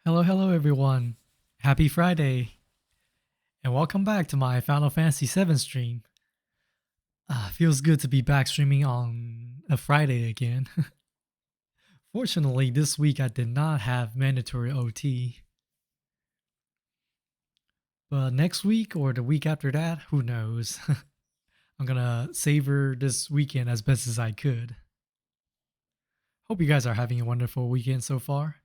Hello everyone. Happy Friday, and welcome back to my Final Fantasy VII stream. Feels good to be back streaming on a Friday again. Fortunately, this week I did not have mandatory OT. But next week or the week after that, who knows? I'm gonna savor this weekend as best as I could. Hope you guys are having a wonderful weekend so far.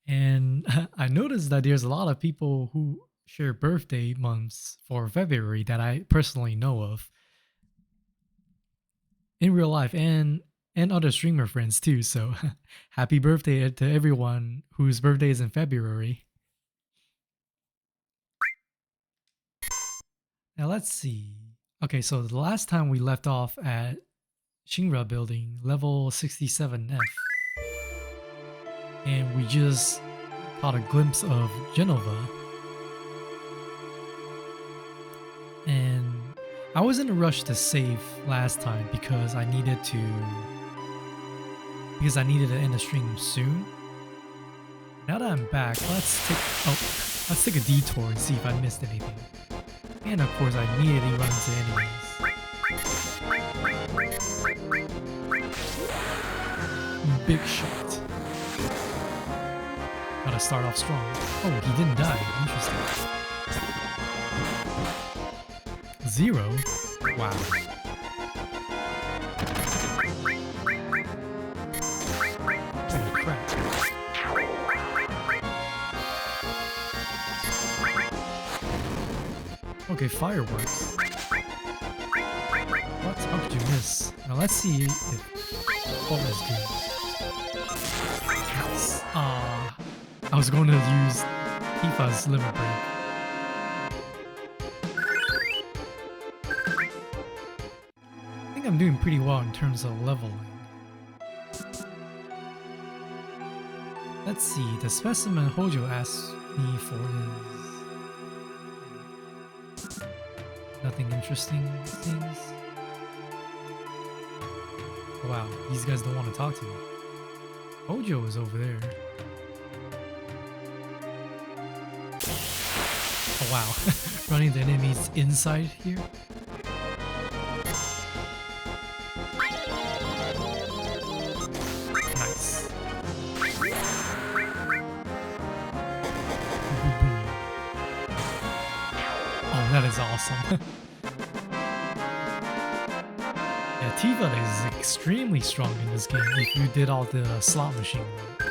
And I noticed that there's a lot of people who share birthday months for February that I personally know of in real life and other streamer friends too. So happy birthday to everyone whose birthday is in February. Now let's see. Okay, so the last time we left off at Shinra building, level 67F. And we just caught a glimpse of Genova. And I was in a rush to save last time because I needed to end the stream soon. Now that I'm back, let's take a detour and see if I missed anything. And of course I immediately run into enemies. Big shot. Gotta start off strong. Oh, he didn't die. Interesting. 0? Wow. Holy crap. Okay, fireworks. What? How could you miss? Now let's see if what was good. Nice. I was going to use Tifa's limit break. I think I'm doing pretty well in terms of leveling. Let's see, the specimen Hojo asked me for is nothing interesting, it seems. Oh, wow, these guys don't want to talk to me. Hojo is over there. Oh wow, running the enemies inside here. Nice. Oh, that is awesome. Yeah, Tifa is extremely strong in this game if you did all the slot machine work.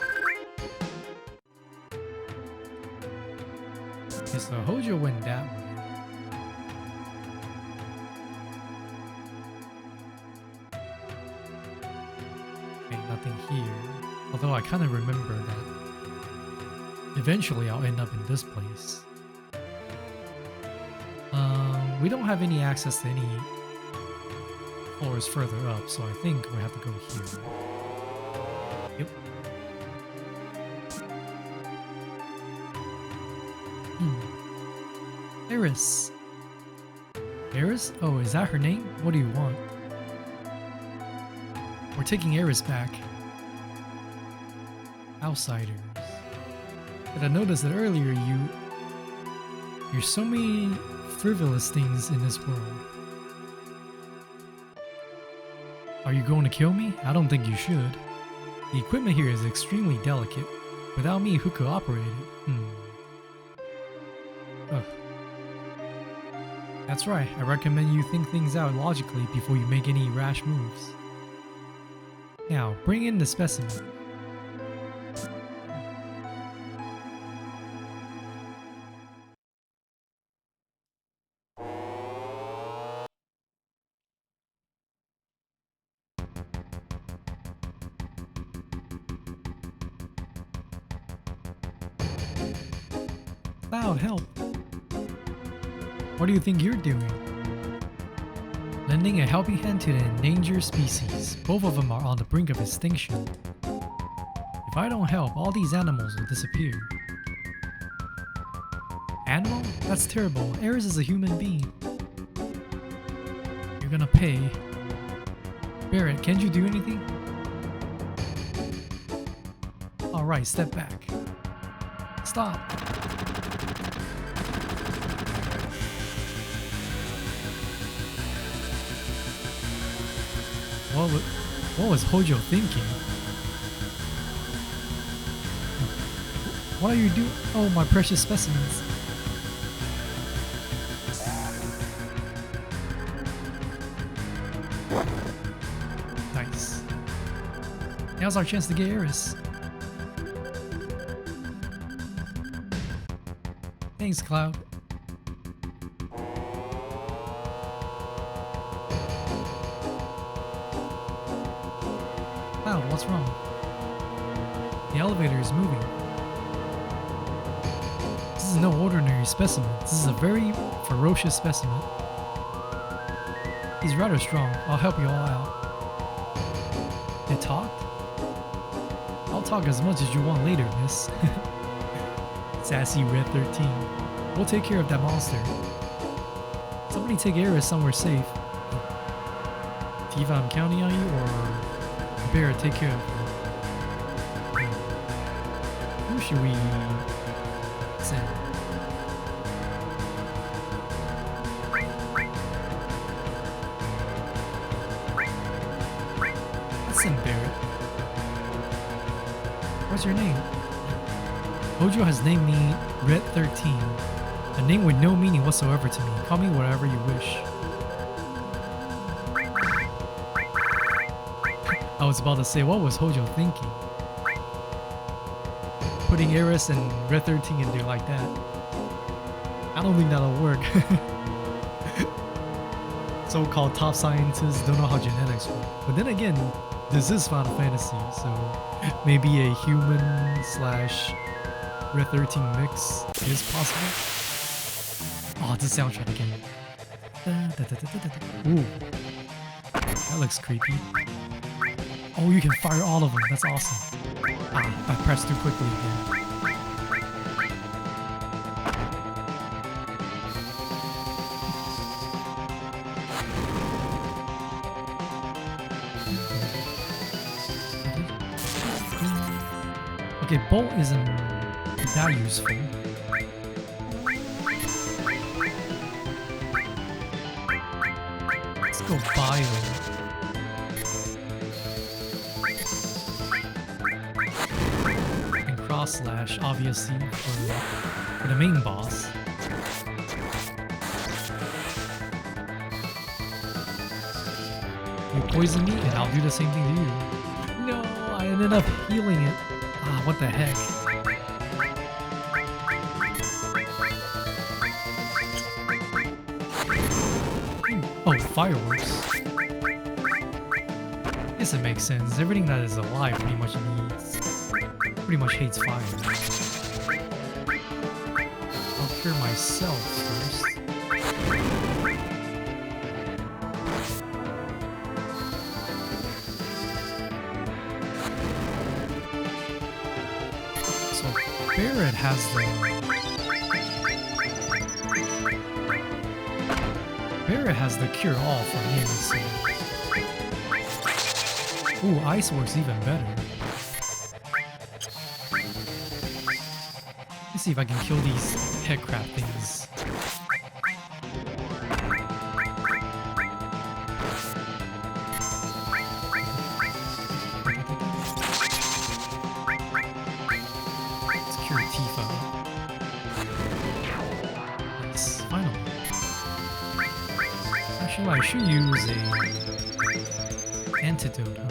Okay, so Hojo went that way. Okay, nothing here. Although I kind of remember that eventually I'll end up in this place. We don't have any access to any floors further up, so I think we have to go here. Yep. Eris. Eris? Oh, is that her name? What do you want? We're taking Eris back. Outsiders. But I noticed that earlier you're so many frivolous things in this world. Are you going to kill me? I don't think you should. The equipment here is extremely delicate. Without me, who could operate it? Ugh. That's right, I recommend you think things out logically before you make any rash moves. Now, bring in the specimen. Cloud, help! What do you think you're doing? Lending a helping hand to the endangered species. Both of them are on the brink of extinction. If I don't help, all these animals will disappear. Animal? That's terrible. Eris is a human being. You're gonna pay. Barrett, can't you do anything? Alright, step back. Stop. What was Hojo thinking? What are you doing? Oh, my precious specimens. Nice. Now's our chance to get Eris. Thanks, Cloud. Cloud, what's wrong? The elevator is moving. This is no ordinary specimen. This is a very ferocious specimen. He's rather strong. I'll help you all out. It talked? I'll talk as much as you want later, miss. Sassy Red 13. We'll take care of that monster. Somebody take Eris somewhere safe. Tifa, I'm counting on you, or Bear, take care of her. Who should we send? Let's send Barrett. What's your name? Hojo has named me Red 13, a name with no meaning whatsoever to me. Call me whatever you wish. I was about to say, what was Hojo thinking? Putting Eris and Red 13 in there like that. I don't think that'll work. So-called top scientists don't know how genetics work. But then again, this is Final Fantasy, so maybe a human slash Red 13 mix is possible. Oh, this soundtrack again. Ooh. That looks creepy. Oh, you can fire all of them. That's awesome. Ah, I pressed too quickly again. Okay, bolt isn't that useful. Let's go bio. And cross slash, obviously, for the main boss. You poison me and I'll do the same thing to you. No, I ended up healing it. Ah, what the heck? Oh, fireworks. Guess it makes sense. Everything that is alive pretty much hates fire. I'll cure myself first. So Barrett has the cure all for him, it seems. Ooh, ice works even better. Let's see if I can kill these headcrab things. Let's cure Tifa. Nice, finally. Actually, I should use a antidote, huh?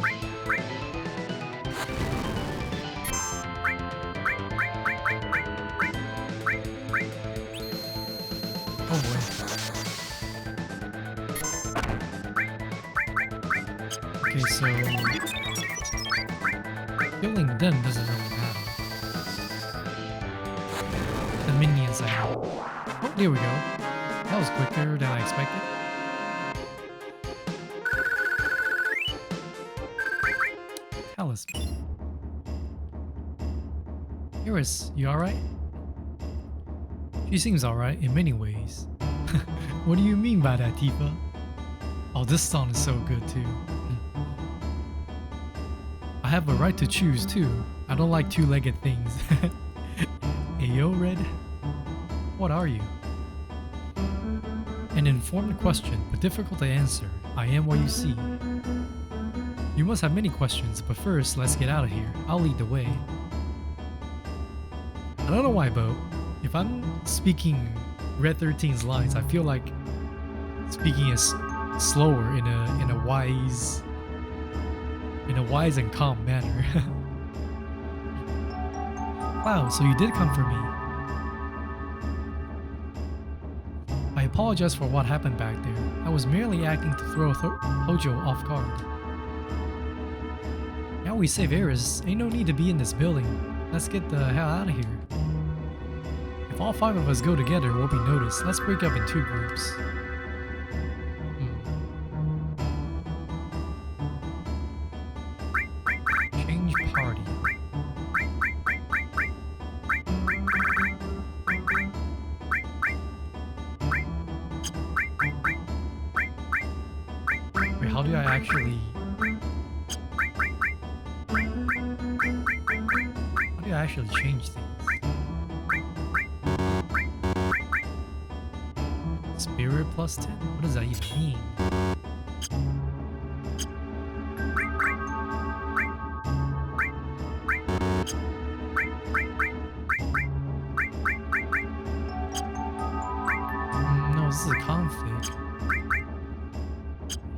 Oh boy. Okay, so killing them doesn't really matter. The minions I have. Oh, there we go. That was quicker than I expected. Talisman. Eris, you alright? She seems alright in many ways. What do you mean by that, Tifa? Oh, this song is so good too. I have a right to choose too. I don't like two-legged things. Hey yo, Red. What are you? An informed question, but difficult to answer. I am what you see. You must have many questions, but first, let's get out of here. I'll lead the way. I don't know why, but if I'm speaking Red 13's lines, I feel like speaking is slower in a wise and calm manner. Wow, so you did come for me. I apologize for what happened back there. I was merely acting to throw Hojo off guard. Now we save Eris, ain't no need to be in this building. Let's get the hell out of here. If all 5 of us go together, we'll be noticed. Let's break up in 2 groups. Change party. Wait, how do I actually... actually change things? Spirit plus 10? What does that even mean? No, this is a config.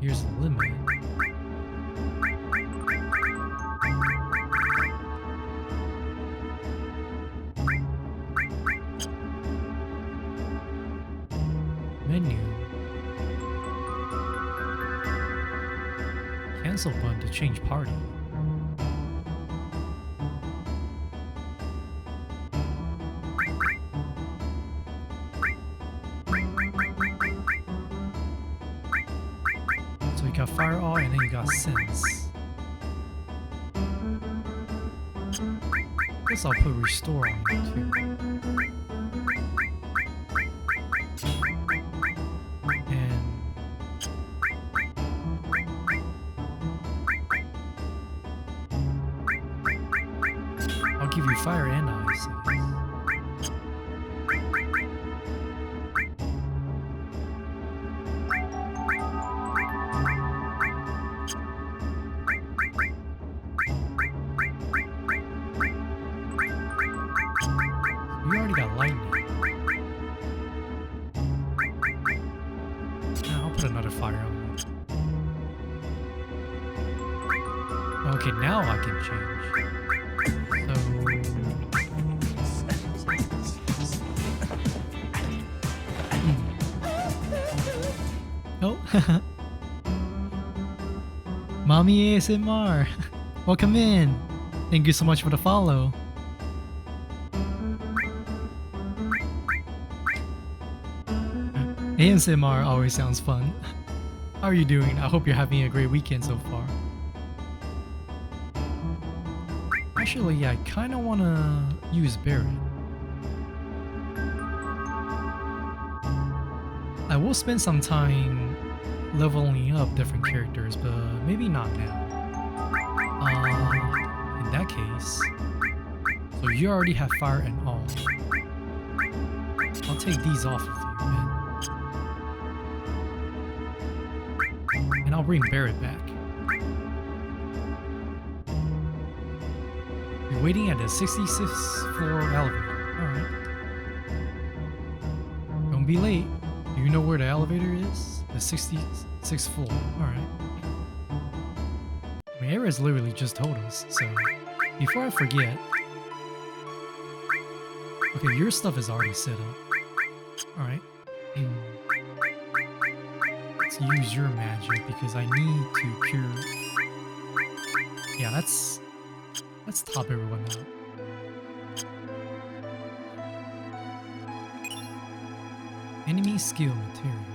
Here's the limit. Menu. Cancel button to change party. So you got fire all and then you got sense. Guess I'll put restore on it too. Give you fire and ice. We already got lightning. I'll put another fire on it. Okay, now I can change. Oh, Mommy ASMR, welcome in. Thank you so much for the follow. ASMR always sounds fun. How are you doing? I hope you're having a great weekend so far. Actually, I kind of want to use Barret. I will spend some time leveling up different characters, but maybe not now. In that case, so you already have fire and all. I'll take these off of you, and I'll bring Barret back. You're waiting at the 66th floor elevator. Alright. Don't be late. Do you know where the elevator is? The 66th floor. Alright. I mean, Era's literally just told us, so before I forget. Okay, your stuff is already set up. Alright. Let's use your magic because I need to cure. Yeah, let's top everyone out. Enemy skill material.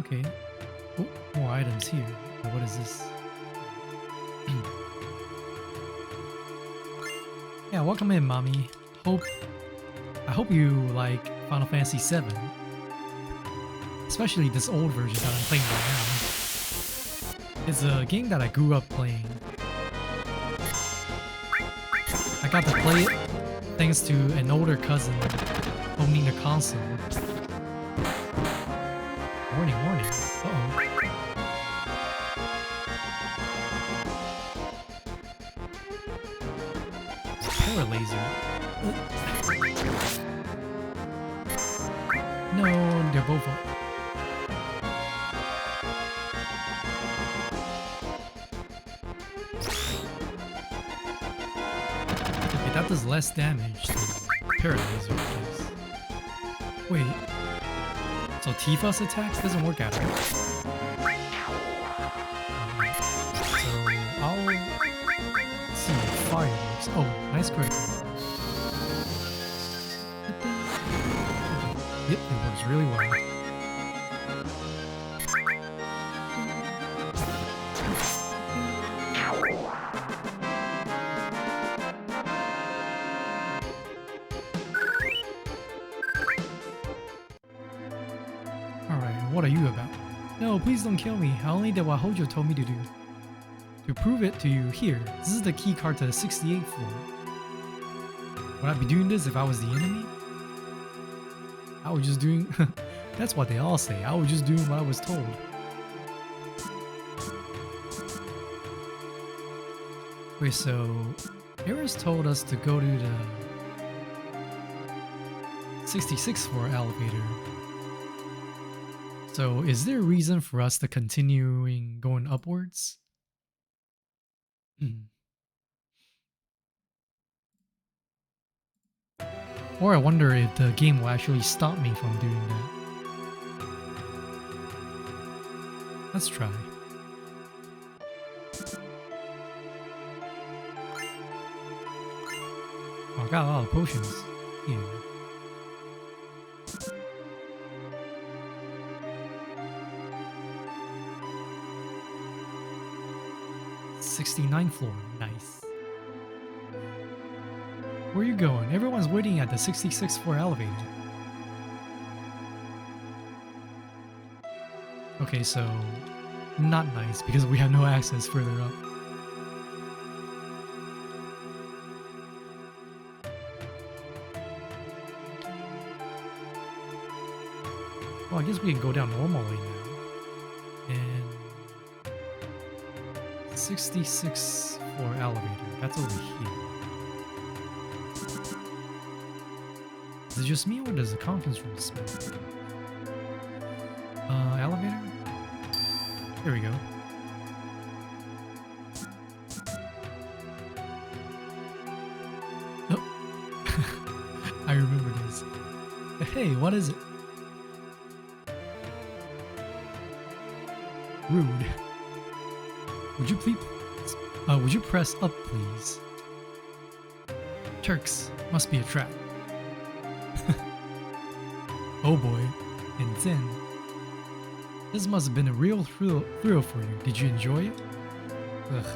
Okay. Oh, more items here. What is this? Yeah, welcome in, mommy. I hope you like Final Fantasy VII. Especially this old version that I'm playing right now. It's a game that I grew up playing. I got to play it thanks to an older cousin owning a console. Warning, warning. Uh-oh. Power laser. No, they're both up. Okay, that does less damage than Power laser does. Wait. So Tifa's attack doesn't work at all. So I'll see if fire works. Oh, nice critical. Yep, it works really well. Alright, what are you about? No, please don't kill me. I only did what Hojo told me to do. To prove it to you, here, this is the key card to the 68th floor. Would I be doing this if I was the enemy? I was just doing... That's what they all say. I was just doing what I was told. Wait, so... Eris told us to go to the 66th floor elevator. So is there a reason for us to continuing going upwards? Or I wonder if the game will actually stop me from doing that. Let's try. Oh, I got a lot of potions here. '69th floor, nice. Where are you going? Everyone's waiting at the 66th floor elevator. Okay, so not nice because we have no access further up. Well, I guess we can go down normally now. And 66th floor elevator, that's over here. Is it just me or does the conference room smell? Elevator? Here we go. Oh. I remember this. Hey, what is it? Rude. Would you please... would you press up, please? Turks. Must be a trap. Oh boy. And then... This must have been a real thrill for you. Did you enjoy it? Ugh.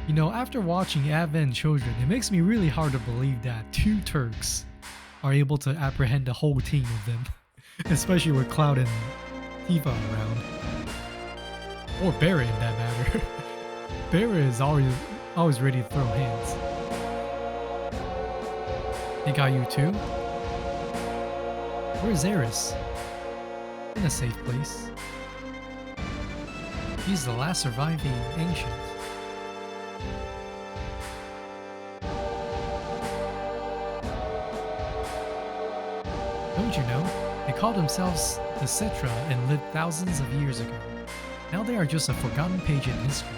You know, after watching Advent Children, it makes me really hard to believe that two Turks are able to apprehend a whole team of them. Especially with Cloud and Tifa around. Or Barret in that matter. Barret is always ready to throw hands. They got you too? Where's Eris? In a safe place. He's the last surviving ancient. Don't you know? They called themselves the Cetra and lived thousands of years ago. Now they are just a forgotten page in history.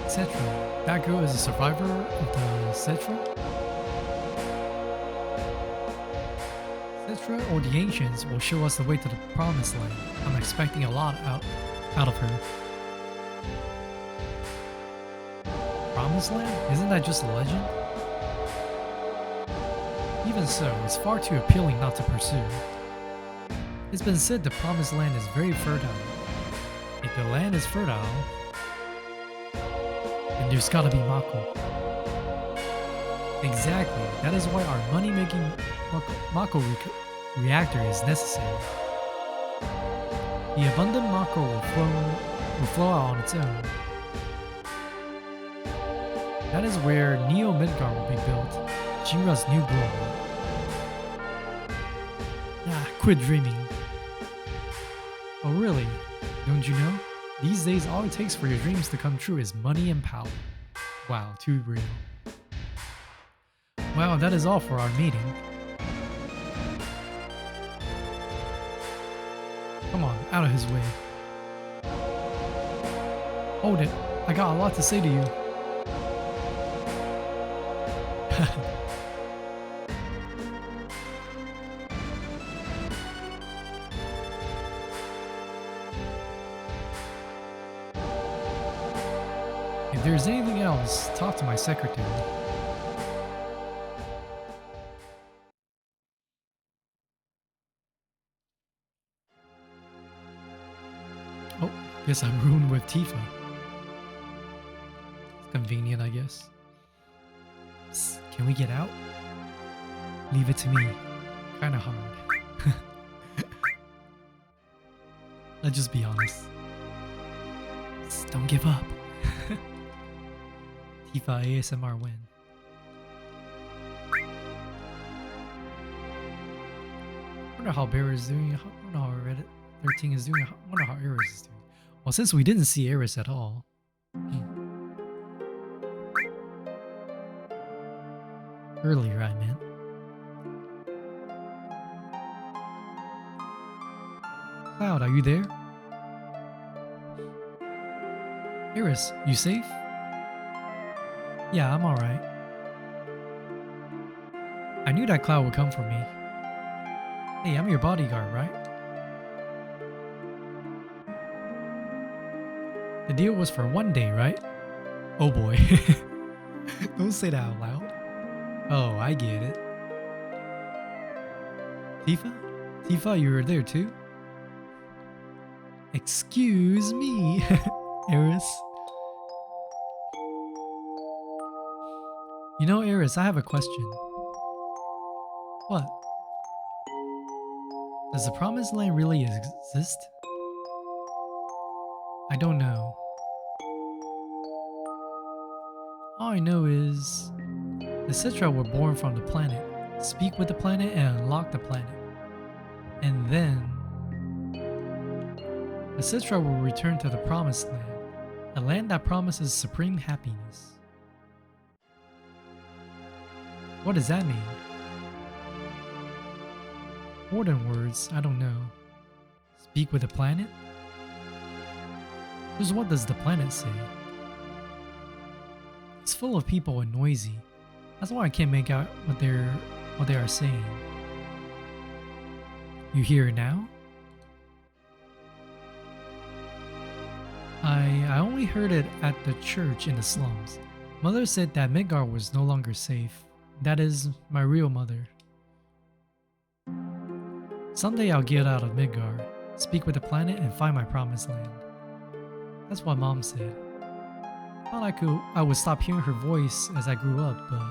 Cetra. That girl is a survivor of the Cetra? Cetra or the Ancients will show us the way to the Promised Land. I'm expecting a lot out of her. Promised Land? Isn't that just a legend? Even so, it's far too appealing not to pursue. It's been said the promised land is very fertile. If the land is fertile, then there's gotta be Mako. Exactly, that is why our money-making Mako reactor is necessary. The abundant Mako will flow out on its own. That is where Neo Midgar will be built, Shinra's new world. Ah, quit dreaming. Oh really? Don't you know? These days all it takes for your dreams to come true is money and power. Wow, too real. Well, that is all for our meeting. Come on, out of his way. Hold it, I got a lot to say to you. If there's anything else, talk to my secretary. Oh, guess I'm ruined with Tifa. It's convenient, I guess. Psst, can we get out? Leave it to me. Kinda hard. Let's just be honest. Psst, don't give up. Tifa ASMR win. I wonder how Bear is doing. I wonder how Reddit 13 is doing. I wonder how Eris is doing. Well, since we didn't see Eris at all. Earlier, I meant. Cloud, are you there? Eris, you safe? Yeah, I'm alright. I knew that Cloud would come for me. Hey, I'm your bodyguard, right? The deal was for 1 day, right? Oh boy. Don't say that out loud. Oh, I get it. Tifa? Tifa, you were there too? Excuse me, Eris. You know, Eris, I have a question. What? Does the Promised Land really exist? I don't know. All I know is the Citra were born from the planet, speak with the planet, and unlock the planet. And then the Citra will return to the Promised Land, a land that promises supreme happiness. What does that mean? More than words, I don't know. Speak with the planet? Just what does the planet say? It's full of people and noisy. That's why I can't make out what they are saying. You hear it now? I only heard it at the church in the slums. Mother said that Midgar was no longer safe. That is my real mother. Someday I'll get out of Midgar, speak with the planet, and find my promised land. That's what Mom said. Thought I would stop hearing her voice as I grew up, but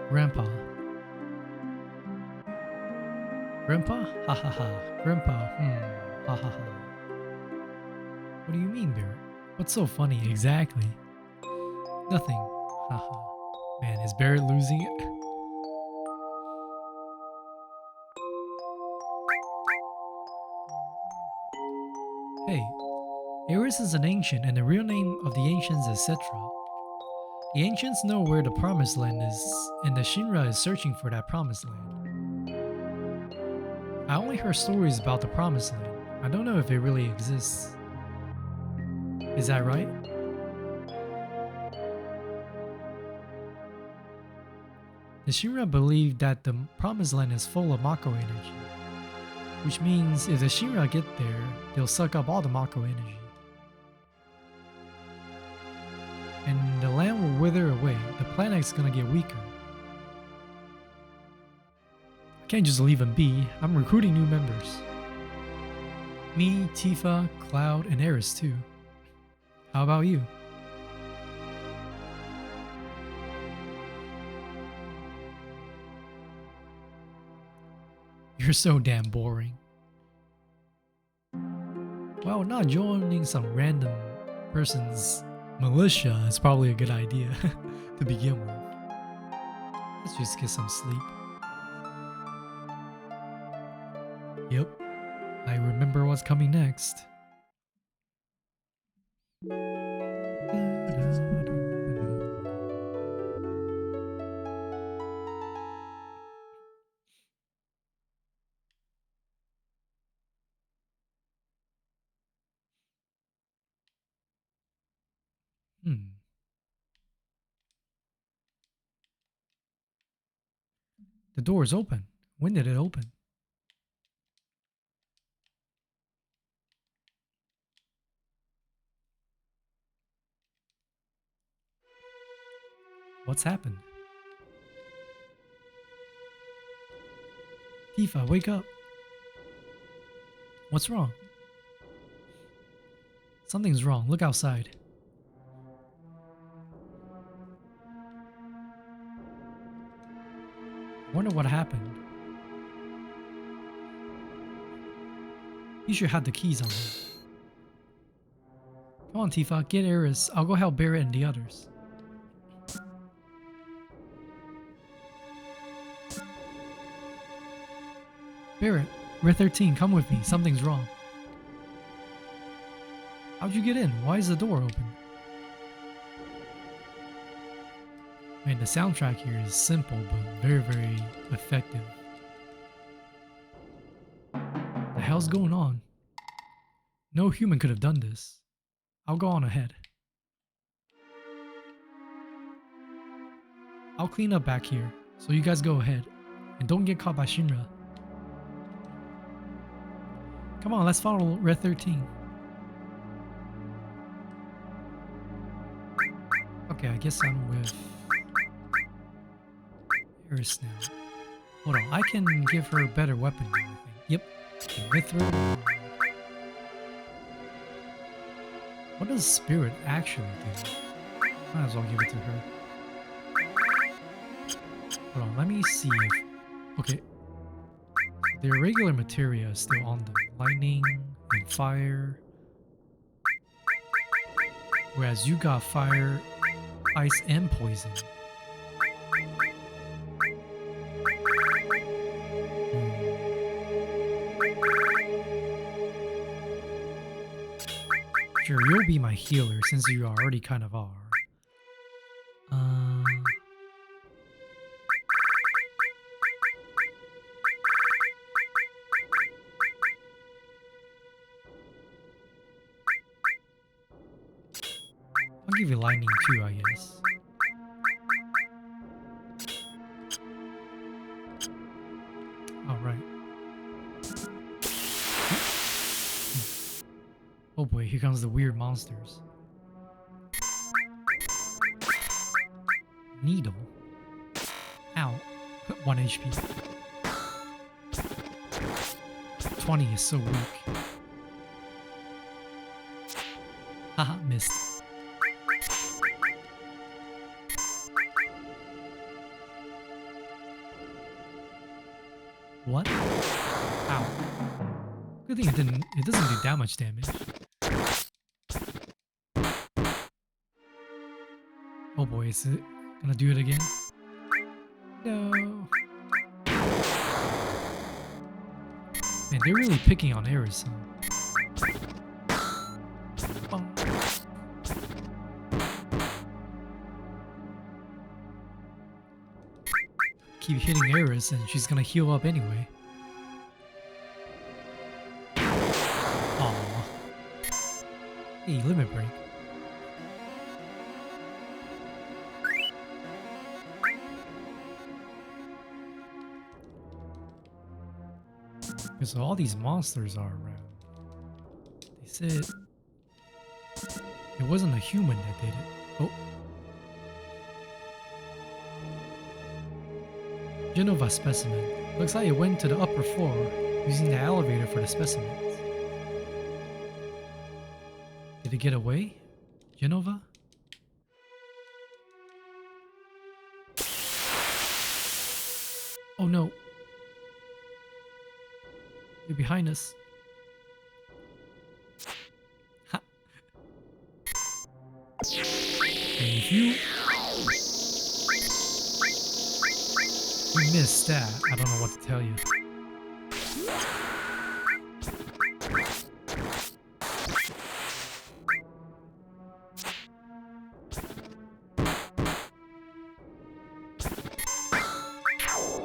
Grandpa. Grandpa? Ha ha ha. Grandpa. Ha ha ha. What do you mean, Barrett? What's so funny exactly? Nothing. Ha ha. Man, is Barrett losing it? Hey, Eris is an ancient, and the real name of the ancients is Cetra. The ancients know where the promised land is, and the Shinra is searching for that promised land. I only heard stories about the promised land. I don't know if it really exists. Is that right? The Shinra believe that the Promised Land is full of Mako energy, which means if the Shinra get there, they'll suck up all the Mako energy. And the land will wither away. The planet's gonna get weaker. I can't just leave them be. I'm recruiting new members. Me, Tifa, Cloud, and Eris too. How about you? You're so damn boring. Well, not joining some random person's militia is probably a good idea to begin with. Let's just get some sleep. Yep, I remember what's coming next. The door is open. When did it open? What's happened? Tifa, wake up. What's wrong? Something's wrong. Look outside. Wonder what happened. You should have the keys on him. Come on, Tifa, get Eris. I'll go help Barrett and the others. Barrett, Red 13, come with me. Something's wrong. How'd you get in? Why is the door open? I mean, the soundtrack here is simple, but very, very effective. The hell's going on? No human could have done this. I'll go on ahead. I'll clean up back here, so you guys go ahead. And don't get caught by Shinra. Come on, let's follow Red 13. Okay, I guess I'm with Eris now. Hold on, I can give her a better weapon now, I think. Yep. Okay, Mithril. What does Spirit actually do? Might as well give it to her. Hold on, let me see if... Okay. The irregular materia is still on them. Lightning and fire. Whereas you got fire, ice, and poison. Sure, you'll be my healer since you already kind of are. I'll give you lightning too, I guess. Alright. Oh boy, here comes the weird monsters. Needle. Ow. 1 HP. 20 is so weak. Haha, missed. What? Ow. Good thing it doesn't do that much damage. Oh boy, is it gonna do it again? No. Man, they're really picking on Eris, huh? Bum. Keep hitting Eris and she's gonna heal up anyway. Aww. Hey, limit break. Because all these monsters are around. They said it wasn't a human that did it. Oh. Genova specimen. Looks like it went to the upper floor using the elevator for the specimens. Did it get away? Genova? Oh no. You're behind us. Ha. Thank you. You missed that. I don't know what to tell you.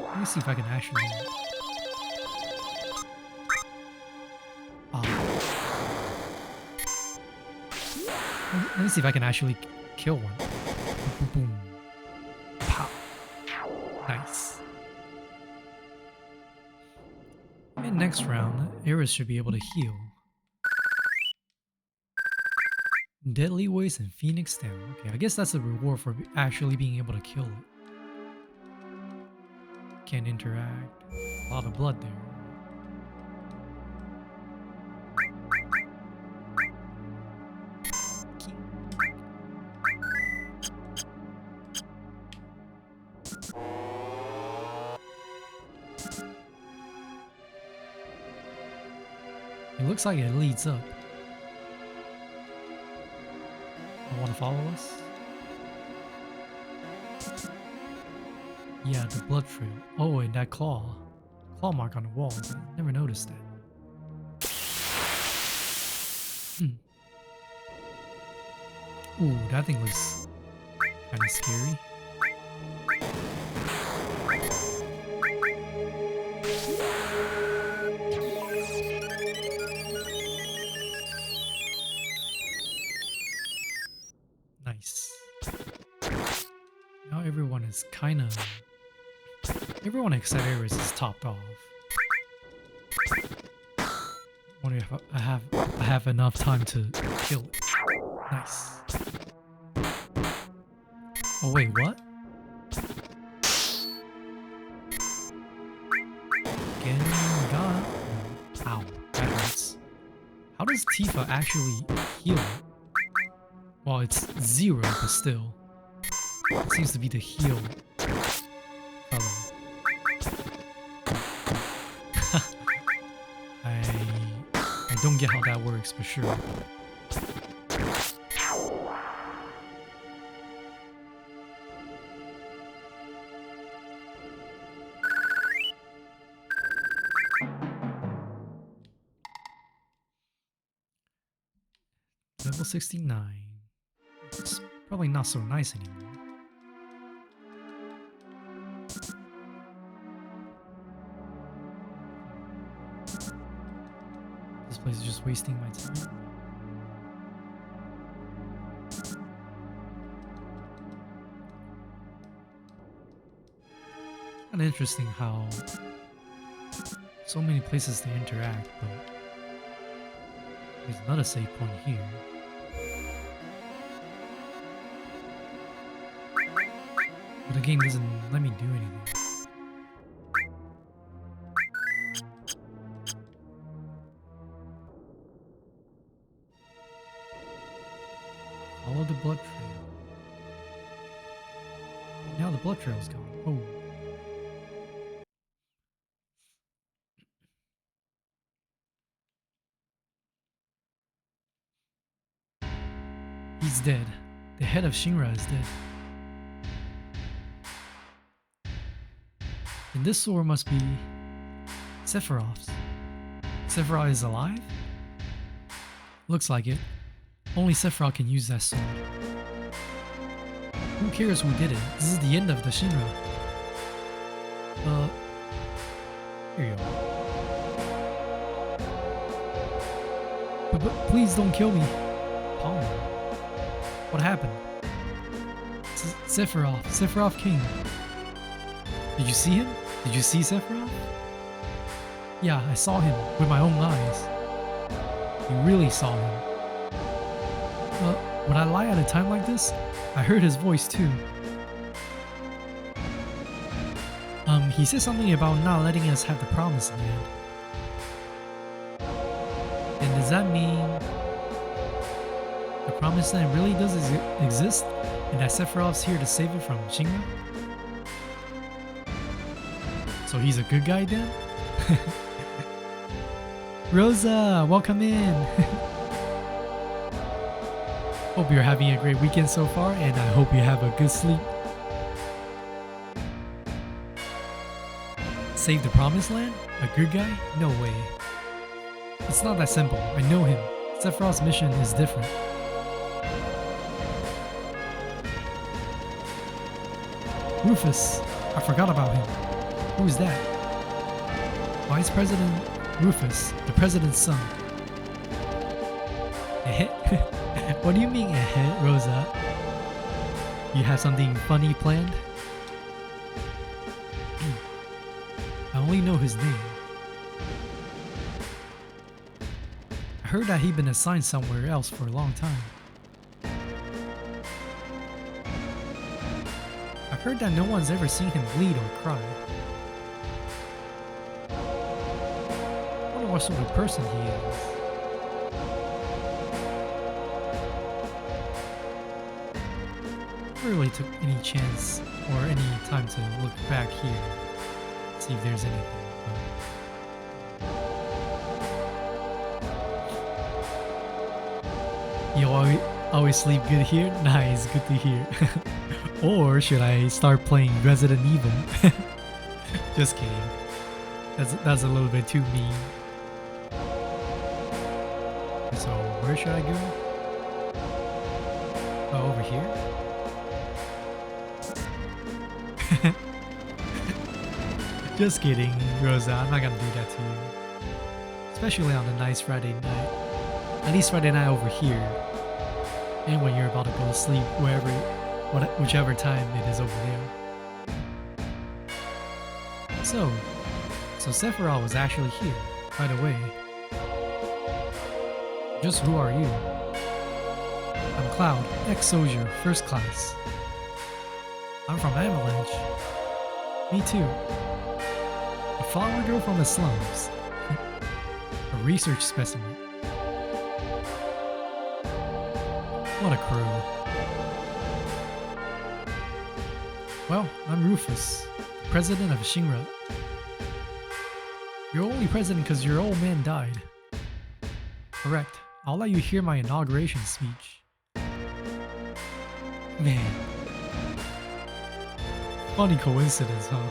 Let me see if I can actually... Let me see if I can actually kill one. Boom, boom, boom. Pow. Nice. And next round, Eris should be able to heal. Deadly Waste and Phoenix Down. Okay, I guess that's the reward for actually being able to kill it. Can't interact. A lot of blood there. It looks like it leads up. I want to follow us? Yeah, the blood trail. Oh, and that claw. Claw mark on the wall. I never noticed that. Ooh, that thing looks kind of scary. Nice. Now everyone is kind of... Everyone except Eris is topped off. Wonder if I have enough time to kill it. Nice. Oh wait, what? Again, got it. Ow, that hurts. How does Tifa actually heal it? Well, it's 0, but still. It seems to be the heal color. I don't get how that works for sure. Level 69. It's probably not so nice anymore. This place is just wasting my time. Kind of interesting how so many places to interact, but there's another save point here. But the game doesn't let me do anything. Follow the blood trail. Now the blood trail's gone. Oh. He's dead. The head of Shinra is dead. And this sword must be Sephiroth's. Sephiroth is alive? Looks like it. Only Sephiroth can use that sword. Who cares who did it? This is the end of the Shinra. Here you are. But please don't kill me. Palmer. What happened? Sephiroth. Sephiroth King. Did you see him? Did you see Sephiroth? Yeah, I saw him with my own eyes. You really saw him. Would I lie at a time like this? I heard his voice too. He said something about not letting us have the promised land. And does that mean the promised land really does exist? And that Sephiroth's here to save it from Shinra? So he's a good guy then? Rosa, welcome in! Hope you're having a great weekend so far, and I hope you have a good sleep. Save the promised land? A good guy? No way. It's not that simple. I know him. Sephiroth's mission is different. Rufus. I forgot about him. Who's that? Vice President Rufus, the president's son. What do you mean, Rosa? You have something funny planned? I only know his name. I heard that he'd been assigned somewhere else for a long time. I've heard that no one's ever seen him bleed or cry. I wonder what sort of person he is. I never really took any chance or any time to look back here, see if there's anything. You always sleep good here? Nice, good to hear. Or should I start playing Resident Evil? Just kidding. That's a little bit too mean. So where should I go? Oh, over here? Just kidding, Rosa. I'm not gonna do that to you. Especially on a nice Friday night. At least Friday night over here. And when you're about to go to sleep, whichever time it is over there. So Sephiroth was actually here, right away. Just who are you? I'm Cloud, ex-soldier, first class. I'm from Avalanche. Me too. A flower girl from the slums. A research specimen. What a crew. Well, I'm Rufus, president of Shinra. You're only president because your old man died. Correct. I'll let you hear my inauguration speech. Man. Funny coincidence, huh?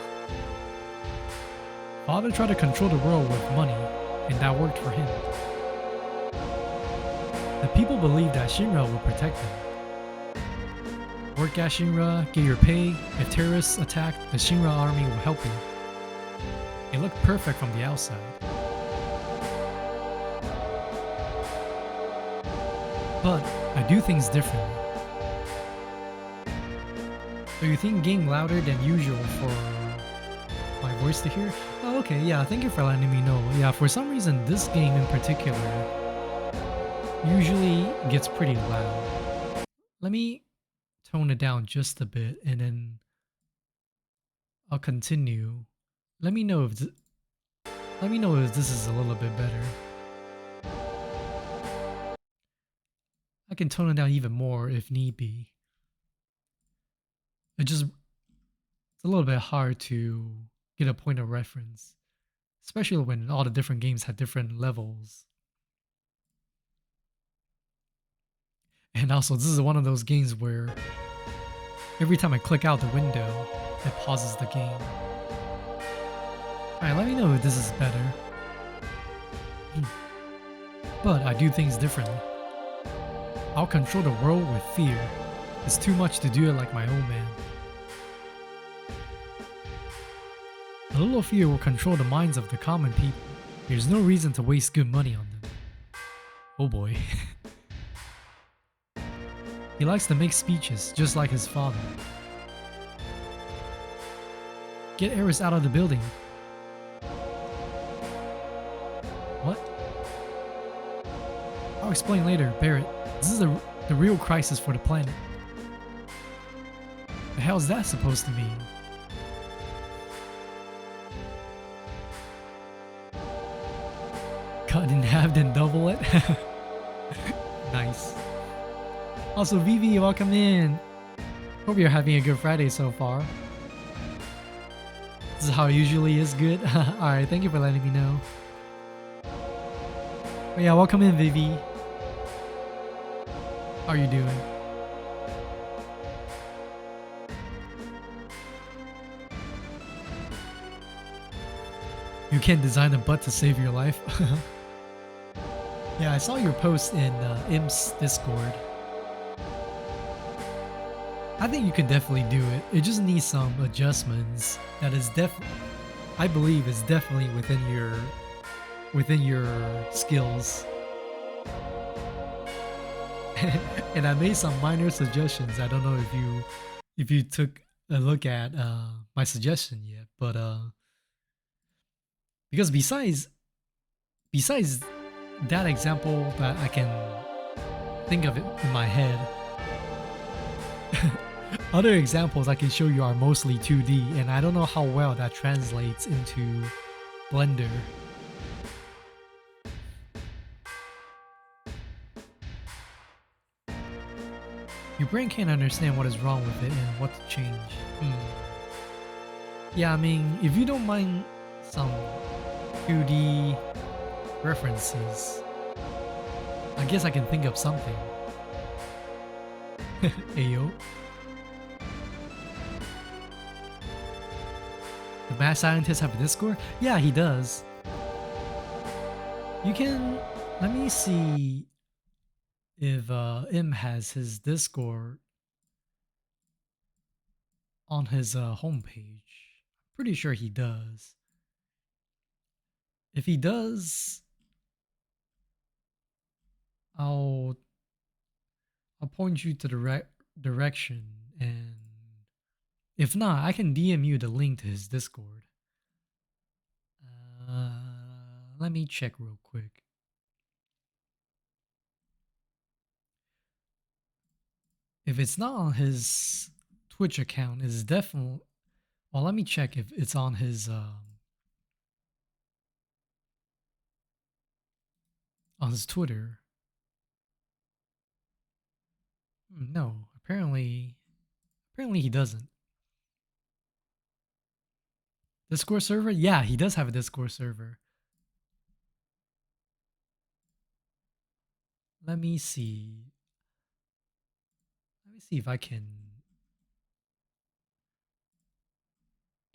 Father tried to control the world with money, and that worked for him. The people believed that Shinra would protect them. Work at Shinra, get your pay. If terrorists attack, the Shinra army will help you. It looked perfect from the outside. But I do things differently. So you think getting louder than usual for my voice to hear? Oh, okay, yeah, thank you for letting me know. Yeah, for some reason this game in particular usually gets pretty loud. Let me tone it down just a bit and then I'll continue. Let me know if this is a little bit better. I can tone it down even more if need be. It's a little bit hard to get a point of reference, especially when all the different games have different levels. And also, this is one of those games where every time I click out the window, it pauses the game. Alright, let me know if this is better. But I do things differently. I'll control the world with fear. It's too much to do it like my old man. A little fear will control the minds of the common people. There's no reason to waste good money on them. Oh boy. He likes to make speeches, just like his father. Get Eris out of the building. I'll explain later, Barrett. This is the real crisis for the planet. The hell's that supposed to mean? Cut in half, then double it. Nice. Also, Vivi, welcome in. Hope you're having a good Friday so far. This is how it usually is good. Alright, thank you for letting me know. But yeah, welcome in, Vivi. How are you doing? You can't design a butt to save your life. Yeah, I saw your post in Imp's Discord. I think you can definitely do it. It just needs some adjustments. That is I believe is definitely within your skills. And I made some minor suggestions. I don't know if you took a look at my suggestion yet, but because besides that example that I can think of it in my head, other examples I can show you are mostly 2D, and I don't know how well that translates into Blender. Your brain can't understand what is wrong with it and what to change. Yeah, I mean, if you don't mind some 2D references, I guess I can think of something. Ayo. The mad scientist have a Discord? Yeah, he does. You can... Let me see if Im has his Discord on his homepage. Pretty sure he does. If he does, I'll point you to the direction, and if not, I can DM you the link to his Discord. Let me check real quick. If it's not on his Twitch account, it's definitely... Well, let me check if it's on his Twitter. No, apparently he doesn't. Discord server? Yeah, he does have a Discord server. Let me see. Let me see if I can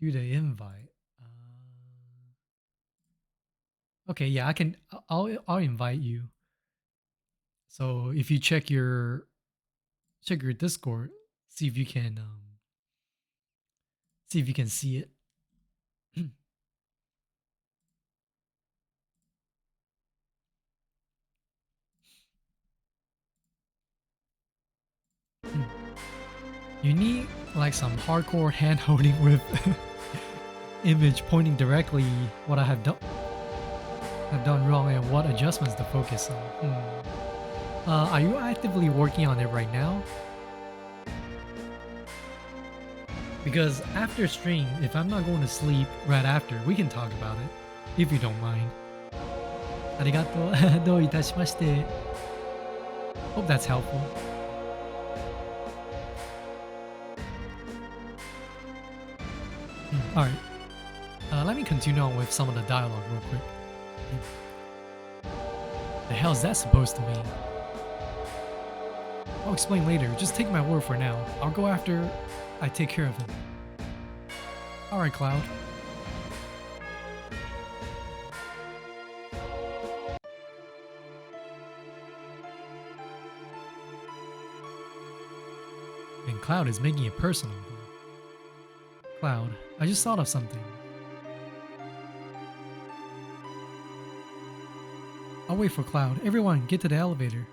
do the invite. Okay, yeah, I can. I'll invite you. So if you check your Discord, see if you can see it. You need like some hardcore hand holding with image pointing directly what I have done wrong and what adjustments to focus on. Are you actively working on it right now? Because after stream, if I'm not going to sleep right after, we can talk about it, if you don't mind. Arigato. どういたしまして. Hope that's helpful. Alright. Let me continue on with some of the dialogue real quick. The hell's that supposed to mean? I'll explain later. Just take my word for now. I'll go after I take care of him. Alright, Cloud. And Cloud is making it personal. Cloud, I just thought of something. I'll wait for Cloud. Everyone, get to the elevator.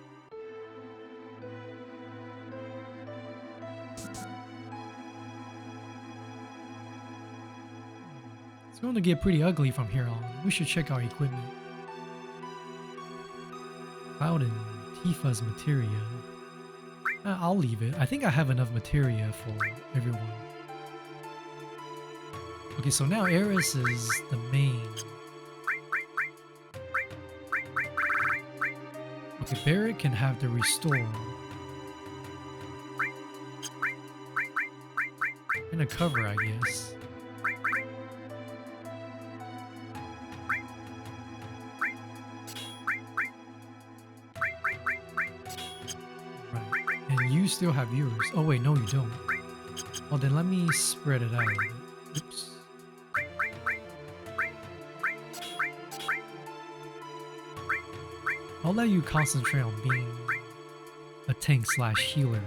It's going to get pretty ugly from here on. We should check our equipment. Cloud and Tifa's materia. I'll leave it. I think I have enough materia for everyone. Okay, so now Eris is the main. Okay, Barrett can have the restore. And a cover, I guess. Right. And you still have yours. Oh wait, no you don't. Oh, then let me spread it out a bit. Oops. I'll let you concentrate on being a tank slash healer, I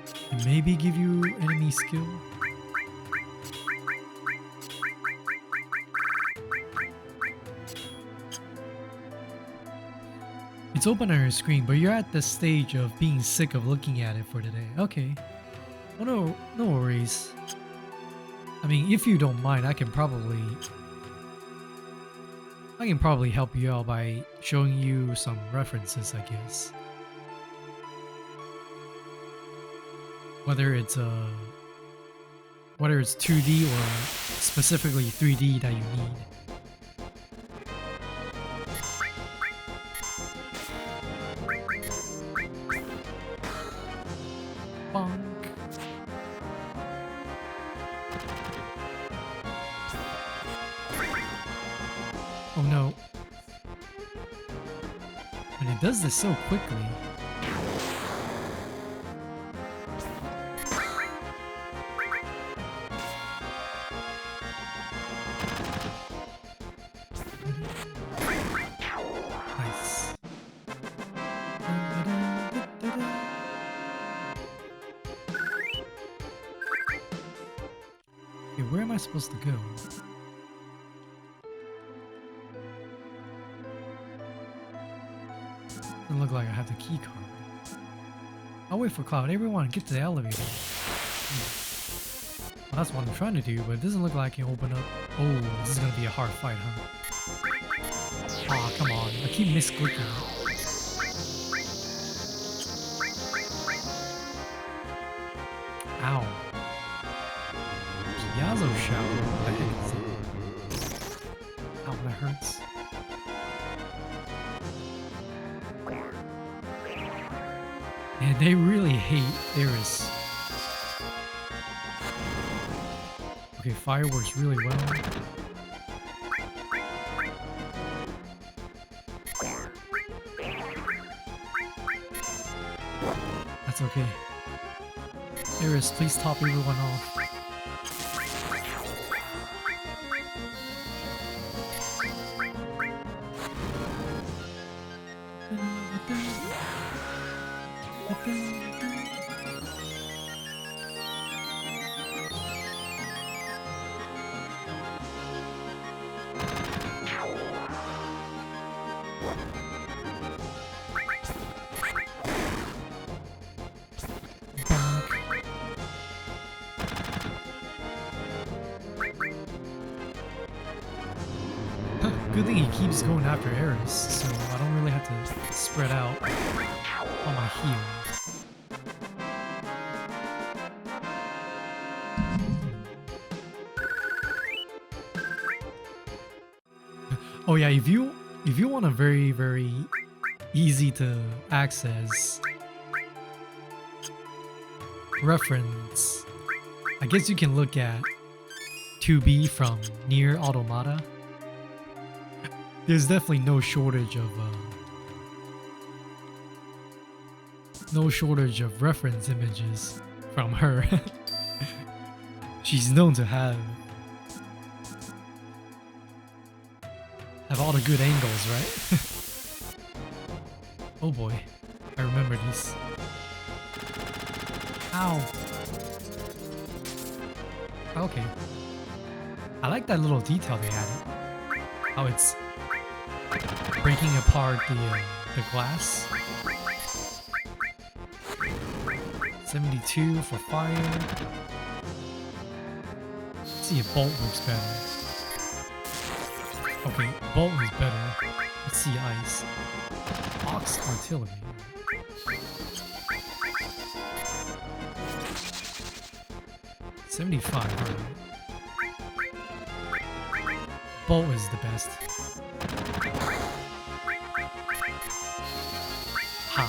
guess. And maybe give you enemy skill. It's open on your screen, but you're at the stage of being sick of looking at it for today. Okay. Well, no worries. I mean, if you don't mind, I can probably help you out by showing you some references, I guess. Whether it's 2D or specifically 3D that you need. Bonk. Oh no. And it does this so quickly. Nice. Okay, where am I supposed to go? Doesn't look like I have the key card. I'll wait for Cloud. Everyone, get to the elevator. Well, that's what I'm trying to do, but it doesn't look like I can open up. Oh, this is gonna be a hard fight, huh? Aw, come on. I keep misclicking. Ow. Yazo shower. What the heck is that? Ow, that hurts. And they really hate Eris. Okay, fire works really well. That's okay. Eris, please top everyone off. Good thing he keeps going after Eris, so I don't really have to spread out on my heals. Oh yeah, if you want a very easy to access reference, I guess you can look at 2B from Nier Automata. There's definitely no shortage of reference images from her. She's known to have all the good angles, right? Oh boy, I remember this. Ow. Okay. I like that little detail they added. How it's breaking apart the glass. 72 for fire. Let's see if bolt works better. Okay, bolt is better. sea ice. Ox artillery. $75. Alright. Bolt is the best. Ha.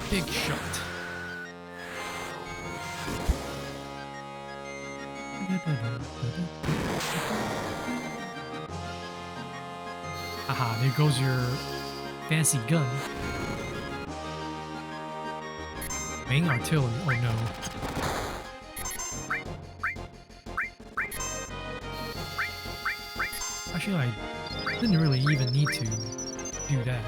Big shot. Aha, there goes your fancy gun. Main artillery, oh no. Actually, I didn't really even need to do that.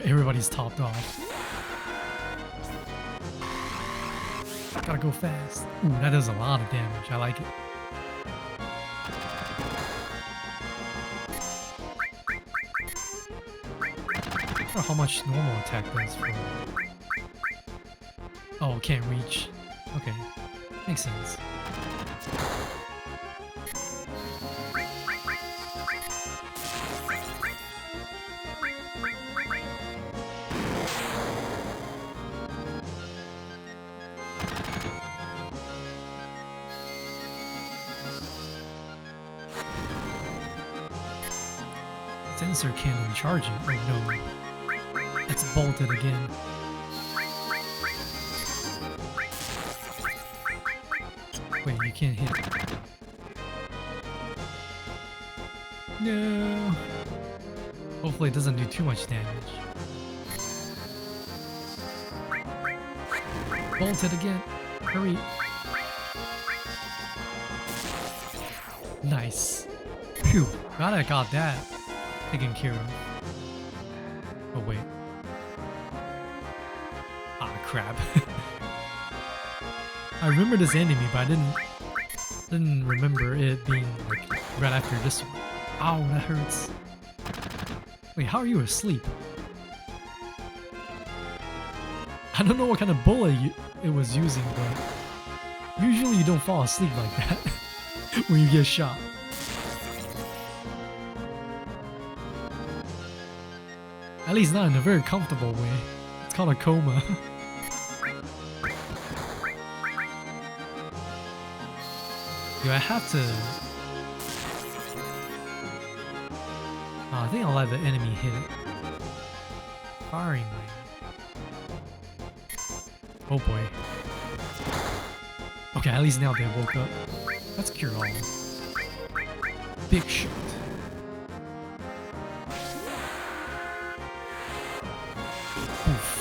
Everybody's topped off. Gotta go fast. Ooh, that does a lot of damage. I like it. I don't know how much normal attack does for... Oh, can't reach. Okay. Makes sense. Sensor cannon charging. Oh no. It's bolted again. Wait, you can't hit. No. Hopefully it doesn't do too much damage. Bolted again. Hurry. Nice. Phew. Glad I got that taken care of. Oh wait. Ah, crap. I remember this enemy, but I didn't remember it being like right after this one. Ow, that hurts. Wait, how are you asleep? I don't know what kind of bullet it was using, but usually you don't fall asleep like that when you get shot. At least not in a very comfortable way. It's called a coma. Do I have to... Oh, I think I'll let the enemy hit it. Firing range. Oh boy. Okay, at least now they woke up. Let's cure all. Big shot. Oof.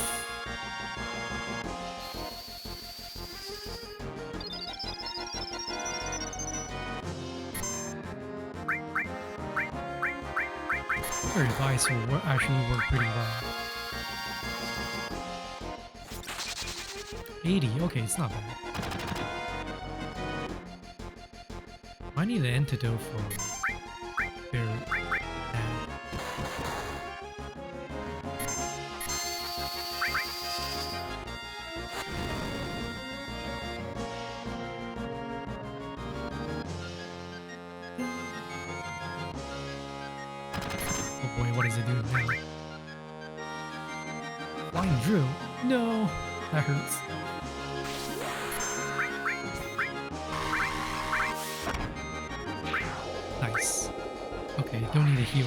Your advice will actually work pretty well. 80, okay, it's not bad. I need an antidote for Barrett. Oh boy, what is it doing now? Flying drill? No, that hurts. Nice. Okay, don't need a heal.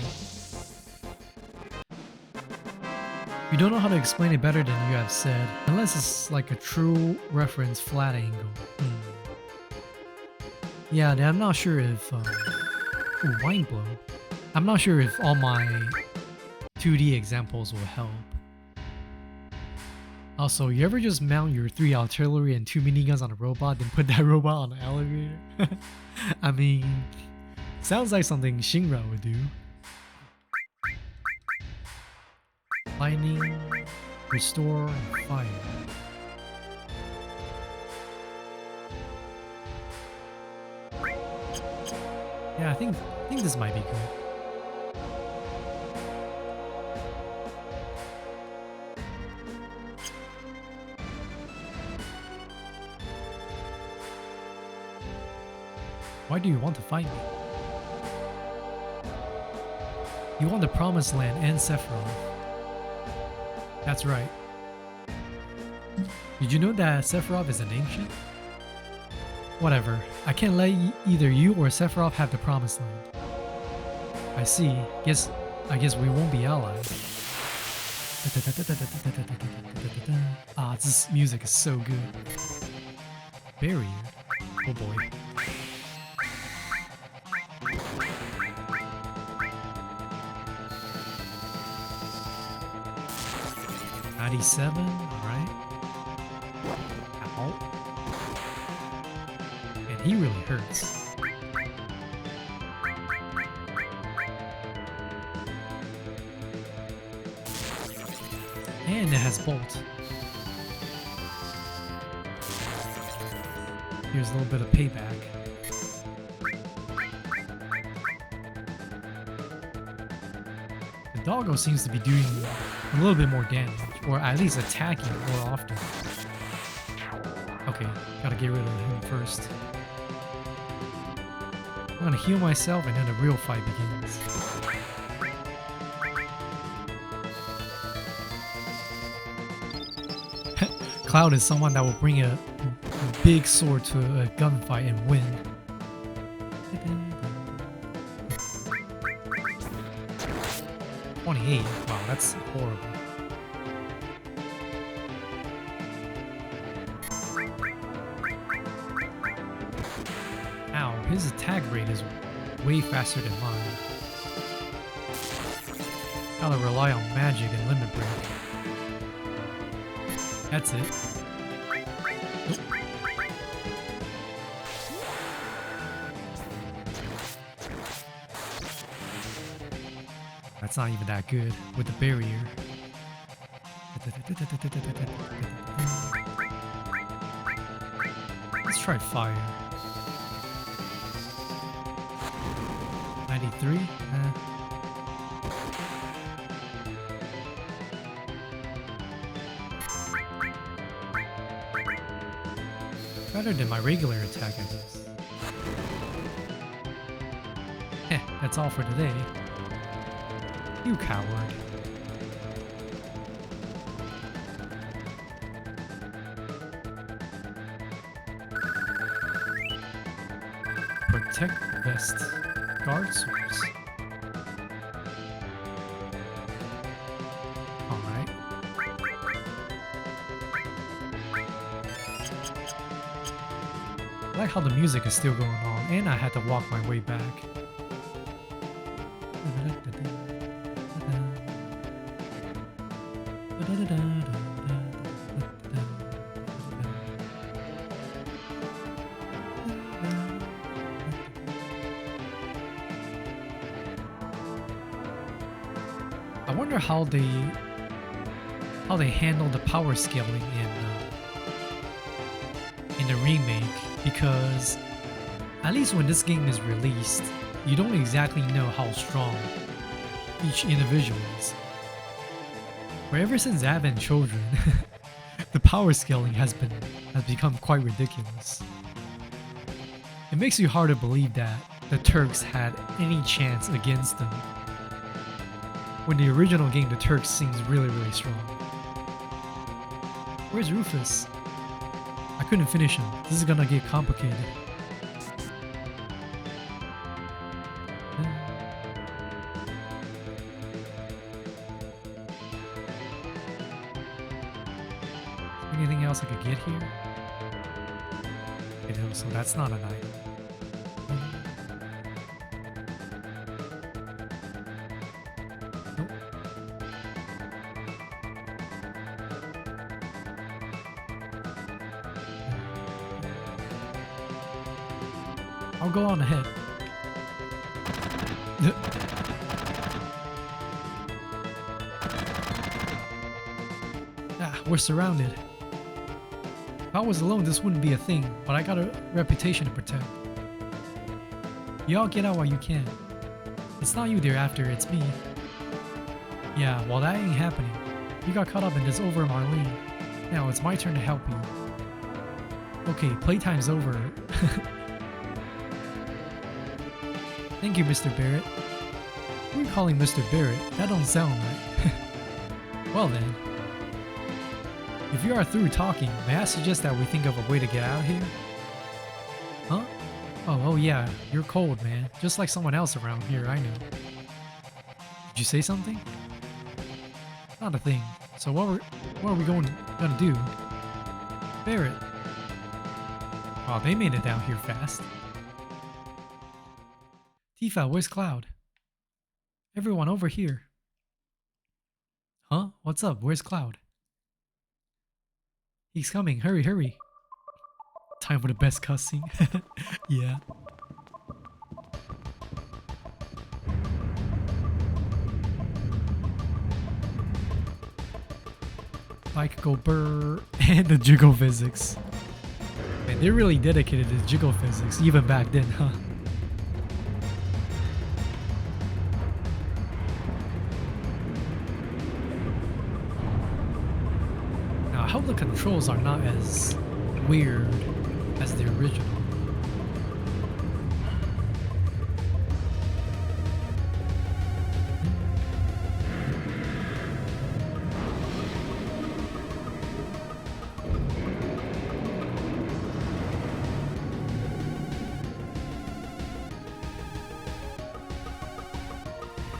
You don't know how to explain it better than you have said, unless it's like a true reference flat angle. Yeah, I'm not sure if... Ooh, Mind Blow. I'm not sure if all my 2D examples will help. Also, you ever just mount your 3 artillery and 2 miniguns on a robot, then put that robot on an elevator? I mean, sounds like something Shinra would do. Lightning, restore, and fire. Yeah, I think this might be good. Why do you want to fight me? You want the Promised Land and Sephiroth. That's right. Did you know that Sephiroth is an ancient? Whatever. I can't let either you or Sephiroth have the Promised Land. I see. I guess we won't be allies. Ah, this music is so good. Barrier. Oh boy. '97. All right. Ow. And he really hurts. And it has bolt. Here's a little bit of payback. The doggo seems to be doing a little bit more damage, or at least attacking more often. Okay, gotta get rid of him first. I'm gonna heal myself and then the real fight begins. Cloud is someone that will bring a big sword to a gunfight and win. '28. Wow, that's horrible. Ow, his attack rate is way faster than mine. Gotta rely on magic and limit break. That's it. Nope. That's not even that good with the barrier. Let's try fire. 93? Better than my regular attack, I guess. Heh, that's all for today. You coward. Protect vest. Guard source. Alright. I like how the music is still going on, and I had to walk my way back. I wonder how they handle the power scaling in the remake, because at least when this game is released, you don't exactly know how strong each individual is. But ever since Advent Children, the power scaling has become quite ridiculous. It makes you hard to believe that the Turks had any chance against them. When the original game, the Turks seems really strong. Where's Rufus? I couldn't finish him. This is gonna get complicated. Anything else I could get here? Okay, no, so that's not an item. Nope. I'll go on ahead. Ah, we're surrounded. If I was alone, this wouldn't be a thing, but I got a reputation to protect. Y'all get out while you can. It's not you they're after, it's me. Yeah, well that ain't happening. You got caught up in this over Marlene. Now it's my turn to help you. Okay, playtime's over. Thank you, Mr. Barrett. Who are you calling Mr. Barrett? That don't sound right. Well then, if you are through talking, may I suggest that we think of a way to get out of here? Huh? Oh yeah, you're cold, man. Just like someone else around here, I know. Did you say something? Not a thing. So what are we gonna do? Barrett. Oh, they made it down here fast. Tifa, where's Cloud? Everyone over here. Huh? What's up? Where's Cloud? He's coming. Hurry, hurry. Time for the best cussing. Yeah. Bike go burr and the jiggle physics. Man, they're really dedicated to jiggle physics even back then, huh? Now, I hope the controls are not as weird as the original.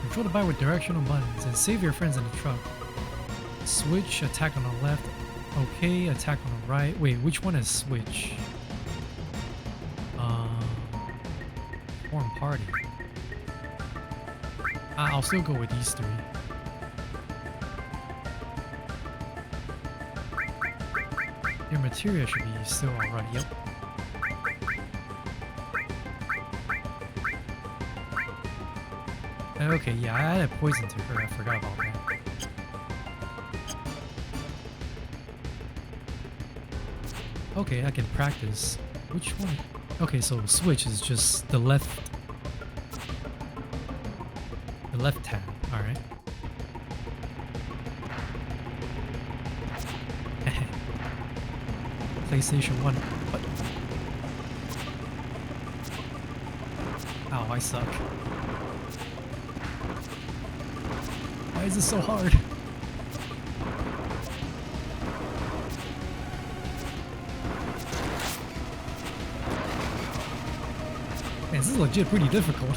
Control the bike with directional buttons and save your friends in the truck. Switch, attack on the left. Okay, attack on the right. Wait, which one is switch? Form party. I'll still go with these three. Your materia should be still alright, yep. Okay, yeah, I added poison to her, I forgot about that. Okay, I can practice. Which one? Okay, so switch is just the left tab, alright. PlayStation 1. What? Ow, I suck. Why is this so hard? Man, this is legit pretty difficult.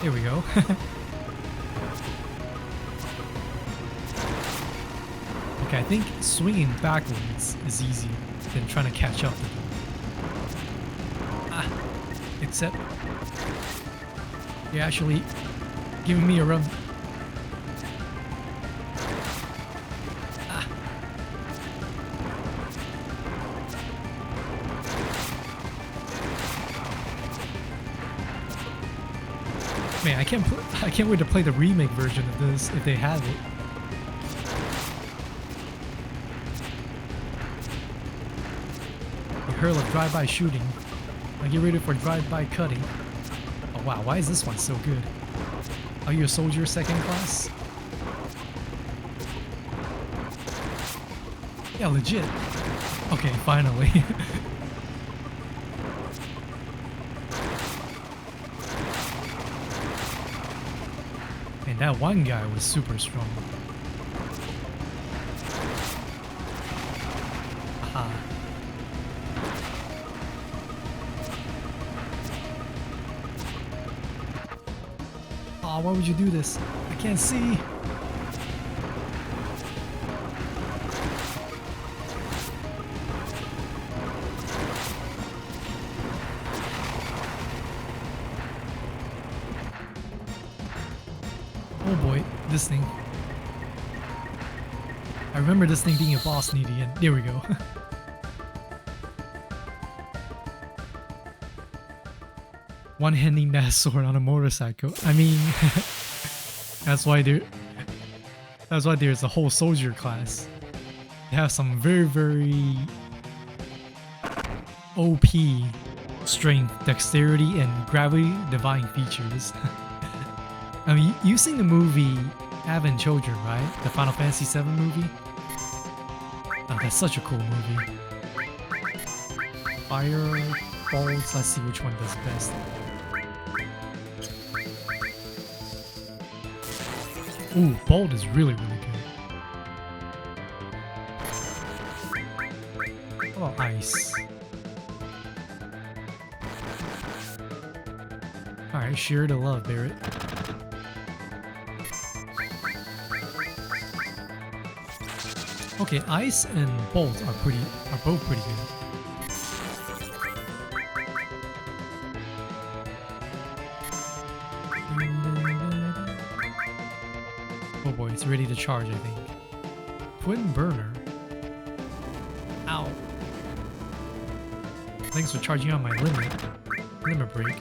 Here we go. Okay, I think swinging backwards is easier than trying to catch up to them. Except you're actually giving me a run. Man, I can't wait to play the remake version of this if they have it. You hurl a drive-by shooting. Now get ready for drive-by cutting. Oh wow, why is this one so good? Are you a soldier second class? Yeah, legit. Okay, finally. And that one guy was super strong. Aha. Aw, why would you do this? I can't see. Oh boy, this thing. I remember this thing being a boss near the end. There we go. One-handing that sword on a motorcycle. I mean, that's why there's a whole soldier class. They have some very, very OP strength, dexterity, and gravity defying features. I mean, you've seen the movie Advent Children, right? The Final Fantasy VII movie? Oh, that's such a cool movie. Fire, bolts, let's see which one does best. Ooh, bolt is really, really good. How about ice? Alright, share the love, Barrett. Okay, ice and bolt are both pretty good. Oh boy, it's ready to charge, I think. Twin burner. Ow. Thanks for charging on my limit break.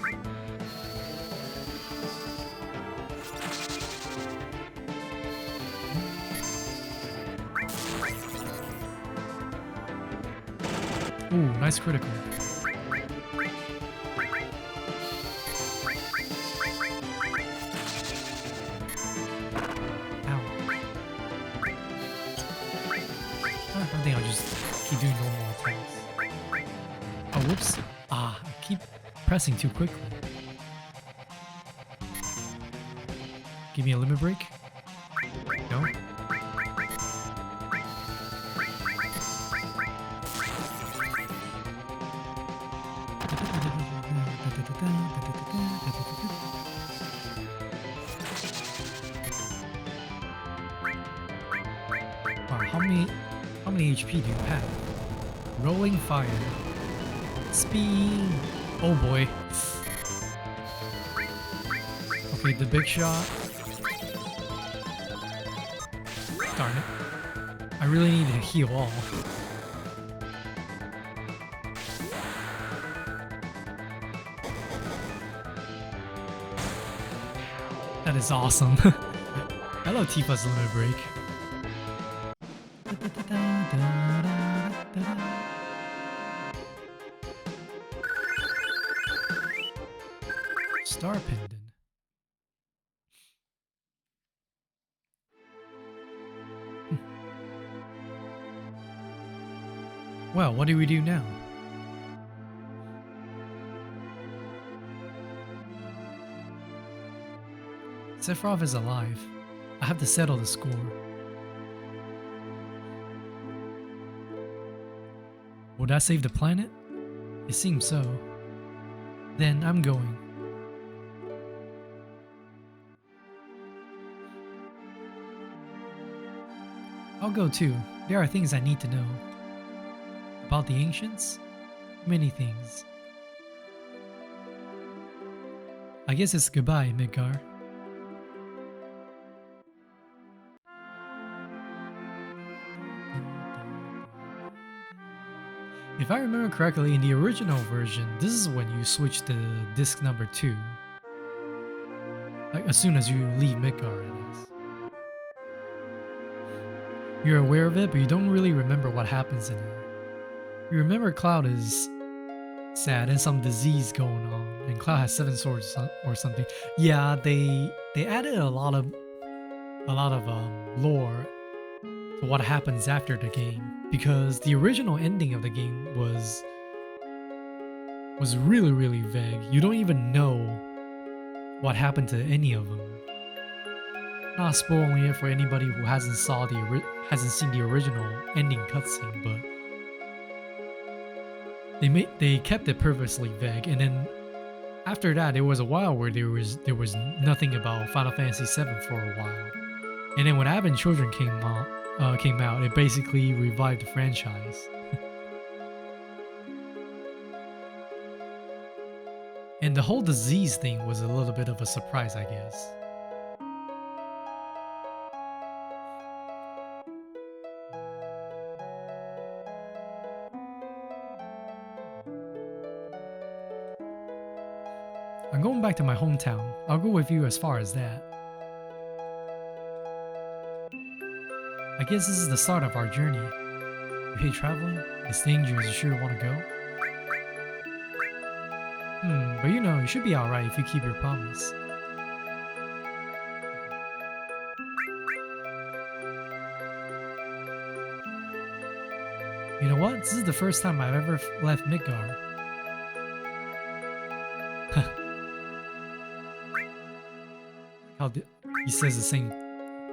Ooh, nice critical. Ow. I think I'll just keep doing normal attacks. Oh, whoops. Ah, I keep pressing too quickly. Give me a limit break? No? Wow, how many HP do you have? Rolling fire. Speed. Oh boy. Okay, the big shot. Darn it. I really need to heal all. That is awesome. Hello, Tifa's limit break. Star pendant. Well, what do we do now? Sephiroth is alive. I have to settle the score. Will that save the planet? It seems so. Then I'm going. I'll go too. There are things I need to know. About the ancients? Many things. I guess it's goodbye, Midgar. If I remember correctly, in the original version, this is when you switch to disc number 2. Like, as soon as you leave Midgar, it is. You're aware of it, but you don't really remember what happens in it. You remember Cloud is sad and some disease going on, and Cloud has 7 swords or something. Yeah, they added a lot of lore to what happens after the game, because the original ending of the game was really, really vague. You don't even know what happened to any of them. Not spoiling it for anybody who hasn't seen the original ending cutscene, but they kept it purposely vague. And then after that, there was a while where there was nothing about Final Fantasy VII for a while. And then when Advent Children came out, it basically revived the franchise. And the whole disease thing was a little bit of a surprise, I guess. I'm going back to my hometown. I'll go with you as far as that. I guess this is the start of our journey. You hate traveling? It's dangerous, you sure want to go? But you know, you should be alright if you keep your promise. You know what? This is the first time I've ever left Midgar. He says the same.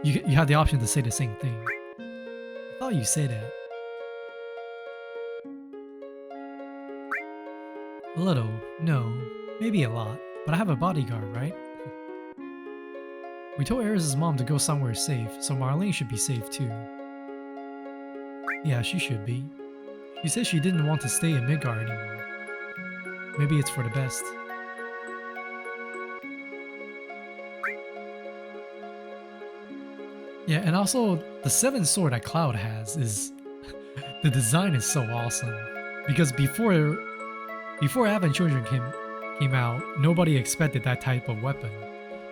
You have the option to say the same thing. I thought you said that. A little, no, maybe a lot. But I have a bodyguard, right? We told Eris's mom to go somewhere safe, so Marlene should be safe too. Yeah, she should be. She said she didn't want to stay in Midgar anymore. Maybe it's for the best. Yeah, and also the 7th sword that Cloud has is the design is so awesome. Because before Advent Children came out, nobody expected that type of weapon.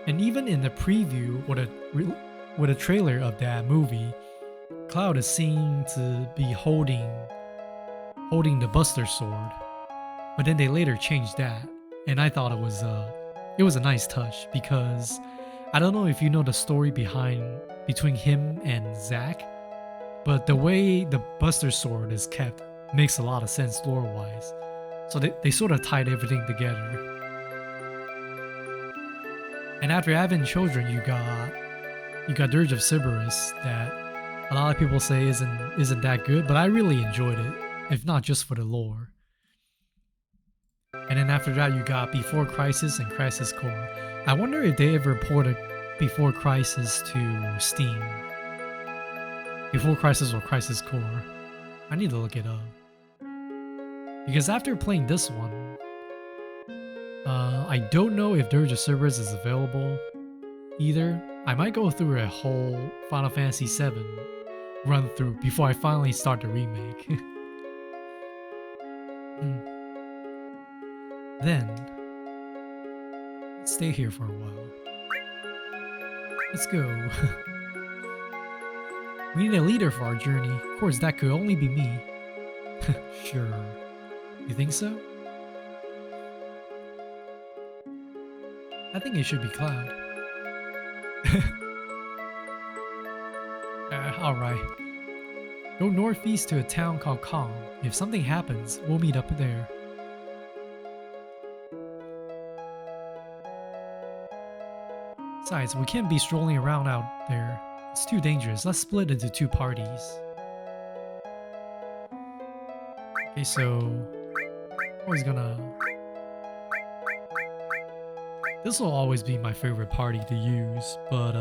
And even in the preview with a trailer of that movie, Cloud is seen to be holding the Buster Sword. But then they later changed that, and I thought it was a nice touch because I don't know if you know the story between him and Zack, but the way the Buster Sword is kept makes a lot of sense lore-wise. So they sort of tied everything together. And after Advent Children, you got Dirge of Cerberus that a lot of people say isn't that good, but I really enjoyed it, if not just for the lore. And then after that, you got Before Crisis and Crisis Core. I wonder if they ever ported Before Crisis to Steam. Before Crisis or Crisis Core. I need to look it up. Because after playing this one, I don't know if Dirge of Cerberus is available either. I might go through a whole Final Fantasy VII run through before I finally start the remake. Then, let's stay here for a while. Let's go. We need a leader for our journey. Of course, that could only be me. Sure. You think so? I think it should be Cloud. Alright. Go northeast to a town called Kong. If something happens, we'll meet up there. Besides, we can't be strolling around out there. It's too dangerous. Let's split into 2 parties. Okay, so... always gonna... this will always be my favorite party to use, but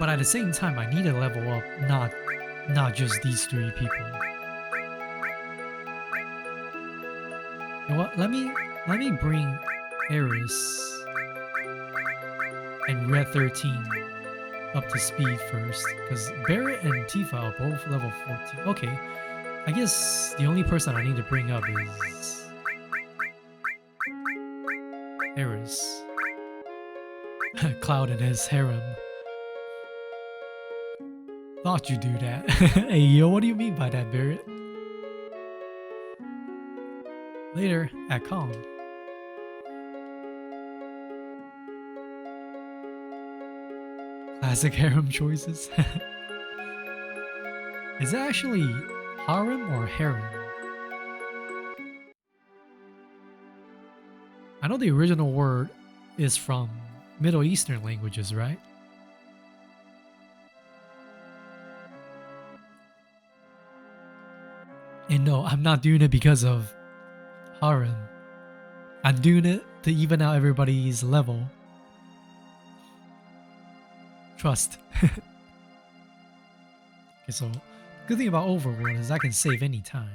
at the same time, I need to level up, not just these 3 people. You know what? Let me bring Eris and Red 13 up to speed first, because Barret and Tifa are both level 14. Okay, I guess the only person I need to bring up is Eris. Cloud and his harem. Thought you'd do that. Hey yo, what do you mean by that, Barret? Later at Kong. Classic harem choices. Is it actually harem or harem? I know the original word is from Middle Eastern languages, right? And no, I'm not doing it because of harem. I'm doing it to even out everybody's level. Trust. Okay, so good thing about Overworld is I can save any time.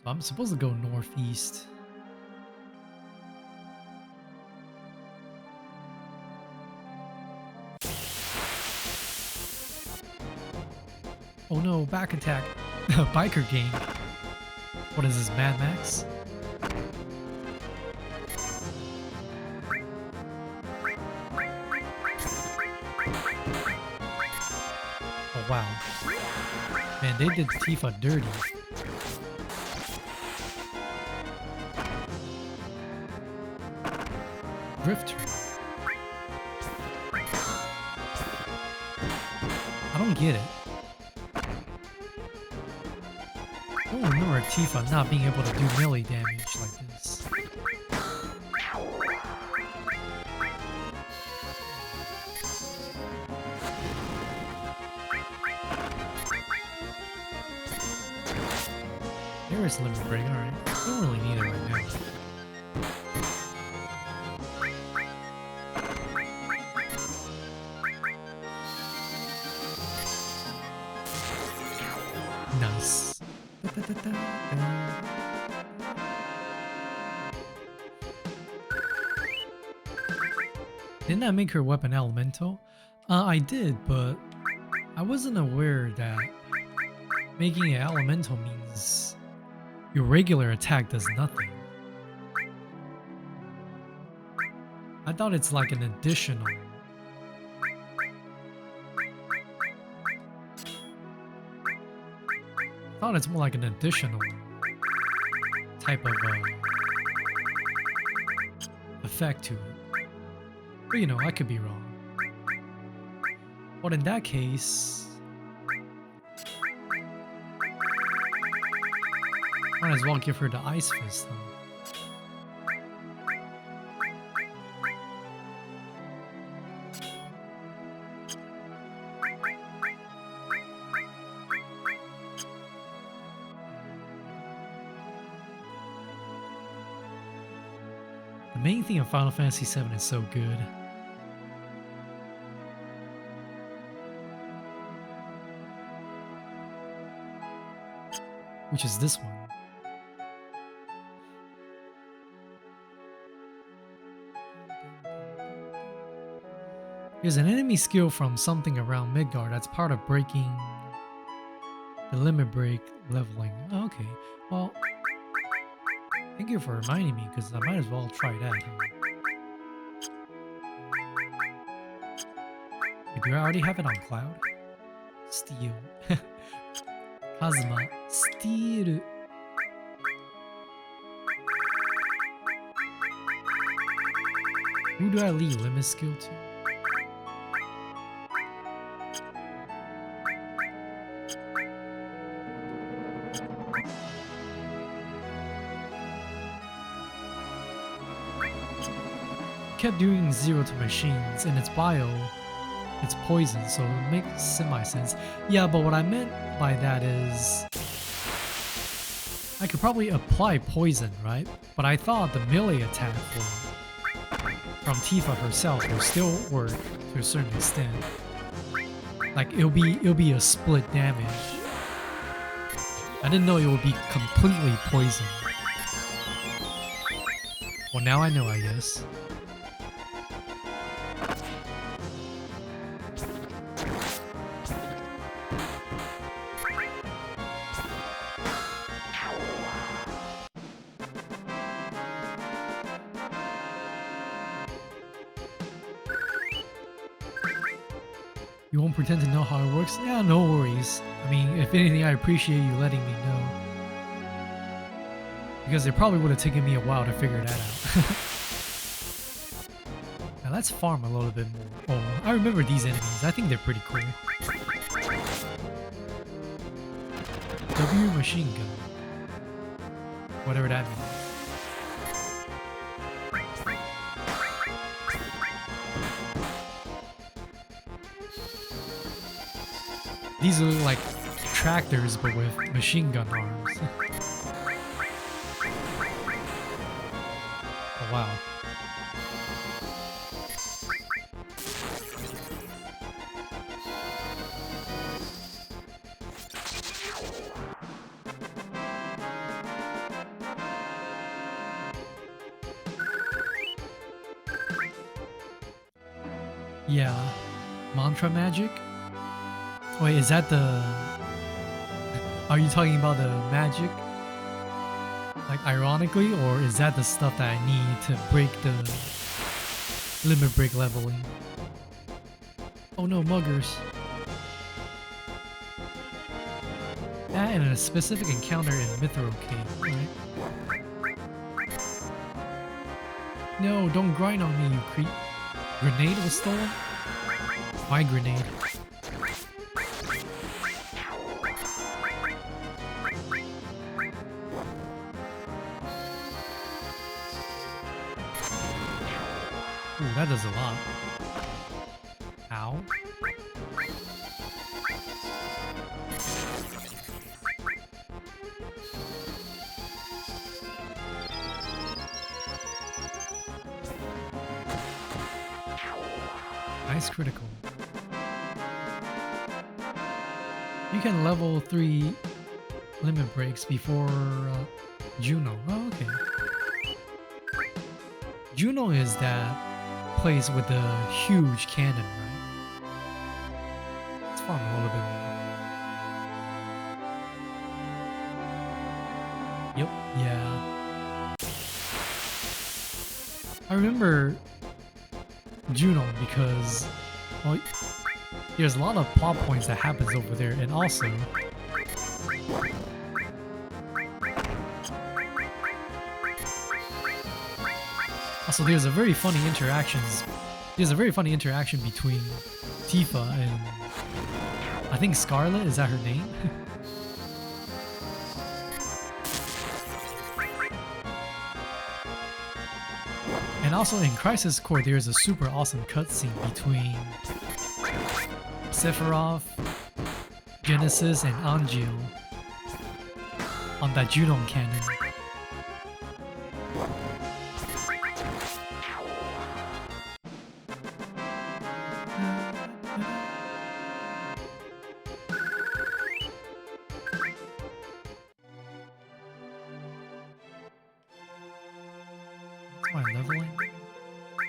So I'm supposed to go northeast. Oh no, back attack. Biker game. What is this, Mad Max? Oh wow. Man, they did Tifa dirty. Drifter. I don't get it. I don't remember Tifa not being able to do melee damage like this. There is Limit Break, alright. Don't really need it right now. Nice. Didn't that make her weapon elemental? I did, but I wasn't aware that making it elemental means your regular attack does nothing. I thought it's like an additional. I thought it's more like an additional type of effect to it. But you know, I could be wrong. But in that case, might as well give her the Ice Fist, huh? The main thing of Final Fantasy VII is so good. Which is this one. There's an enemy skill from something around Midgard that's part of breaking the limit break leveling. Oh, okay, well, thank you for reminding me, because I might as well try that. Wait, do I already have it on Cloud? Steel. Kazuma. Steel. Who do I leave limit skill to? Kept doing 0 to machines, and its bio, it's poison, so it makes semi-sense. Yeah, but what I meant by that is I could probably apply poison, right? But I thought the melee attack from Tifa herself will still work to a certain extent. Like it'll be a split damage. I didn't know it would be completely poison. Well, now I know, I guess. You won't pretend to know how it works? Yeah, no worries. I mean, if anything, I appreciate you letting me know. Because it probably would have taken me a while to figure that out. Now let's farm a little bit more. Oh, I remember these enemies. I think they're pretty cool. W machine gun. Whatever that means. These are like tractors, but with machine gun arms. Oh, wow. Yeah. Mantra magic? Wait, is that the... Are you talking about the magic? Like, ironically? Or is that the stuff that I need to break the limit break leveling? Oh no, muggers. That and a specific encounter in Mithril Cave, right? No, don't grind on me, you creep. Grenade was stolen? My grenade. Ooh, that does a lot. Ow. Nice critical. You can level 3 limit breaks before Juno. Oh, okay. Juno is that place with the huge cannon, right? Let's farm a little bit more. Yep, yeah. I remember Juno because, well, there's a lot of plot points that happens over there, and also there's a very funny interaction between Tifa and I think Scarlet, is that her name? And also in Crisis Core, there's a super awesome cutscene between Sephiroth, Genesis, and Angeal on that Juno cannon. What's my leveling?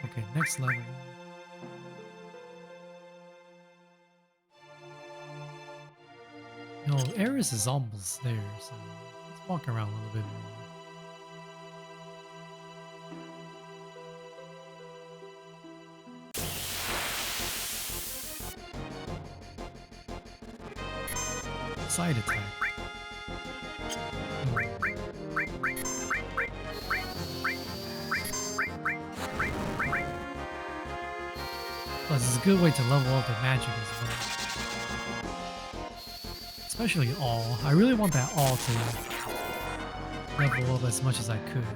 Okay, next level. No, Eris is almost there, so let's walk around a little bit more. Side attack. Plus, it's a good way to level up the magic as well. Especially all. I really want that all to level up as much as I could.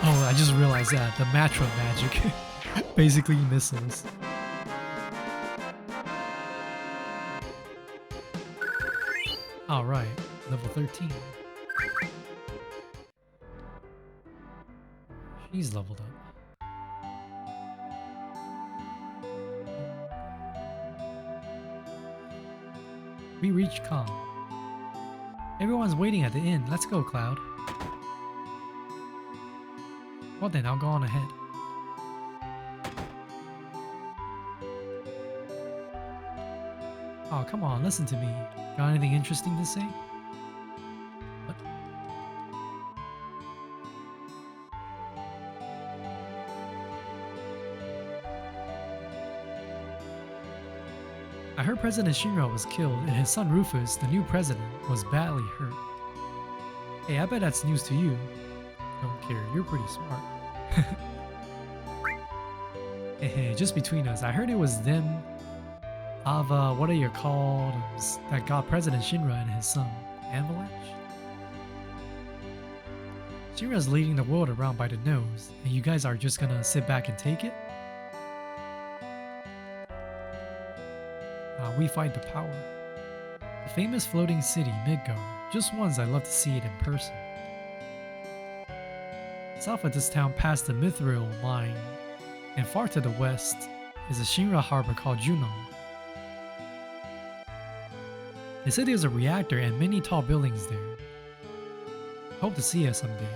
Oh, I just realized that. The Matra magic. Basically missiles. Alright, level 13. She's leveled up. We reach Kong. Everyone's waiting at the inn. Let's go, Cloud. Well then, I'll go on ahead. Oh, come on, listen to me. Got anything interesting to say? What? I heard President Shinra was killed and his son Rufus, the new president, was badly hurt. Hey, I bet that's news to you. Don't care, you're pretty smart. Hey, just between us, I heard it was them of, what are you called, that got President Shinra and his son. Avalanche? Shinra's leading the world around by the nose, and you guys are just gonna sit back and take it? We fight the power. The famous floating city, Midgar. Just once I'd love to see it in person. South of this town past the Mithril mine, and far to the west, is a Shinra harbor called Juno. They said there's a reactor and many tall buildings there. Hope to see us someday.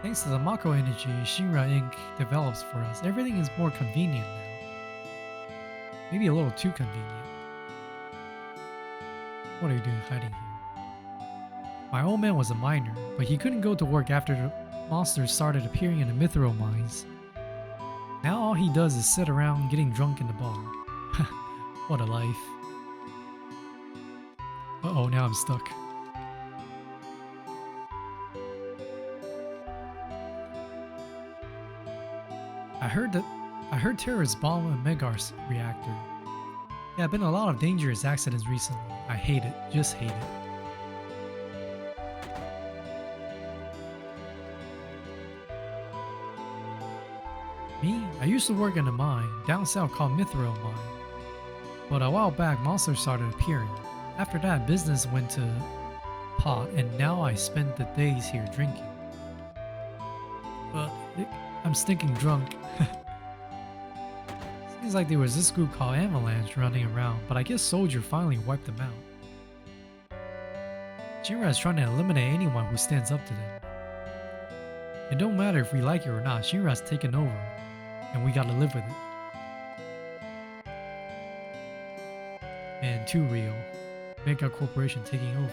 Thanks to the Mako energy Shinra Inc. develops for us, everything is more convenient now. Maybe a little too convenient. What are you doing hiding here? My old man was a miner, but he couldn't go to work after the monsters started appearing in the Mithril mines. Now all he does is sit around getting drunk in the bar. What a life. Uh-oh, now I'm stuck. I heard terrorists bomb a Megar's reactor. Yeah, been a lot of dangerous accidents recently. I hate it. Just hate it. Me? I used to work in a mine, down south called Mithril Mine. But a while back, monsters started appearing. After that, business went to pot, and now I spend the days here drinking. But I'm stinking drunk. Seems like there was this group called Avalanche running around, but I guess Soldier finally wiped them out. Shinra is trying to eliminate anyone who stands up to them. It don't matter if we like it or not, Shinra's taken over, and we gotta live with it. And too real. Mega corporation taking over.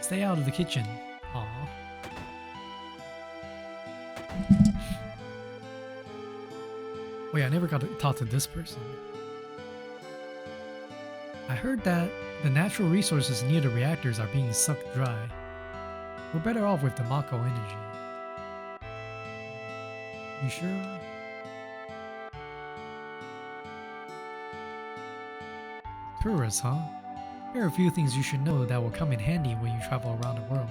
Stay out of the kitchen. Aww. Wait, I never got to talk to this person. I heard that the natural resources near the reactors are being sucked dry. We're better off with the Mako energy. You sure? Tourists, huh? Here are a few things you should know that will come in handy when you travel around the world.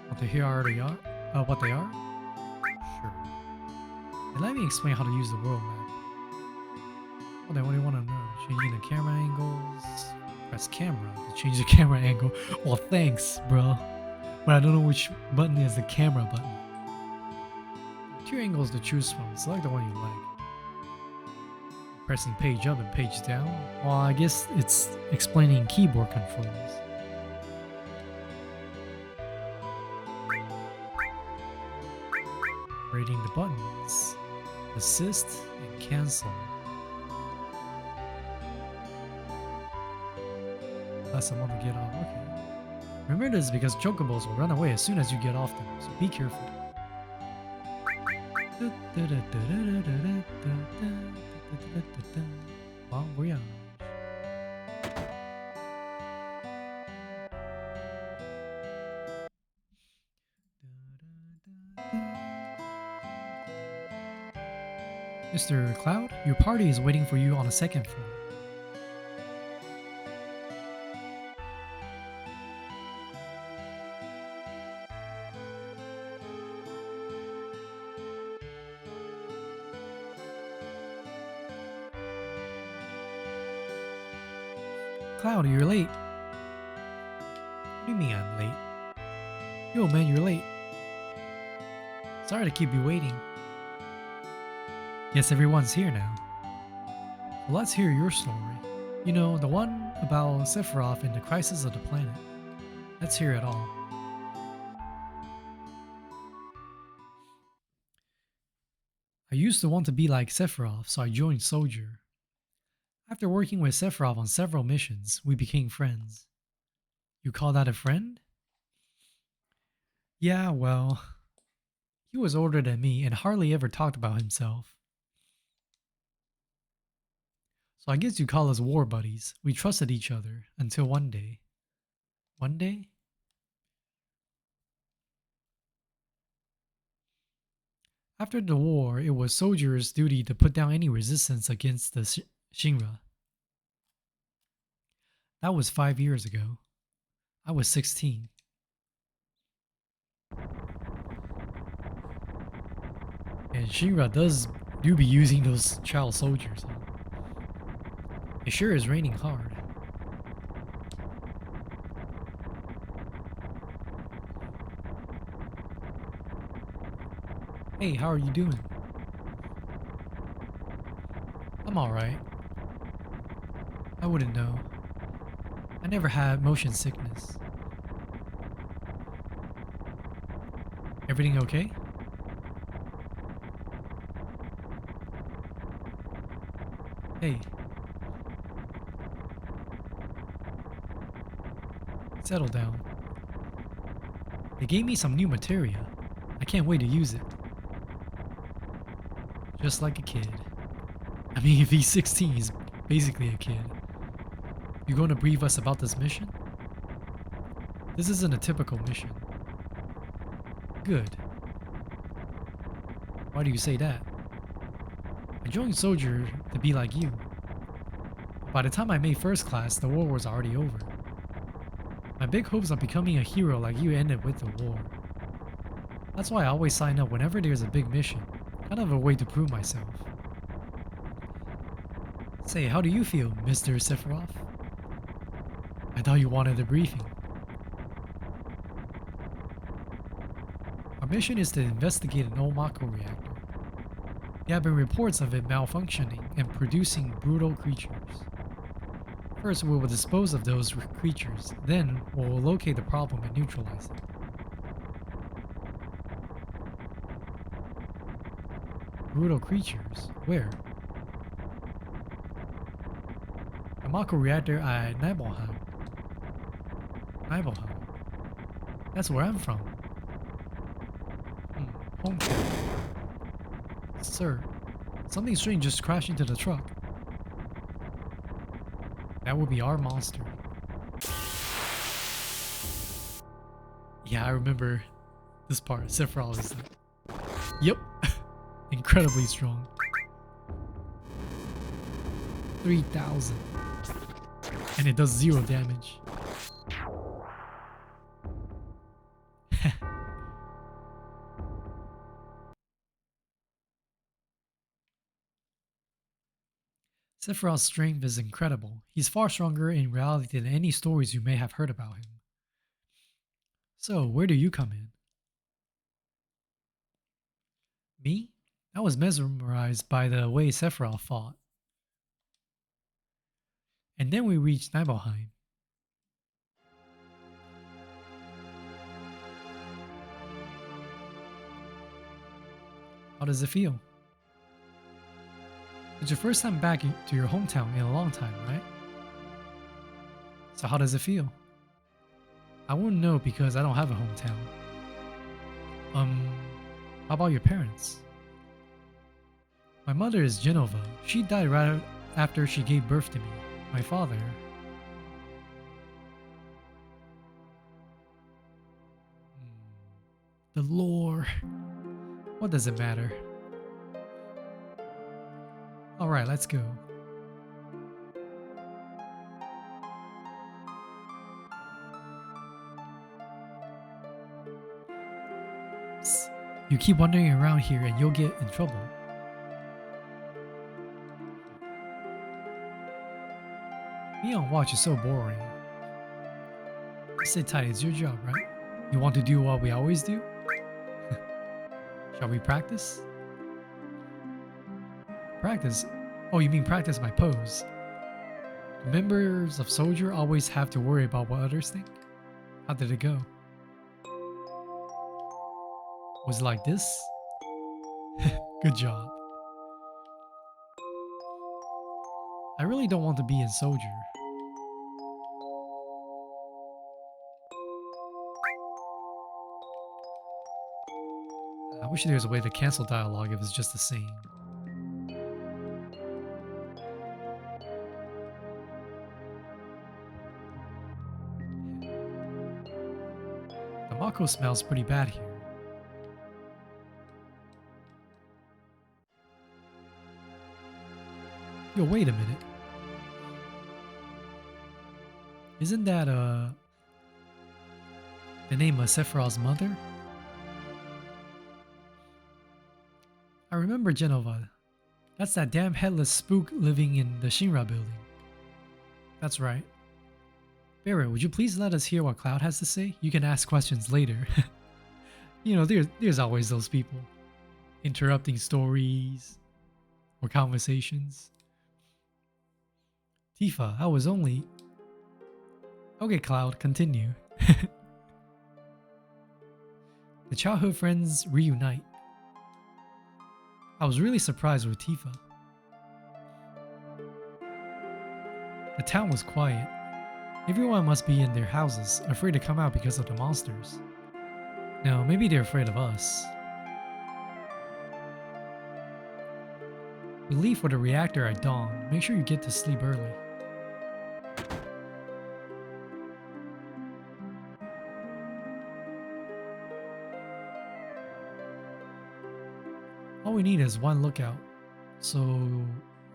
What they already are? What they are? Sure. And let me explain how to use the world map. What do you want to know? Changing the camera angles. Press camera to change the camera angle. Well, thanks, bro. But I don't know which button is the camera button. 2 angles to choose from. Select the one you like. Pressing page up and page down. Well, I guess it's explaining keyboard controls. Rating the buttons. Assist and cancel. That's the one to get off. Okay. Remember this because chocobos will run away as soon as you get off them, so be careful. Bon voyage. Mr. Cloud, your party is waiting for you on the 2nd floor. Cloud, you're late. What do you mean I'm late? Yo man, you're late. Sorry to keep you waiting. Guess everyone's here now. Well, let's hear your story. You know, the one about Sephiroth and the crisis of the planet. Let's hear it all. I used to want to be like Sephiroth, so I joined Soldier. After working with Sephiroth on several missions, we became friends. You call that a friend? Yeah, well, he was older than me and hardly ever talked about himself. So I guess you call us war buddies. We trusted each other until one day. One day? After the war, it was Soldier's duty to put down any resistance against the Shinra. That was 5 years ago. I was 16. And Shinra do be using those child soldiers, huh? It sure is raining hard. Hey, how are you doing? I'm alright. I wouldn't know. I never had motion sickness. Everything okay? Hey. Settle down. They gave me some new materia. I can't wait to use it. Just like a kid. I mean, if he's 16, he's basically a kid. You going to brief us about this mission? This isn't a typical mission. Good. Why do you say that? I joined Soldier to be like you. By the time I made first class, the war was already over. My big hopes of becoming a hero like you ended with the war. That's why I always sign up whenever there's a big mission, kind of a way to prove myself. Say, how do you feel, Mr. Sephiroth? I thought you wanted a briefing. Our mission is to investigate an old Mako reactor. There have been reports of it malfunctioning and producing brutal creatures. First, we will dispose of those creatures, then we will locate the problem and neutralize it. Brutal creatures? Where? The Mako reactor at Nibelheim. Nibelheim? That's where I'm from. Hometown. Sir, something strange just crashed into the truck. That would be our monster. Yeah, I remember this part. Sephiroth is like, yep, incredibly strong. 3,000. And it does 0 damage. Sephiroth's strength is incredible. He's far stronger in reality than any stories you may have heard about him. So, where do you come in? Me? I was mesmerized by the way Sephiroth fought. And then we reached Nibelheim. How does it feel? It's your first time back to your hometown in a long time, right? So how does it feel? I wouldn't know because I don't have a hometown. How about your parents? My mother is Genova. She died right after she gave birth to me. My father... The lore. What does it matter? Alright, let's go. Psst. You keep wandering around here and you'll get in trouble. Being on watch is so boring. Sit tight, it's your job, right? You want to do what we always do? Shall we practice? Practice? Oh, you mean practice my pose? Do members of Soldier always have to worry about what others think? How did it go? Was it like this? Good job. I really don't want to be in Soldier. I wish there was a way to cancel dialogue if it's just the same. The Mako smells pretty bad here. Yo, wait a minute. Isn't that, the name of Sephiroth's mother? I remember Genova. That's that damn headless spook living in the Shinra building. That's right. Barrett, would you please let us hear what Cloud has to say? You can ask questions later. You know, there's always those people. Interrupting stories or conversations. Tifa, I was only... Okay, Cloud, continue. The childhood friends reunite. I was really surprised with Tifa. The town was quiet. Everyone must be in their houses, afraid to come out because of the monsters. No, maybe they're afraid of us. We leave for the reactor at dawn. Make sure you get to sleep early. All we need is one lookout. So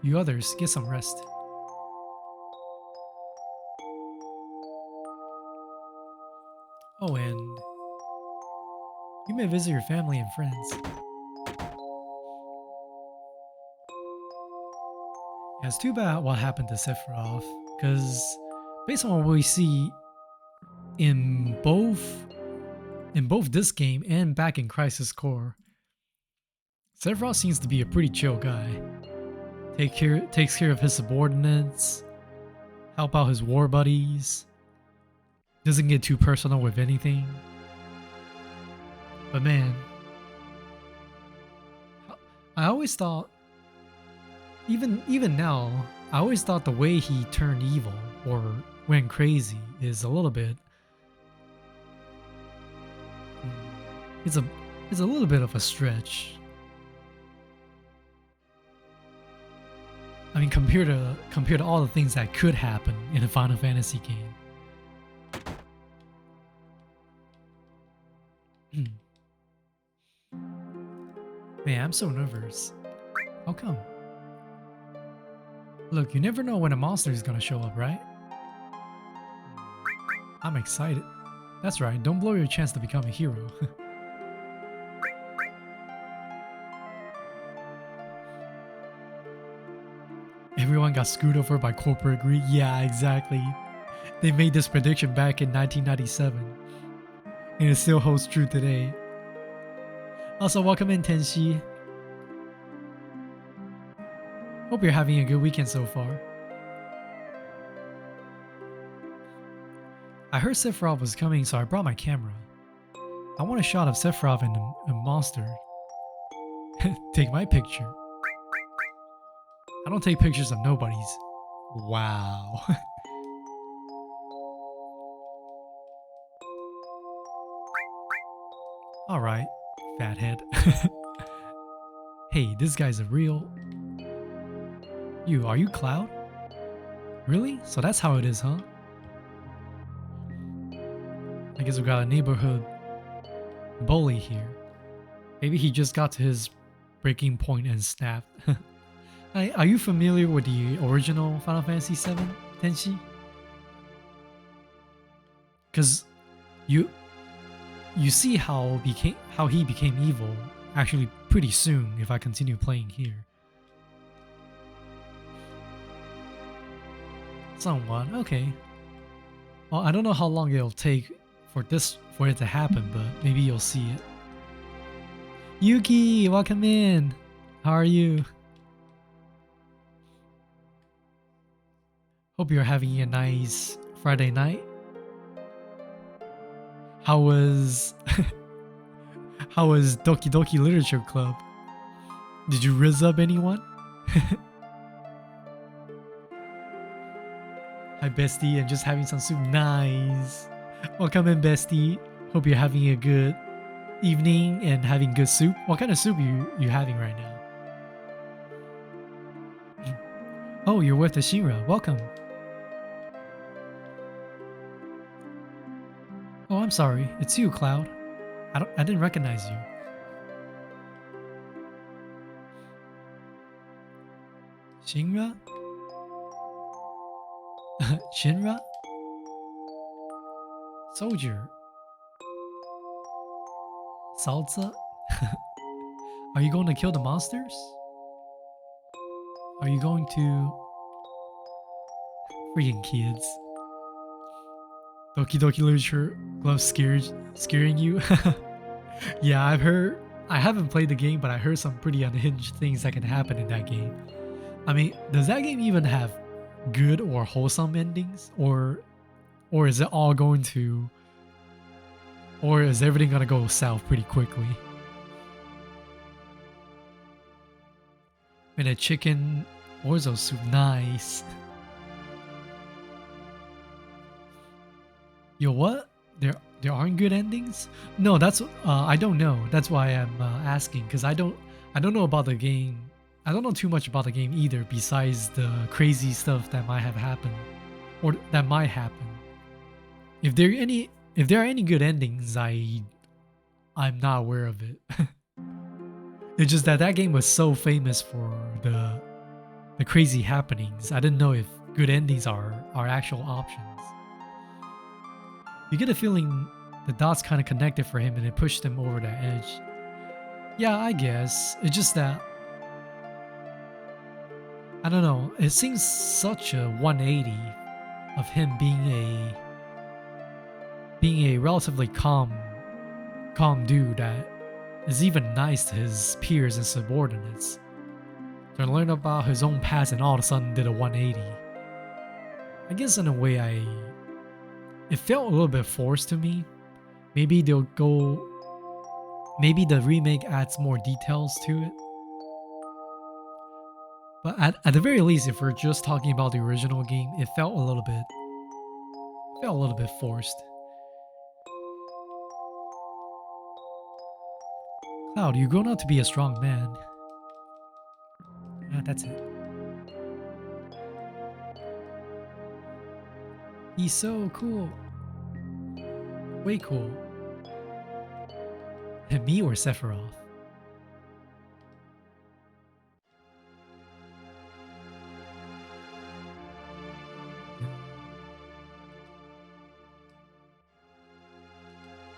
you others get some rest. Oh, and you may visit your family and friends. Yeah, it's too bad what happened to Sephiroth, because based on what we see in both this game and back in Crisis Core, Sephiroth seems to be a pretty chill guy. Takes care of his subordinates, help out his war buddies, doesn't get too personal with anything. But man, I always thought, even now, I always thought the way he turned evil or went crazy is a little bit. It's a little bit of a stretch. I mean, compared to all the things that could happen in a Final Fantasy game. Man, I'm so nervous. How come? Look, you never know when a monster is gonna show up, right? I'm excited. That's right, don't blow your chance to become a hero. Everyone got screwed over by corporate greed. Yeah, exactly. They made this prediction back in 1997. And it still holds true today. Also, welcome in, Tenshi. Hope you're having a good weekend so far. I heard Sephiroth was coming, so I brought my camera. I want a shot of Sephiroth and a monster. Take my picture. I don't take pictures of nobodies. Wow. Alright, fathead. Hey, this guy's a real... Are you Cloud? Really? So that's how it is, huh? I guess we got a neighborhood bully here. Maybe he just got to his breaking point and snapped. Are you familiar with the original Final Fantasy VII, Tenshi? Because you see how he became evil actually pretty soon if I continue playing here. Somewhat, okay. Well, I don't know how long it'll take for it to happen, but maybe you'll see it. Yuki, welcome in. How are you? Hope you're having a nice Friday night. How was Doki Doki Literature Club? Did you rizz up anyone? Hi bestie, I'm just having some soup. Nice. Welcome in bestie. Hope you're having a good evening and having good soup. What kind of soup you having right now? Oh, you're with the Shinra. Welcome. Oh, I'm sorry. It's you, Cloud. I didn't recognize you. Shinra? Shinra? Soldier. Salsa? Are you going to kill the monsters? Are you going to... Freaking kids. Doki Doki Literature Club scaring you? Yeah, I've heard... I haven't played the game, but I heard some pretty unhinged things that can happen in that game. I mean, does that game even have good or wholesome endings? Or is it all going to... Or is everything gonna go south pretty quickly? And a chicken orzo soup, nice. Yo, what? There aren't good endings? No, that's I don't know. That's why I'm asking, because I don't know about the game. I don't know too much about the game either, besides the crazy stuff that might have happened, or that might happen. If there are any good endings, I'm not aware of it. It's just that that game was so famous for the crazy happenings. I didn't know if good endings are actual options. You get a feeling the dots kind of connected for him and it pushed him over the edge. Yeah, I guess. It's just that I don't know. It seems such a 180 of him being a relatively calm dude that is even nice to his peers and subordinates. To learn about his own past and all of a sudden did a 180. I guess in a way it felt a little bit forced to me. Maybe the remake adds more details to it. But at the very least, if we're just talking about the original game, it felt a little bit forced. Cloud, you've grown up to be a strong man. That's it. He's so cool. Way cool. Me or Sephiroth?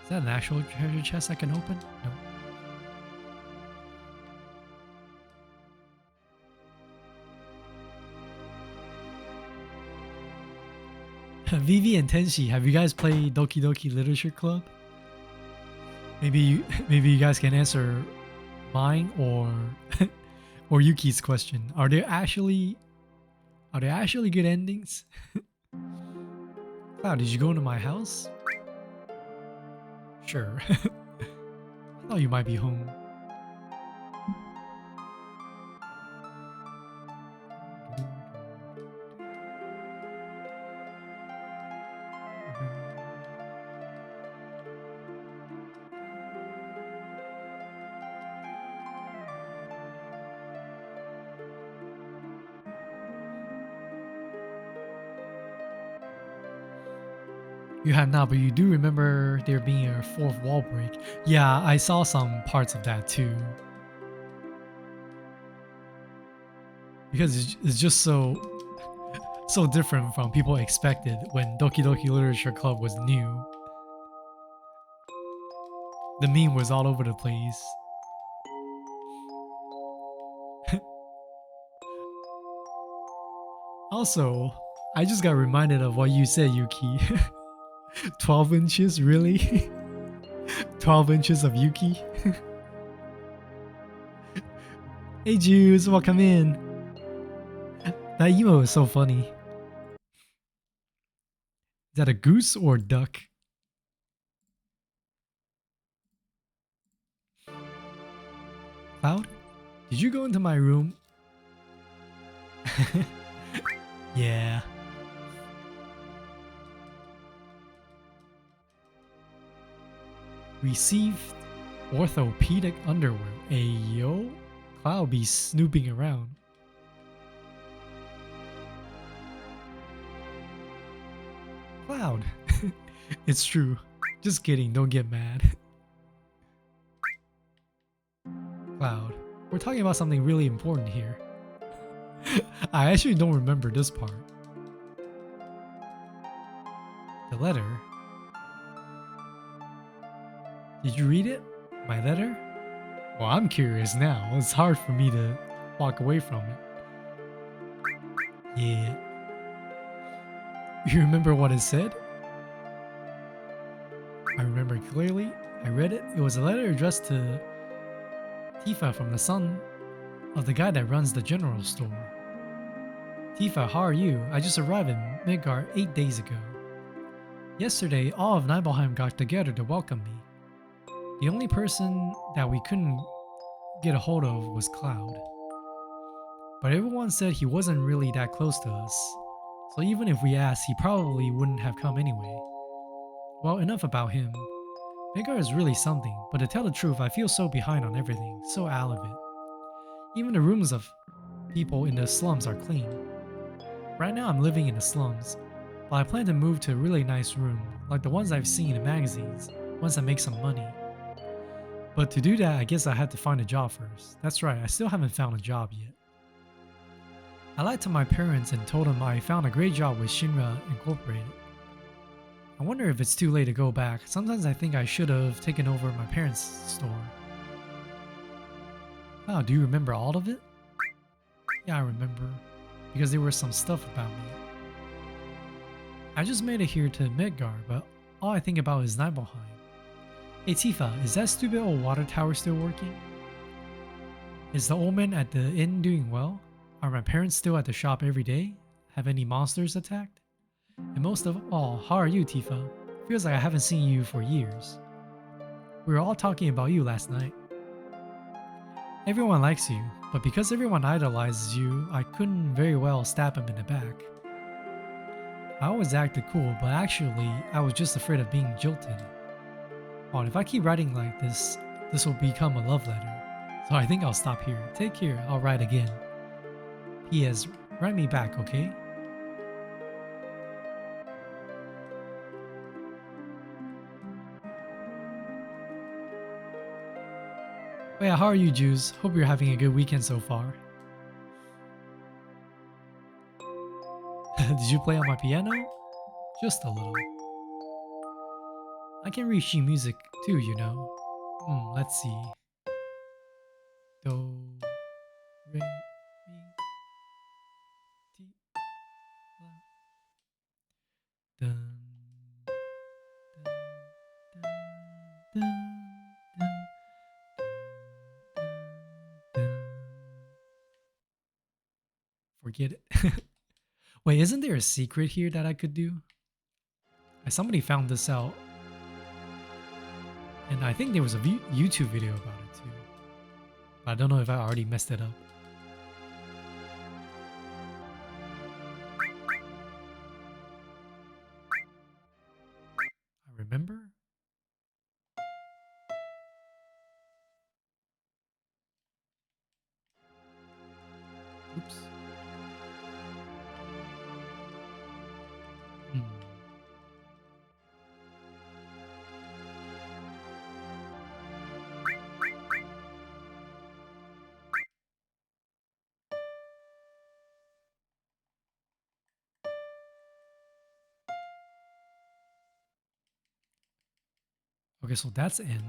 Is that an actual treasure chest I can open? No. Vivi and Tenshi, have you guys played Doki Doki Literature Club? Maybe you guys can answer mine or or Yuki's question. Are there actually good endings? Cloud, did you go into my house? Sure. I thought you might be home. You have not, but you do remember there being a fourth wall break. Yeah, I saw some parts of that too. Because it's just so different from people expected when Doki Doki Literature Club was new. The meme was all over the place. Also, I just got reminded of what you said, Yuki. 12 inches, really? 12 inches of Yuki? Hey Jews, welcome in. That emo is so funny. Is that a goose or a duck? Cloud? Did you go into my room? Yeah. Received orthopedic underwear. Ayo, Cloud be snooping around. Cloud, it's true. Just kidding, don't get mad. Cloud, we're talking about something really important here. I actually don't remember this part. The letter. Did you read it? My letter? Well, I'm curious now. It's hard for me to walk away from it. Yeah. You remember what it said? I remember clearly. I read it. It was a letter addressed to Tifa from the son of the guy that runs the general store. Tifa, how are you? I just arrived in Midgard 8 days ago. Yesterday, all of Nibelheim got together to welcome me. The only person that we couldn't get a hold of was Cloud. But everyone said he wasn't really that close to us, so even if we asked, he probably wouldn't have come anyway. Well, enough about him. Midgard is really something, but to tell the truth, I feel so behind on everything, so out of it. Even the rooms of people in the slums are clean. Right now I'm living in the slums, but I plan to move to a really nice room, like the ones I've seen in magazines, once I make some money. But to do that, I guess I had to find a job first. That's right, I still haven't found a job yet. I lied to my parents and told them I found a great job with Shinra Incorporated. I wonder if it's too late to go back. Sometimes I think I should have taken over my parents' store. Oh, do you remember all of it? Yeah, I remember. Because there was some stuff about me. I just made it here to Midgard, but all I think about is Nibelheim. Hey Tifa, is that stupid old water tower still working? Is the old man at the inn doing well? Are my parents still at the shop every day? Have any monsters attacked? And most of all, how are you, Tifa? Feels like I haven't seen you for years. We were all talking about you last night. Everyone likes you, but because everyone idolizes you, I couldn't very well stab him in the back. I always acted cool, but actually, I was just afraid of being jilted. Oh, and if I keep writing like this will become a love letter. So I think I'll stop here. Take care, I'll write again. P.S. Write me back, okay? But yeah, how are you, Jews? Hope you're having a good weekend so far. Did you play on my piano? Just a little. I can read sheet music too, you know. Let's see. Do, re, mi, ti, la. Dun, dun, dun, dun, dun, dun. Forget it. Wait, isn't there a secret here that I could do? Somebody found this out. And I think there was a YouTube video about it too. But I don't know if I already messed it up. I remember? Oops. Okay, so that's end.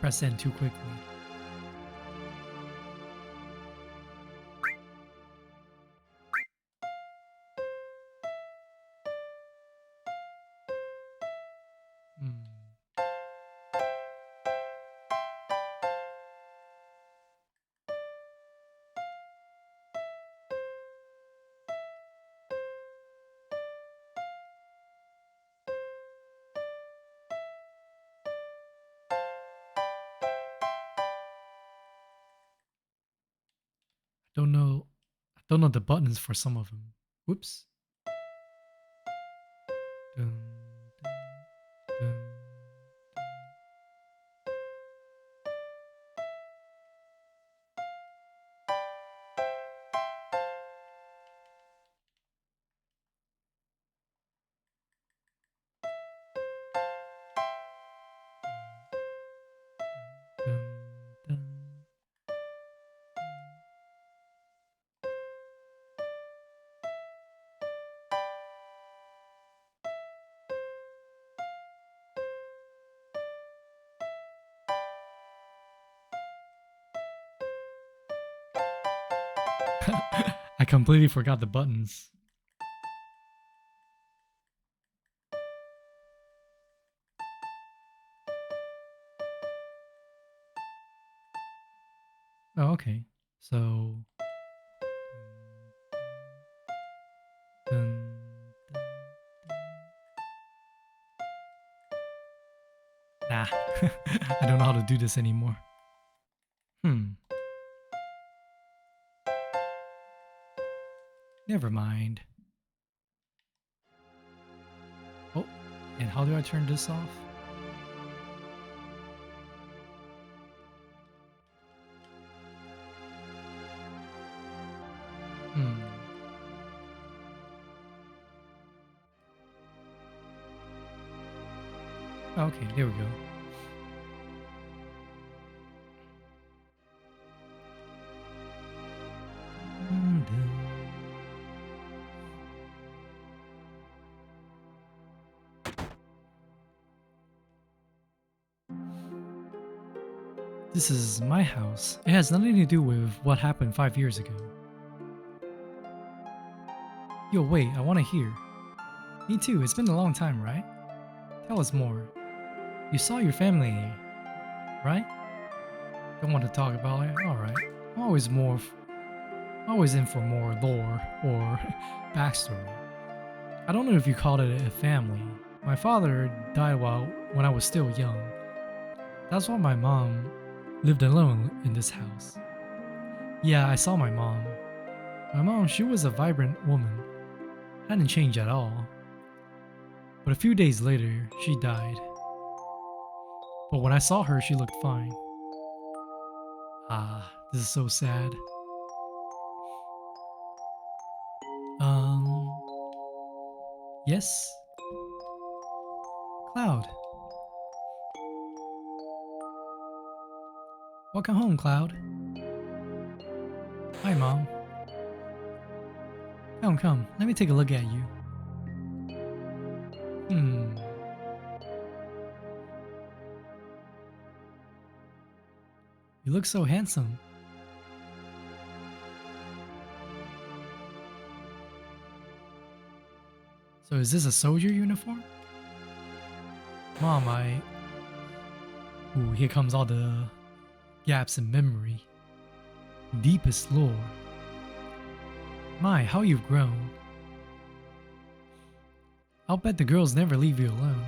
Press end too quickly. I don't know the buttons for some of them. Whoops. Dun, dun, dun. Dun, dun. I completely forgot the buttons. Oh, okay. So. Dun, dun, dun. Nah, I don't know how to do this anymore. Never mind. Oh, and how do I turn this off? Okay, there we go. This is my house. It has nothing to do with what happened 5 years ago. Yo, wait, I want to hear. Me too, it's been a long time, right? Tell us more. You saw your family, right? Don't want to talk about it? Alright. I'm always in for more lore or backstory. I don't know if you called it a family. My father died when I was still young. That's why my mom lived alone in this house. Yeah, I saw my mom. My mom, she was a vibrant woman. Hadn't changed at all. But a few days later, she died. But when I saw her, she looked fine. Ah, this is so sad. Yes? Cloud. Welcome home, Cloud. Hi, Mom. Come, let me take a look at you. You look so handsome. So is this a soldier uniform? Mom, Ooh, here comes all the gaps in memory. Deepest lore. My, how you've grown. I'll bet the girls never leave you alone.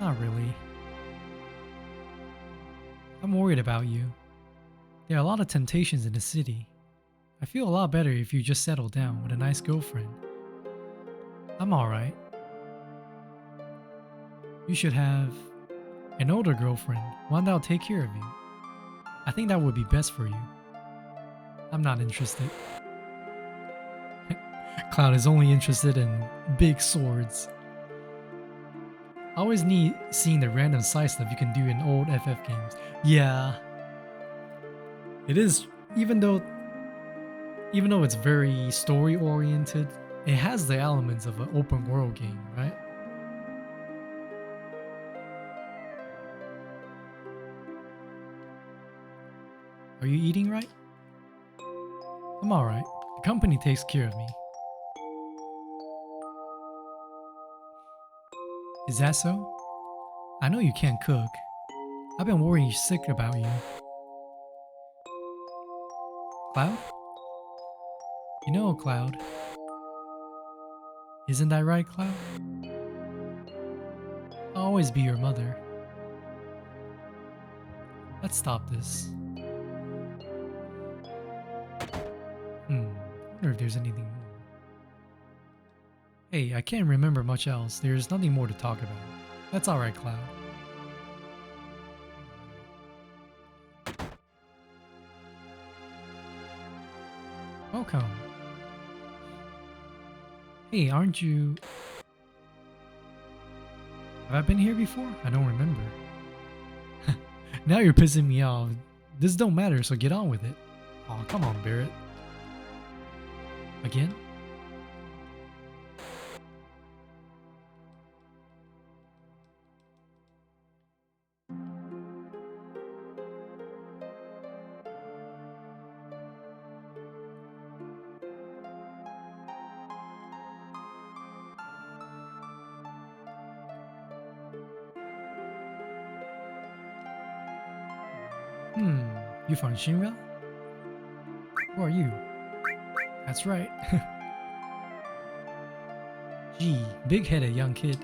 Not really. I'm worried about you. There are a lot of temptations in the city. I feel a lot better if you just settle down with a nice girlfriend. I'm alright. You should have an older girlfriend, one that'll take care of you. I think that would be best for you. I'm not interested. Cloud is only interested in big swords. I always need seeing the random side stuff you can do in old FF games. Yeah. It is, even though it's very story oriented, it has the elements of an open world game, right? Are you eating right? I'm alright. The company takes care of me. Is that so? I know you can't cook. I've been worrying sick about you. Cloud? You know, Cloud. Isn't that right, Cloud? I'll always be your mother. Let's stop this. I wonder if there's anything more. Hey, I can't remember much else. There's nothing more to talk about. That's alright, Cloud. Welcome. Hey, aren't you... Have I been here before? I don't remember. Now you're pissing me off. This don't matter, so get on with it. Aw, come on, Barrett. Again? You from Shinra? Who are you? That's right. Gee, big-headed young kid.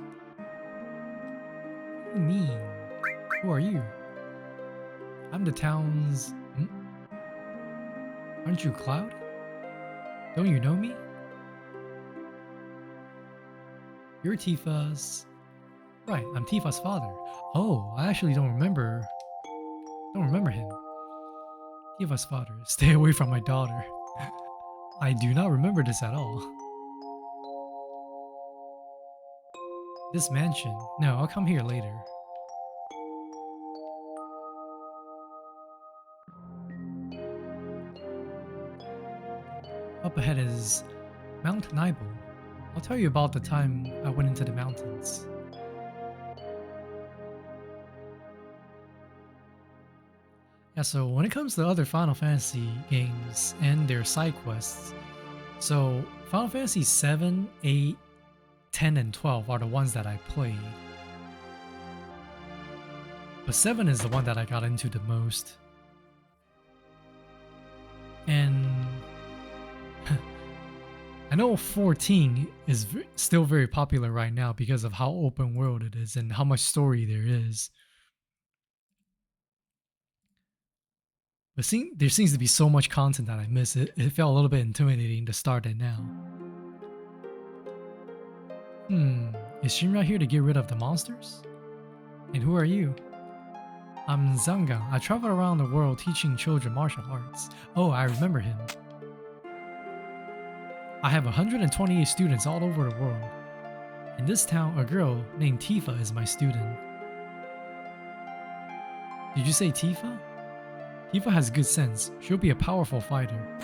What do you mean? Who are you? I'm the town's... Aren't you Cloud? Don't you know me? You're Tifa's... Right, I'm Tifa's father. Oh, I actually don't remember him. Tifa's father. Stay away from my daughter. I do not remember this at all. This mansion. No, I'll come here later. Up ahead is Mount Nibel. I'll tell you about the time I went into the mountains. Yeah, so when it comes to other Final Fantasy games and their side quests, so Final Fantasy 7, 8, 10, and 12 are the ones that I played. But 7 is the one that I got into the most. And I know 14 is still very popular right now because of how open world it is and how much story there is. But there seems to be so much content that I miss. It felt a little bit intimidating to start it now. Is Shinra here to get rid of the monsters? And who are you? I'm Zangang. I travel around the world teaching children martial arts. Oh, I remember him. I have 128 students all over the world. In this town, a girl named Tifa is my student. Did you say Tifa? Tifa has good sense. She'll be a powerful fighter.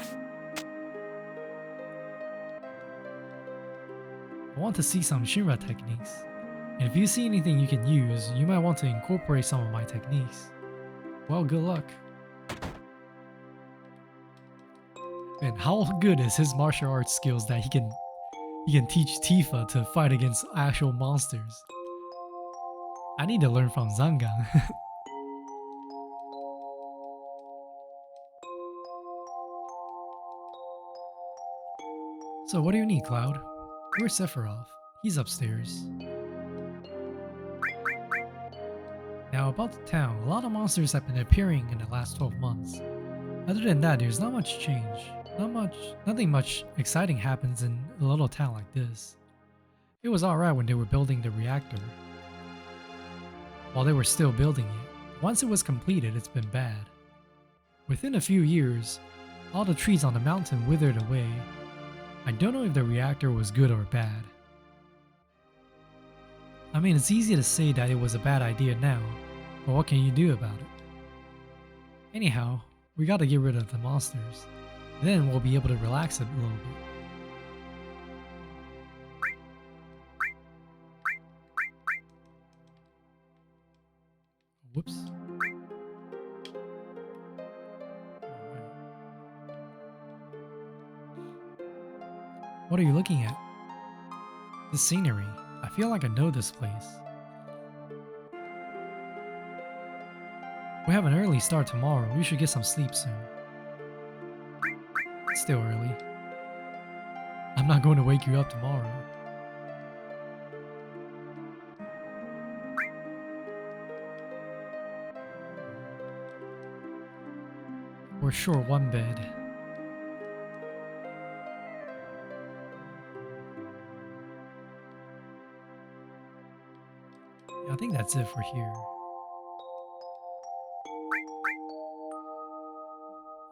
I want to see some Shinra techniques. And if you see anything you can use, you might want to incorporate some of my techniques. Well, good luck. And how good is his martial arts skills that he can teach Tifa to fight against actual monsters? I need to learn from Zangang. So what do you need, Cloud? Where's Sephiroth? He's upstairs. Now about the town, a lot of monsters have been appearing in the last 12 months. Other than that, there's not much change. Nothing much exciting happens in a little town like this. It was alright when they were building the reactor. While they were still building it. Once it was completed, it's been bad. Within a few years, all the trees on the mountain withered away. I don't know if the reactor was good or bad. I mean, it's easy to say that it was a bad idea now, but what can you do about it? Anyhow, we gotta get rid of the monsters. Then we'll be able to relax a little bit. Whoops. What are you looking at? The scenery. I feel like I know this place. We have an early start tomorrow. We should get some sleep soon. It's still early. I'm not going to wake you up tomorrow. We're short one bed. Yeah, I think that's it for here.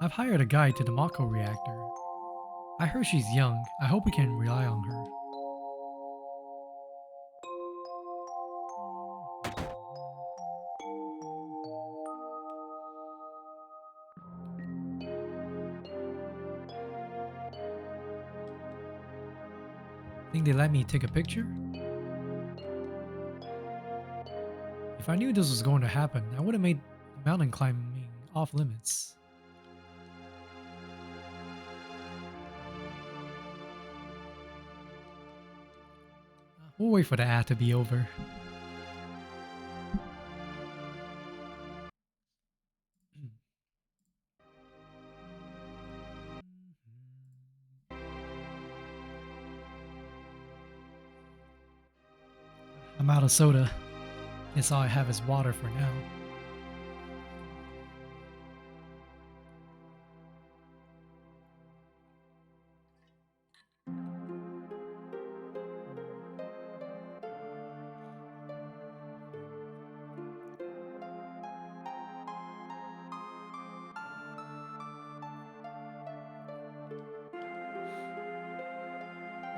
I've hired a guide to the Mako reactor. I heard she's young. I hope we can rely on her. Think they let me take a picture? If I knew this was going to happen, I would have made mountain climbing off limits. We'll wait for the ad to be over. I'm out of soda. Guess all I have is water for now.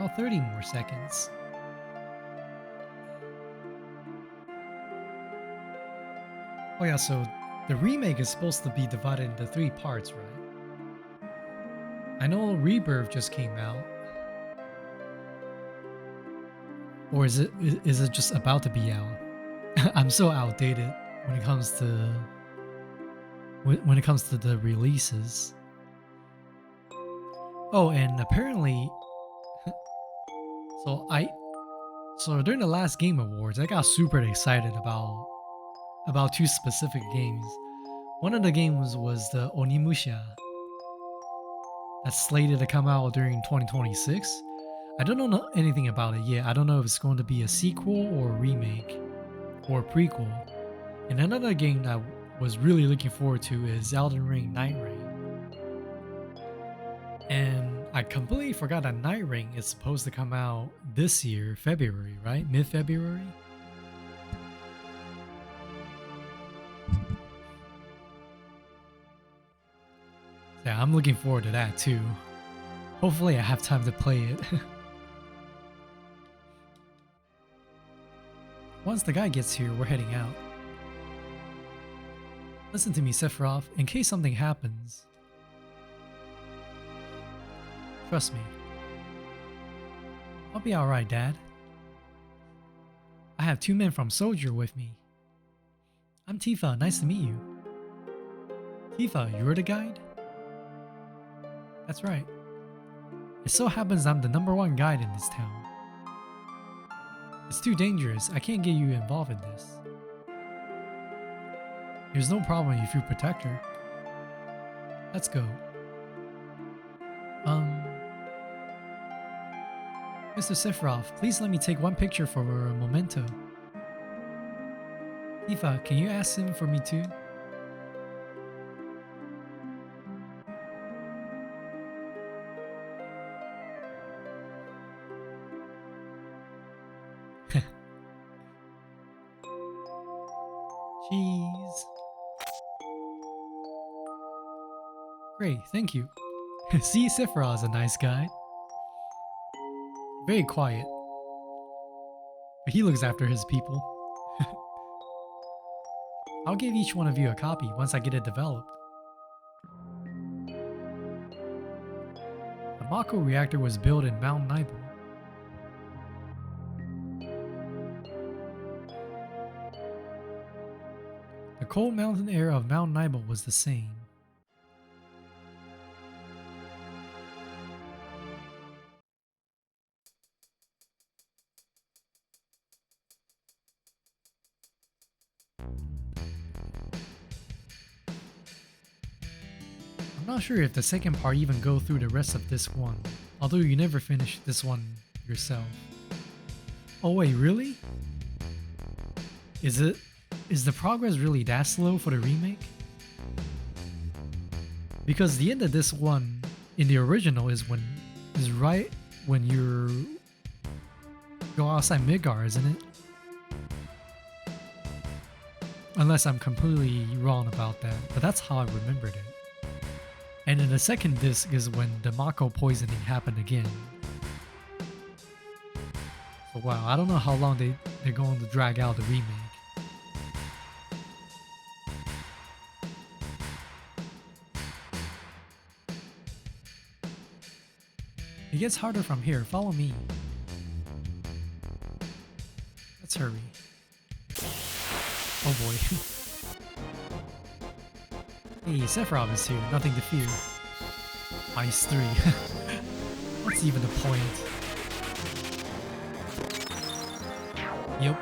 Oh, 30 more seconds. Oh yeah, so the remake is supposed to be divided into 3 parts, right? I know Rebirth just came out. Or is it just about to be out? I'm so outdated when it comes to when it comes to the releases. Oh, and apparently, so during the last Game Awards, I got super excited about two specific games. One of the games was the Onimusha that's slated to come out during 2026. I don't know anything about it yet. I don't know if it's going to be a sequel or a remake or a prequel. And another game that I was really looking forward to is Elden Ring Night Rain. And I completely forgot that Night Rain is supposed to come out this year, February, right? Mid-February? Yeah, I'm looking forward to that too. Hopefully I have time to play it. Once the guy gets here, we're heading out. Listen to me, Sephiroth, in case something happens. Trust me. I'll be alright, Dad. I have 2 men from Soldier with me. I'm Tifa, nice to meet you. Tifa, you're the guide? That's right. It so happens I'm the #1 guide in this town. It's too dangerous, I can't get you involved in this. There's no problem if you protect her. Let's go. Mr. Sephiroth, please let me take one picture for a memento. Tifa, can you ask him for me too? Cheese. Great, thank you. See, Sephiroth's a nice guy. Very quiet. But he looks after his people. I'll give each one of you a copy once I get it developed. The Mako reactor was built in Mount Nibel. The cold mountain air of Mount Nibel was the same. I'm not sure if the second part even go through the rest of this one, although you never finish this one yourself. Oh wait, really? Is the progress really that slow for the remake? Because the end of this one in the original is right when you go outside Midgar, isn't it? Unless I'm completely wrong about that, but that's how I remembered it. And in the second disc is when the Mako poisoning happened again. So wow, I don't know how long they're going to drag out the remake. It gets harder from here, follow me. Let's hurry. Oh boy. Hey, Sephiroth is here, nothing to fear. Ice 3. What's even the point? Yep.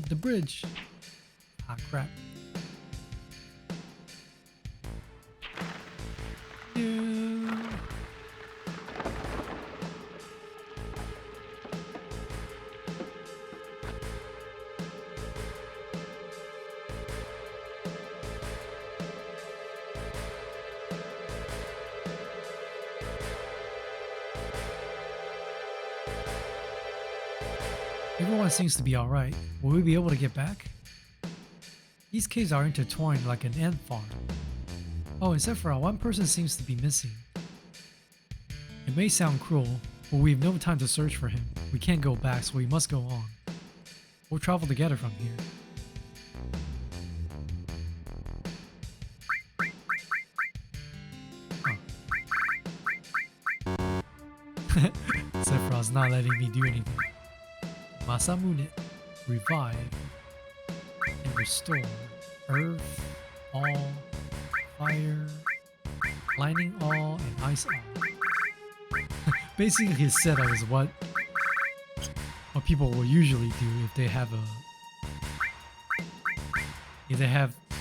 The bridge. Ah, crap. Yeah. Everyone seems to be alright. Will we be able to get back? These caves are intertwined like an ant farm. Oh, and Sephiroth, one person seems to be missing. It may sound cruel, but we have no time to search for him. We can't go back, so we must go on. We'll travel together from here. Huh. Sephiroth's not letting me do anything. Masamune, revive and restore. Earth, all, fire, lightning all, and ice all. Basically his setup is what people will usually do if they have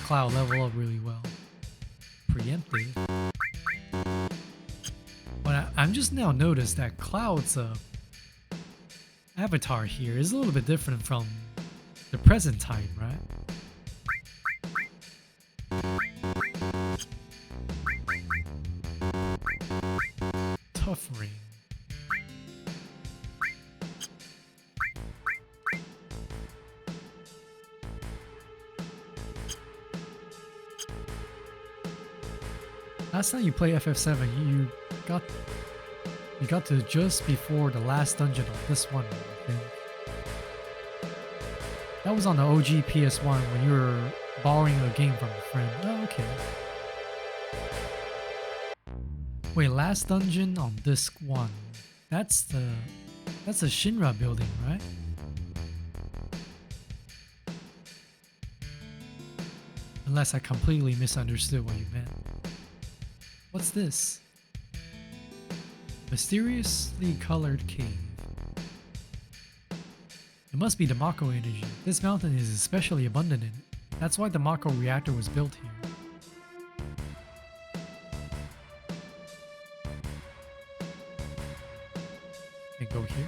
Cloud level up really well. Preemptive. But I'm just now noticed that Cloud's avatar here is a little bit different from the present time, right? Tough ring. Last time you play FF7, you got to just before the last dungeon on this one, I think. That was on the OG PS1 when you were borrowing a game from a friend. Oh, okay. Wait, last dungeon on disc 1. That's a Shinra building, right? Unless I completely misunderstood what you meant. What's this? Mysteriously colored cave. It must be the Mako energy. This mountain is especially abundant in it. That's why the Mako reactor was built here. And go here.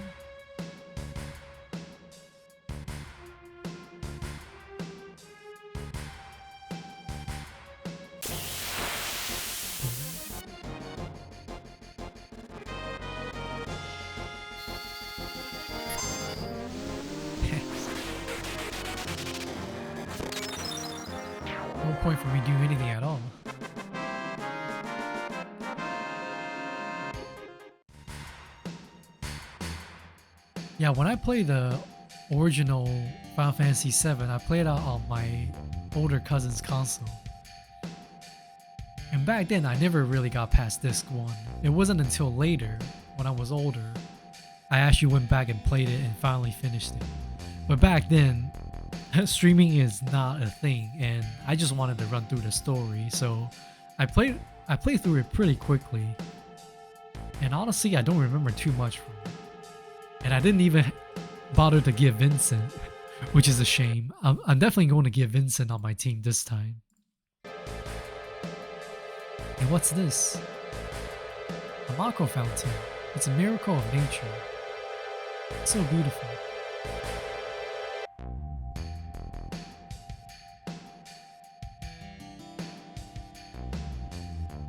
No point for me doing anything at all. Yeah, when I played the original Final Fantasy VII, I played it on my older cousin's console. And back then, I never really got past disc 1. It wasn't until later, when I was older, I actually went back and played it and finally finished it. But back then, streaming is not a thing, and I just wanted to run through the story, so I played through it pretty quickly. And honestly, I don't remember too much from it. And I didn't even bother to give Vincent, which is a shame. I'm definitely going to give Vincent on my team this time. And what's this? A Mako fountain. It's a miracle of nature. It's so beautiful.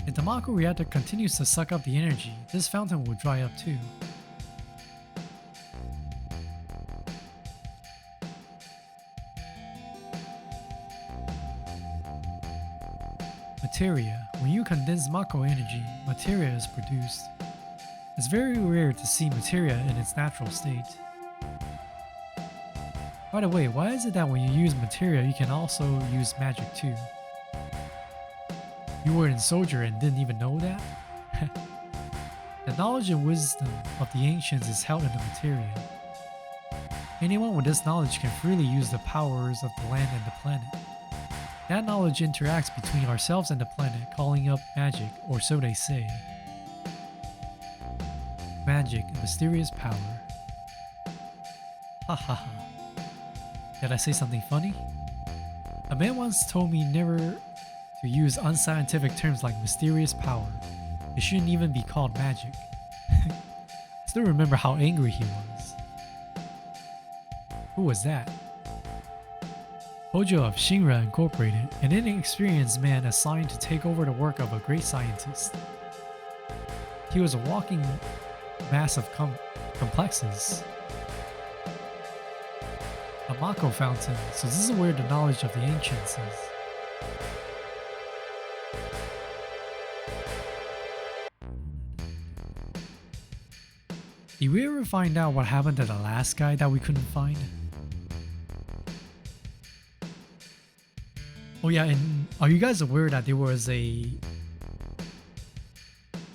If the Mako reactor continues to suck up the energy, this fountain will dry up too. Materia. When you condense Mako energy, materia is produced. It's very rare to see materia in its natural state. By the way, why is it that when you use materia, you can also use magic too? You were in Soldier and didn't even know that? The knowledge and wisdom of the ancients is held in the materia. Anyone with this knowledge can freely use the powers of the land and the planet. That knowledge interacts between ourselves and the planet, calling up magic, or so they say. Magic, a mysterious power. Ha ha ha. Did I say something funny? A man once told me never to use unscientific terms like mysterious power. It shouldn't even be called magic. I still remember how angry he was. Who was that? Hojo of Shinra Incorporated, an inexperienced man assigned to take over the work of a great scientist. He was a walking mass of complexes. A Mako fountain, so this is where the knowledge of the ancients is. Did we ever find out what happened to the last guy that we couldn't find? Oh yeah, and are you guys aware that there was a...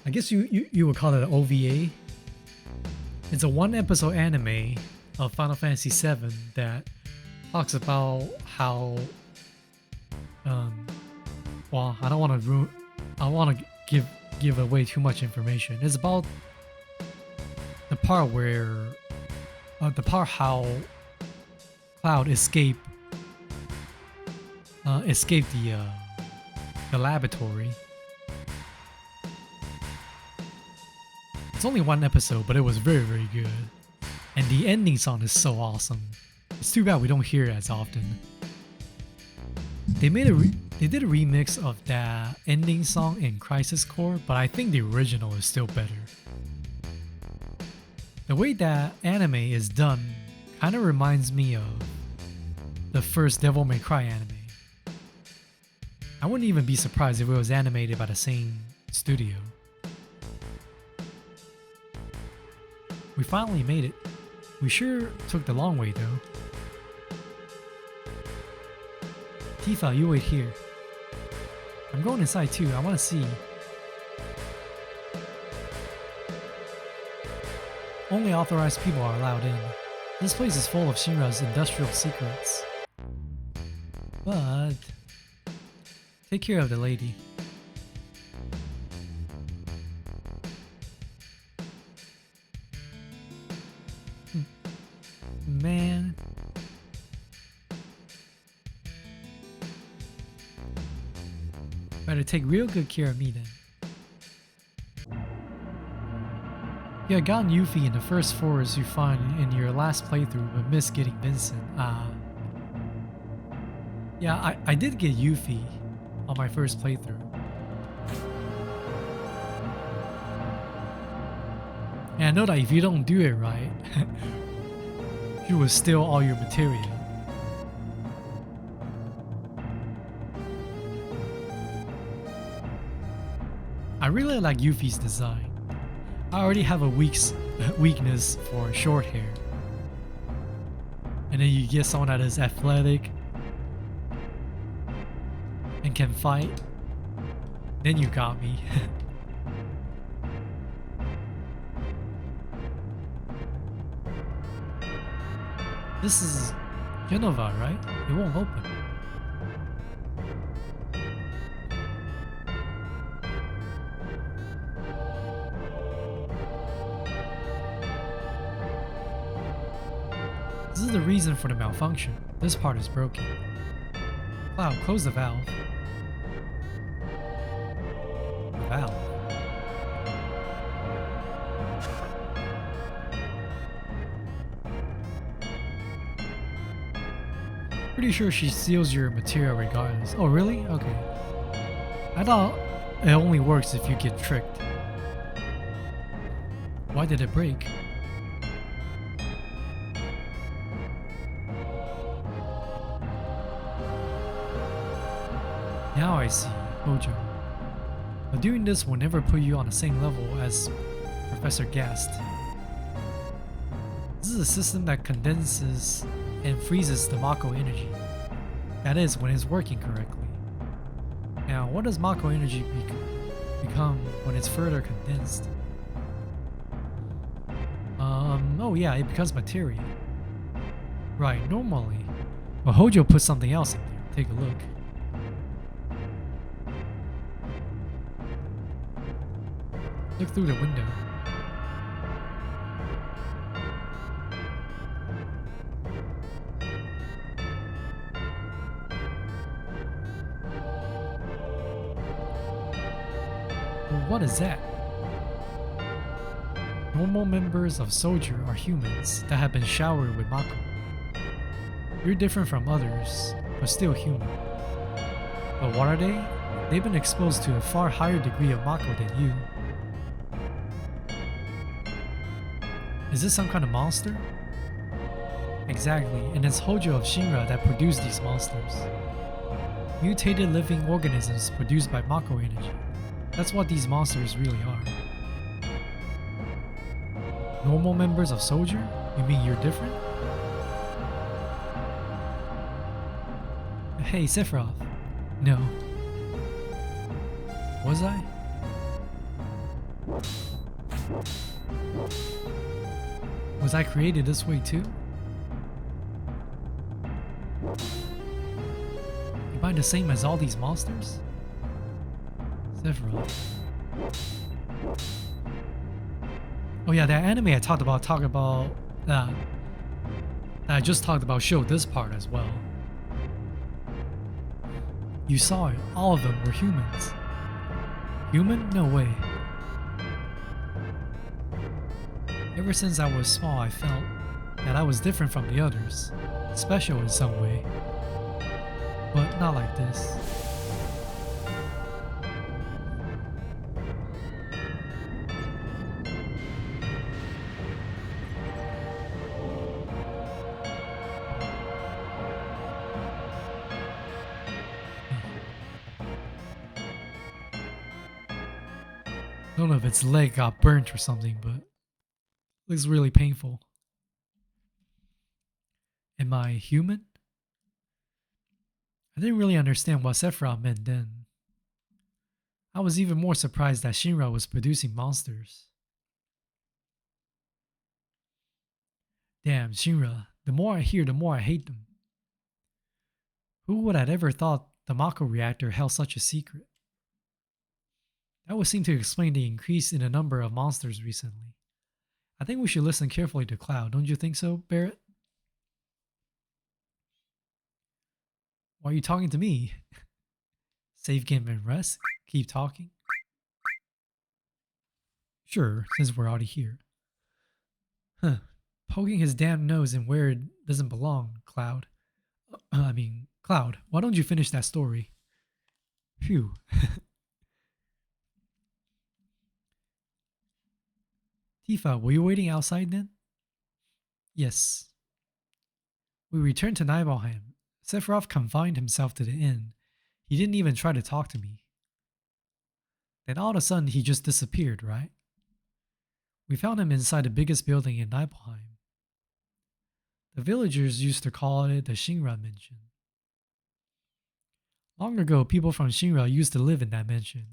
I guess you would call it an OVA It's a 1-episode anime of Final Fantasy VII that talks about how well, I don't want to give away too much information. It's about the part where how Cloud escaped the laboratory. It's only 1 episode, but it was very, very good. And the ending song is so awesome. It's too bad we don't hear it as often. They did a remix of that ending song in Crisis Core, but I think the original is still better. The way that anime is done kind of reminds me of the first Devil May Cry anime. I wouldn't even be surprised if it was animated by the same studio. We finally made it. We sure took the long way though. Tifa, you wait here. I'm going inside too, I want to see. Only authorized people are allowed in. This place is full of Shinra's industrial secrets. But take care of the lady. Man. Better take real good care of me then. You had gotten Yuffie in the first forest you find in your last playthrough but missed getting Vincent. Yeah, I did get Yuffie on my first playthrough. And I know that if you don't do it right, you will steal all your material. I really like Yuffie's design. I already have a weakness for short hair. And then you get someone that is athletic and can fight. Then you got me. This is Genova, right? It won't open. This is the reason for the malfunction. This part is broken. Cloud, close the valve. The valve. Pretty sure she steals your material regardless. Oh really? Okay. I thought it only works if you get tricked. Why did it break? Now I see, Hojo. But doing this will never put you on the same level as Professor Gast. This is a system that condenses and freezes the Mako energy. That is, when it's working correctly. Now, what does Mako energy become when it's further condensed? Oh yeah, it becomes materia. Right, normally. But Hojo put something else in there. Take a look. Look through the window. Well, what is that? Normal members of Soldier are humans that have been showered with Mako. You're different from others, but still human. But what are they? They've been exposed to a far higher degree of Mako than you. Is this some kind of monster? Exactly, and it's Hojo of Shinra that produced these monsters. Mutated living organisms produced by Mako energy. That's what these monsters really are. Normal members of Soldier? You mean you're different? Hey, Sephiroth. No. Was I? Was I created this way too? Am I the same as all these monsters? Sephiroth. Oh yeah, that anime I talked about that I just talked about showed this part as well. You saw it. All of them were humans. Human? No way. Ever since I was small, I felt that I was different from the others. Special in some way. But not like this. I don't know if its leg got burnt or something, but it looks really painful. Am I human? I didn't really understand what Sephiroth meant then. I was even more surprised that Shinra was producing monsters. Damn, Shinra. The more I hear, the more I hate them. Who would have ever thought the Mako reactor held such a secret? That would seem to explain the increase in the number of monsters recently. I think we should listen carefully to Cloud, don't you think so, Barrett? Why are you talking to me? Save game and rest? Keep talking? Sure, since we're already here. Huh. Poking his damn nose in where it doesn't belong, Cloud. Cloud, why don't you finish that story? Phew. Tifa, were you waiting outside then? Yes. We returned to Nibelheim. Sephiroth confined himself to the inn. He didn't even try to talk to me. Then all of a sudden he just disappeared, right? We found him inside the biggest building in Nibelheim. The villagers used to call it the Shinra Mansion. Long ago, people from Shinra used to live in that mansion.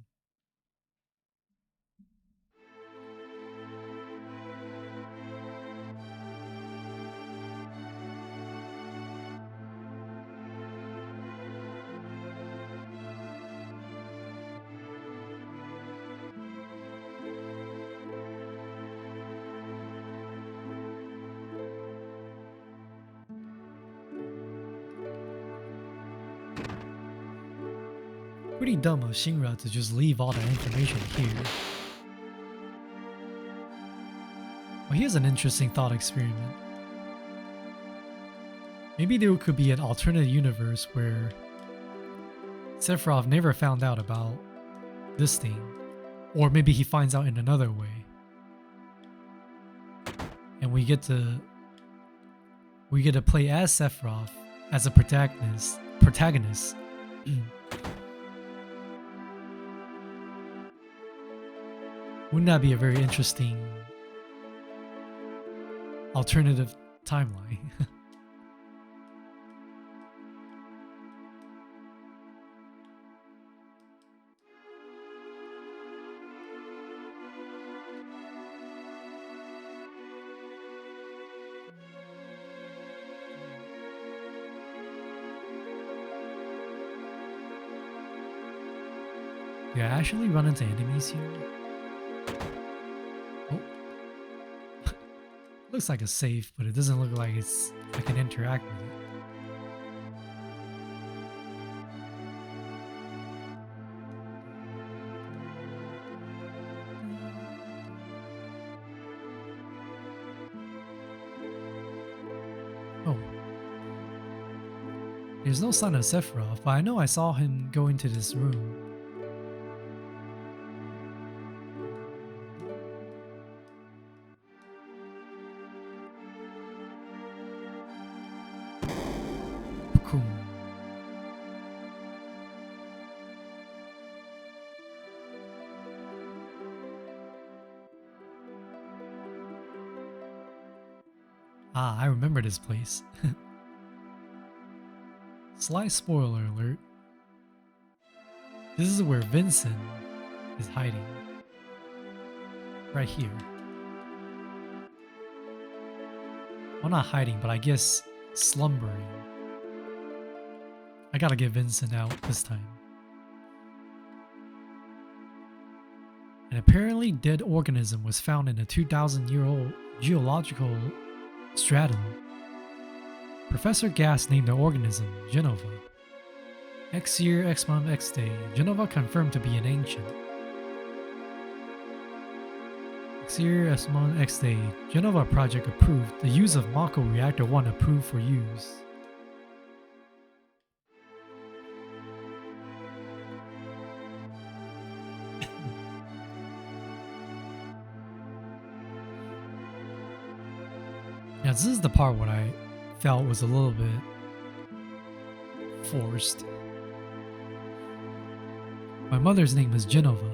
Pretty dumb of Shinra to just leave all that information here. Well, here's an interesting thought experiment. Maybe there could be an alternate universe where Sephiroth never found out about this thing, or maybe he finds out in another way, and we get to play as Sephiroth as a protagonist. Wouldn't that be a very interesting alternative timeline? Do I actually run into enemies here? Oh. Looks like a safe, but it doesn't look like I can interact with it. Oh. There's no sign of Sephiroth, but I know I saw him go into this room. Ah, I remember this place. Slight spoiler alert. This is where Vincent is hiding. Right here. Well, not hiding, but I guess slumbering. I gotta get Vincent out this time. An apparently dead organism was found in a 2,000-year-old geological stratum. Professor Gass named the organism Genova. X year, X month, X day, Genova confirmed to be an ancient. X year, X month, X day, Genova project approved. The use of Mako Reactor 1 approved for use. Now this is the part what I felt was a little bit forced. My mother's name is Genova.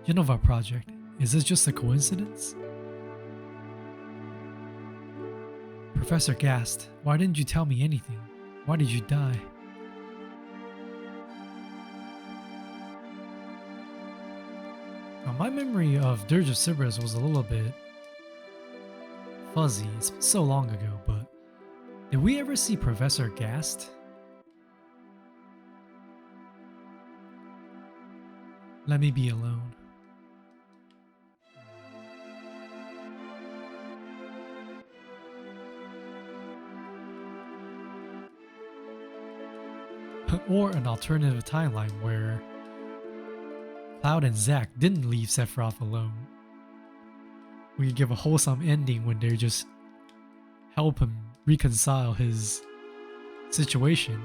Genova Project. Is this just a coincidence? Professor gasped. Why didn't you tell me anything? Why did you die? Now, my memory of Dirge of Cerberus was a little bit fuzzy. It's been so long ago, but did we ever see Professor Gast? Let me be alone. Or an alternative timeline where Cloud and Zack didn't leave Sephiroth alone. We could give a wholesome ending when they just help him reconcile his situation.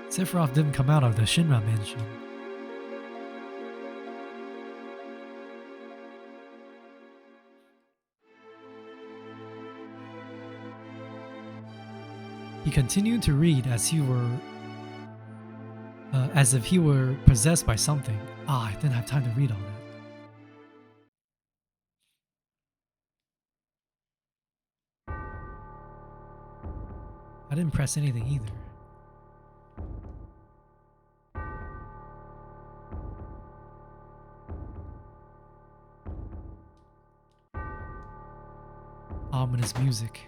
Sephiroth didn't come out of the Shinra mansion. He continued to read as if he were possessed by something. I didn't have time to read all that. I didn't press anything either. Ominous music.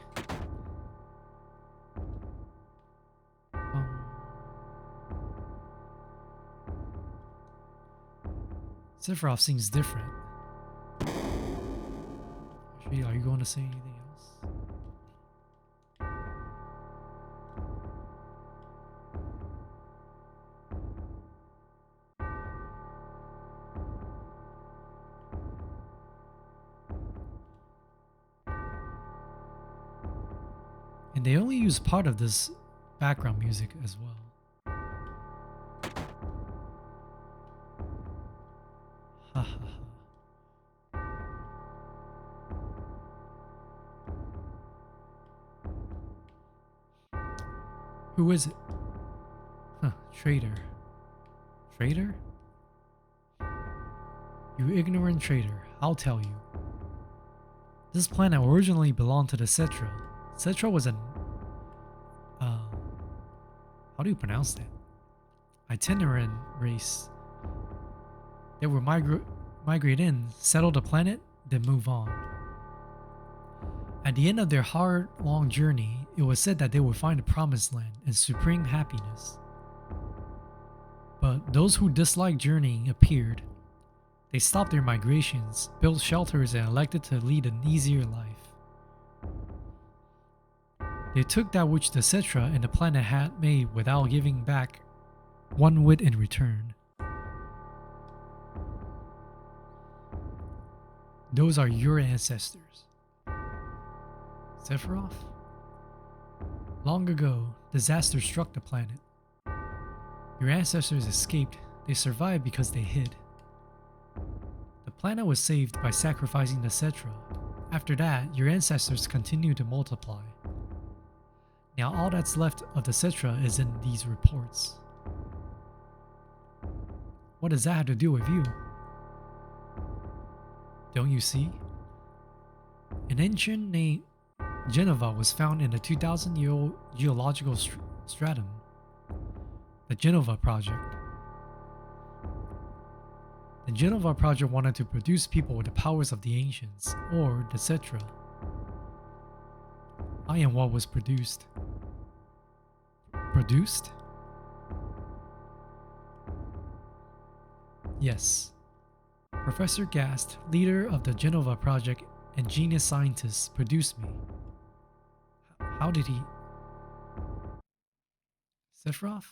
Sephiroth seems different. Actually, are you going to say anything else? And they only use part of this background music as well. Who is it? Huh, traitor. Traitor? You ignorant traitor, I'll tell you. This planet originally belonged to the Cetra. Cetra was an... how do you pronounce that? Itinerant race. They would migrate in, settle the planet, then move on. At the end of their hard, long journey, it was said that they would find the promised land and supreme happiness. But those who disliked journeying appeared. They stopped their migrations, built shelters, and elected to lead an easier life. They took that which the Cetra and the planet had made without giving back one whit in return. Those are your ancestors. Sephiroth? Long ago, disaster struck the planet. Your ancestors escaped. They survived because they hid. The planet was saved by sacrificing the Cetra. After that, your ancestors continued to multiply. Now all that's left of the Cetra is in these reports. What does that have to do with you? Don't you see? An ancient named Genova was found in a 2,000-year-old geological stratum. The Genova Project. The Genova Project wanted to produce people with the powers of the ancients, or etc. I am what was produced. Produced? Yes. Professor Gast, leader of the Genova Project and genius scientist, produced me. How did he... Sephiroth?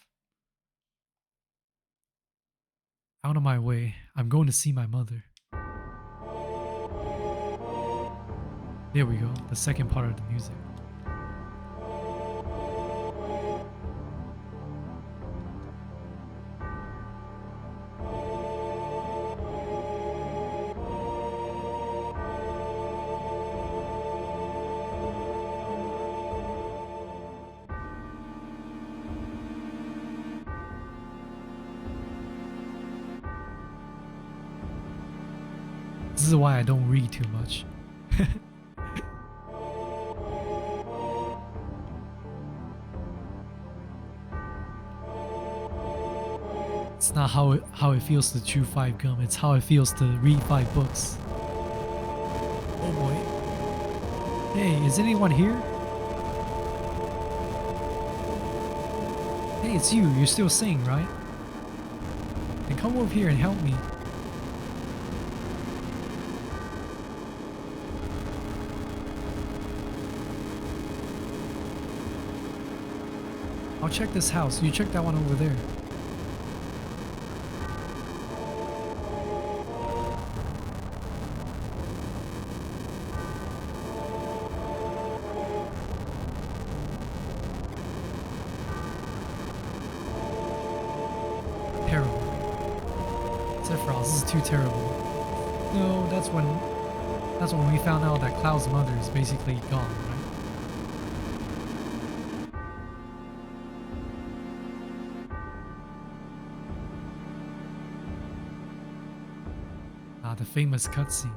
Out of my way, I'm going to see my mother. There we go, the second part of the music. This is why I don't read too much. It's not how it feels to chew 5 gum, it's how it feels to read 5 books. Oh boy. Hey, is anyone here? Hey, it's you. You're still singing, right? Then come over here and help me. I'll check this house. You check that one over there. Terrible. Sephiroth, this is too terrible. No, that's when we found out that Cloud's mother is basically gone, right? The famous cutscene.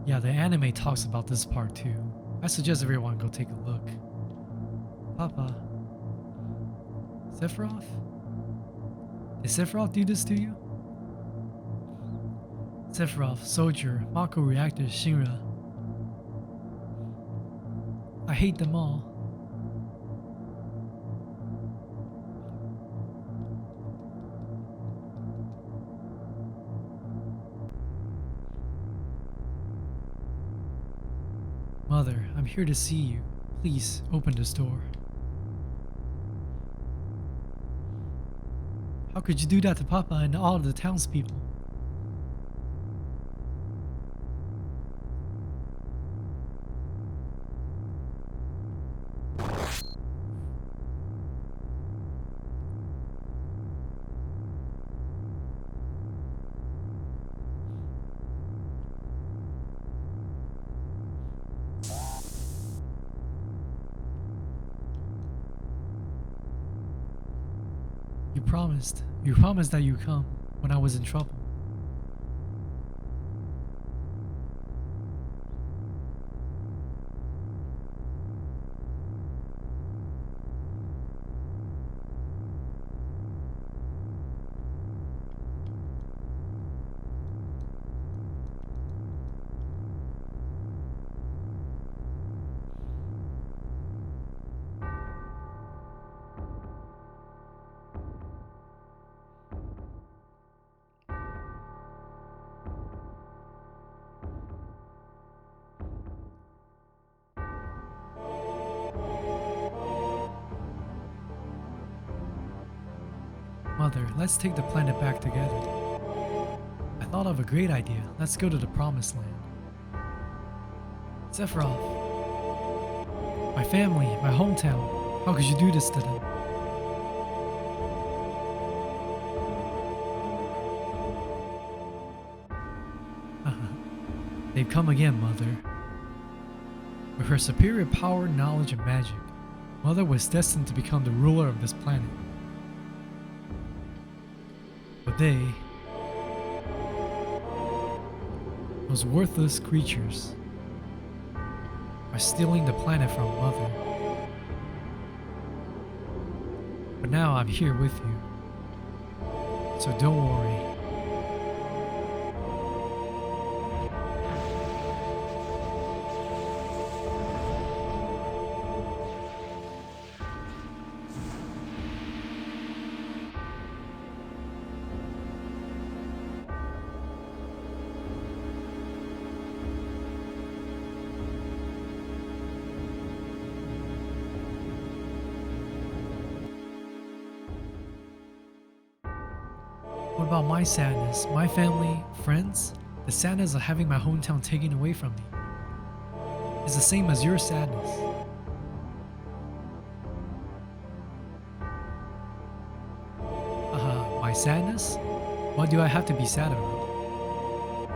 Yeah, the anime talks about this part too. I suggest everyone go take a look. Papa. Sephiroth? Did Sephiroth do this to you? Sephiroth, Soldier, Mako Reactor, Shinra. I hate them all. Mother, I'm here to see you. Please, open this door. How could you do that to Papa and all of the townspeople? You promised that you'd come when I was in trouble. Mother, let's take the planet back together. I thought of a great idea. Let's go to the Promised Land. Sephiroth. My family, my hometown. How could you do this to them? They've come again, Mother. With her superior power, knowledge, and magic, Mother was destined to become the ruler of this planet. But they, those worthless creatures, are stealing the planet from Mother. But now I'm here with you, so don't worry. What about my sadness, my family, friends? The sadness of having my hometown taken away from me is the same as your sadness. My sadness? What do I have to be sad about?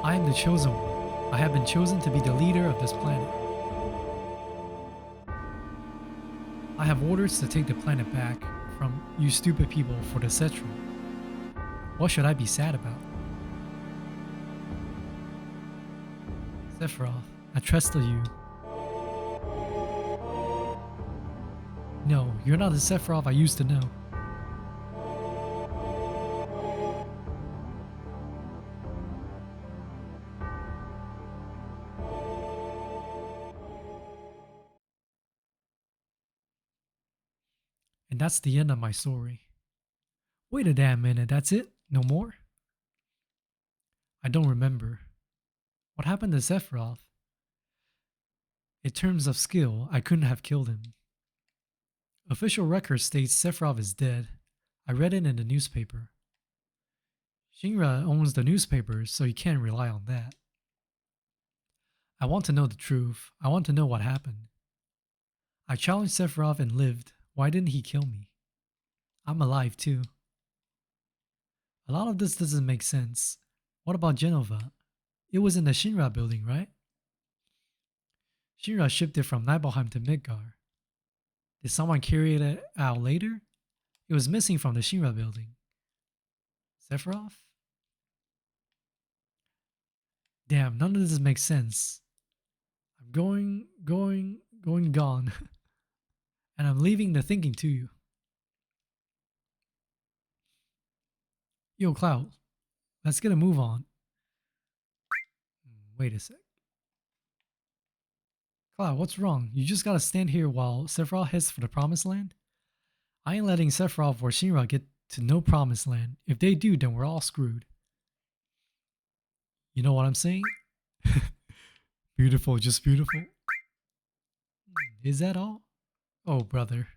I am the chosen one. I have been chosen to be the leader of this planet. I have orders to take the planet back from you stupid people for the Cetra. What should I be sad about? Sephiroth, I trusted you. No, you're not the Sephiroth I used to know. And that's the end of my story. Wait a damn minute, that's it? No more? I don't remember. What happened to Sephiroth? In terms of skill, I couldn't have killed him. Official record states Sephiroth is dead. I read it in the newspaper. Shinra owns the newspaper, so you can't rely on that. I want to know the truth. I want to know what happened. I challenged Sephiroth and lived. Why didn't he kill me? I'm alive too. A lot of this doesn't make sense. What about Genova? It was in the Shinra building, right? Shinra shipped it from Nibelheim to Midgar. Did someone carry it out later? It was missing from the Shinra building. Sephiroth? Damn, none of this makes sense. I'm gone. And I'm leaving the thinking to you. Yo, Cloud, let's get a move on. Wait a sec. Cloud, what's wrong? You just gotta stand here while Sephiroth heads for the Promised Land? I ain't letting Sephiroth or Shinra get to no Promised Land. If they do, then we're all screwed. You know what I'm saying? Beautiful, just beautiful. Is that all? Oh, brother.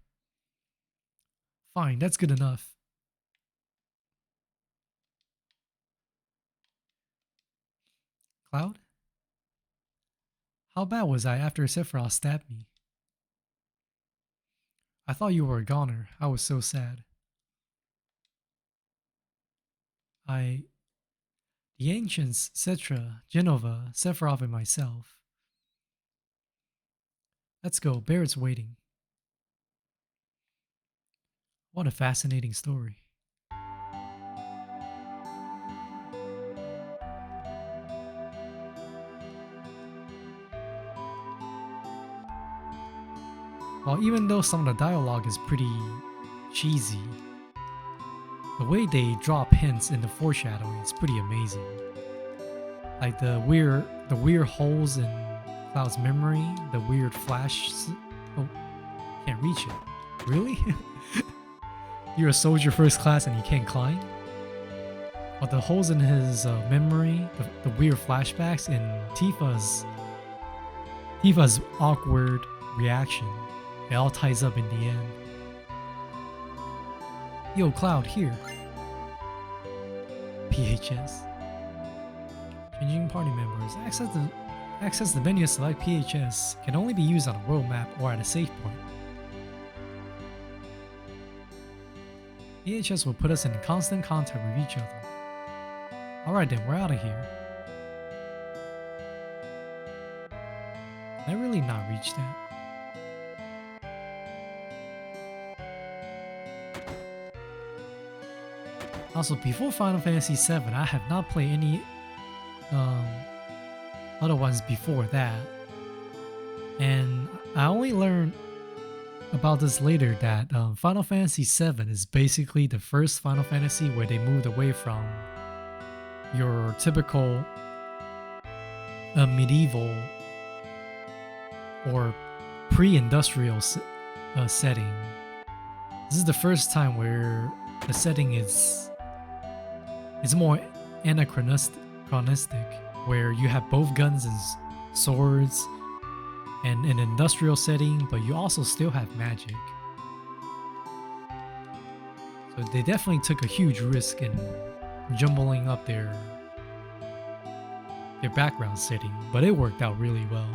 Fine, that's good enough. Cloud? How bad was I after Sephiroth stabbed me? I thought you were a goner. I was so sad. The ancients, Cetra, Genova, Sephiroth, and myself. Let's go, Barrett's waiting. What a fascinating story. Well, even though some of the dialogue is pretty cheesy, the way they drop hints in the foreshadowing is pretty amazing. Like the weird holes in Cloud's memory, the weird flash. Oh, can't reach it. Really? You're a soldier first class and you can't climb? But the holes in his memory, the weird flashbacks, and Tifa's awkward reaction, it all ties up in the end. Yo, Cloud, here. PHS. Changing party members. Access the menu select PHS can only be used on a world map or at a save point. PHS will put us in constant contact with each other. Alright then, we're out of here. Can I really not reach that? Also, before Final Fantasy VII, I have not played any other ones before that. And I only learned about this later that Final Fantasy VII is basically the first Final Fantasy where they moved away from your typical medieval or pre-industrial setting. This is the first time where the setting is more anachronistic, where you have both guns and swords and an industrial setting, but you also still have magic. So they definitely took a huge risk in jumbling up their background setting, but it worked out really well.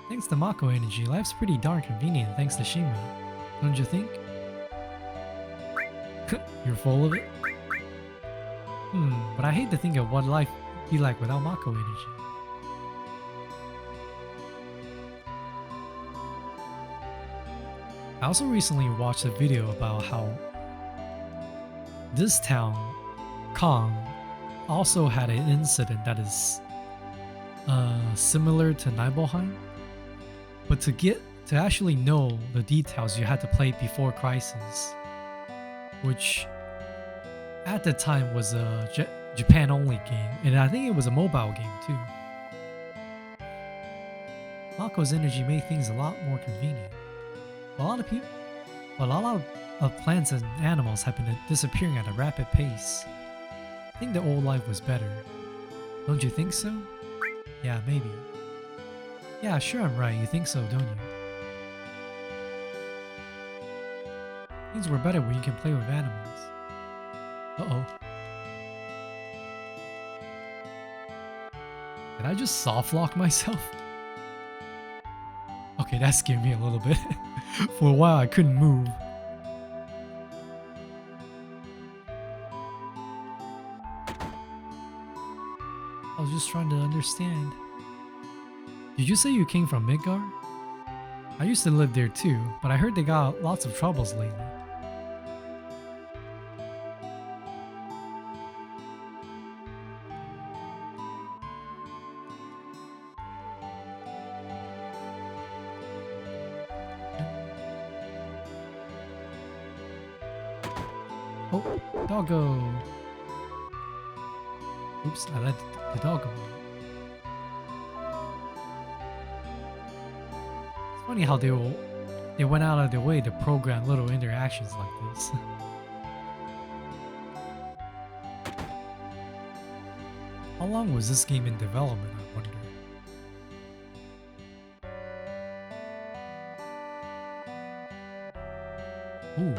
Thanks to Mako Energy, life's pretty darn convenient thanks to Shima, don't you think? You're full of it? But I hate to think of what life would be like without Mako Energy. I also recently watched a video about how this town, Kong, also had an incident that is similar to Nibelheim, but to actually know the details, you had to play before Crisis, which at the time was a Japan-only game, and I think it was a mobile game too. Mako's energy made things a lot more convenient. A lot of plants and animals have been disappearing at a rapid pace. I think the old life was better. Don't you think so? Yeah, maybe. Yeah, sure I'm right. You think so, don't you? Things were better when you can play with animals. Uh-oh. Did I just soft lock myself? Okay, that scared me a little bit. For a while I couldn't move. I was just trying to understand. Did you say you came from Midgar? I used to live there too, but I heard they got lots of troubles lately. Oh, doggo! Oops, I let the doggo out. It's funny how they went out of their way to program little interactions like this. How long was this game in development, I wonder? Ooh.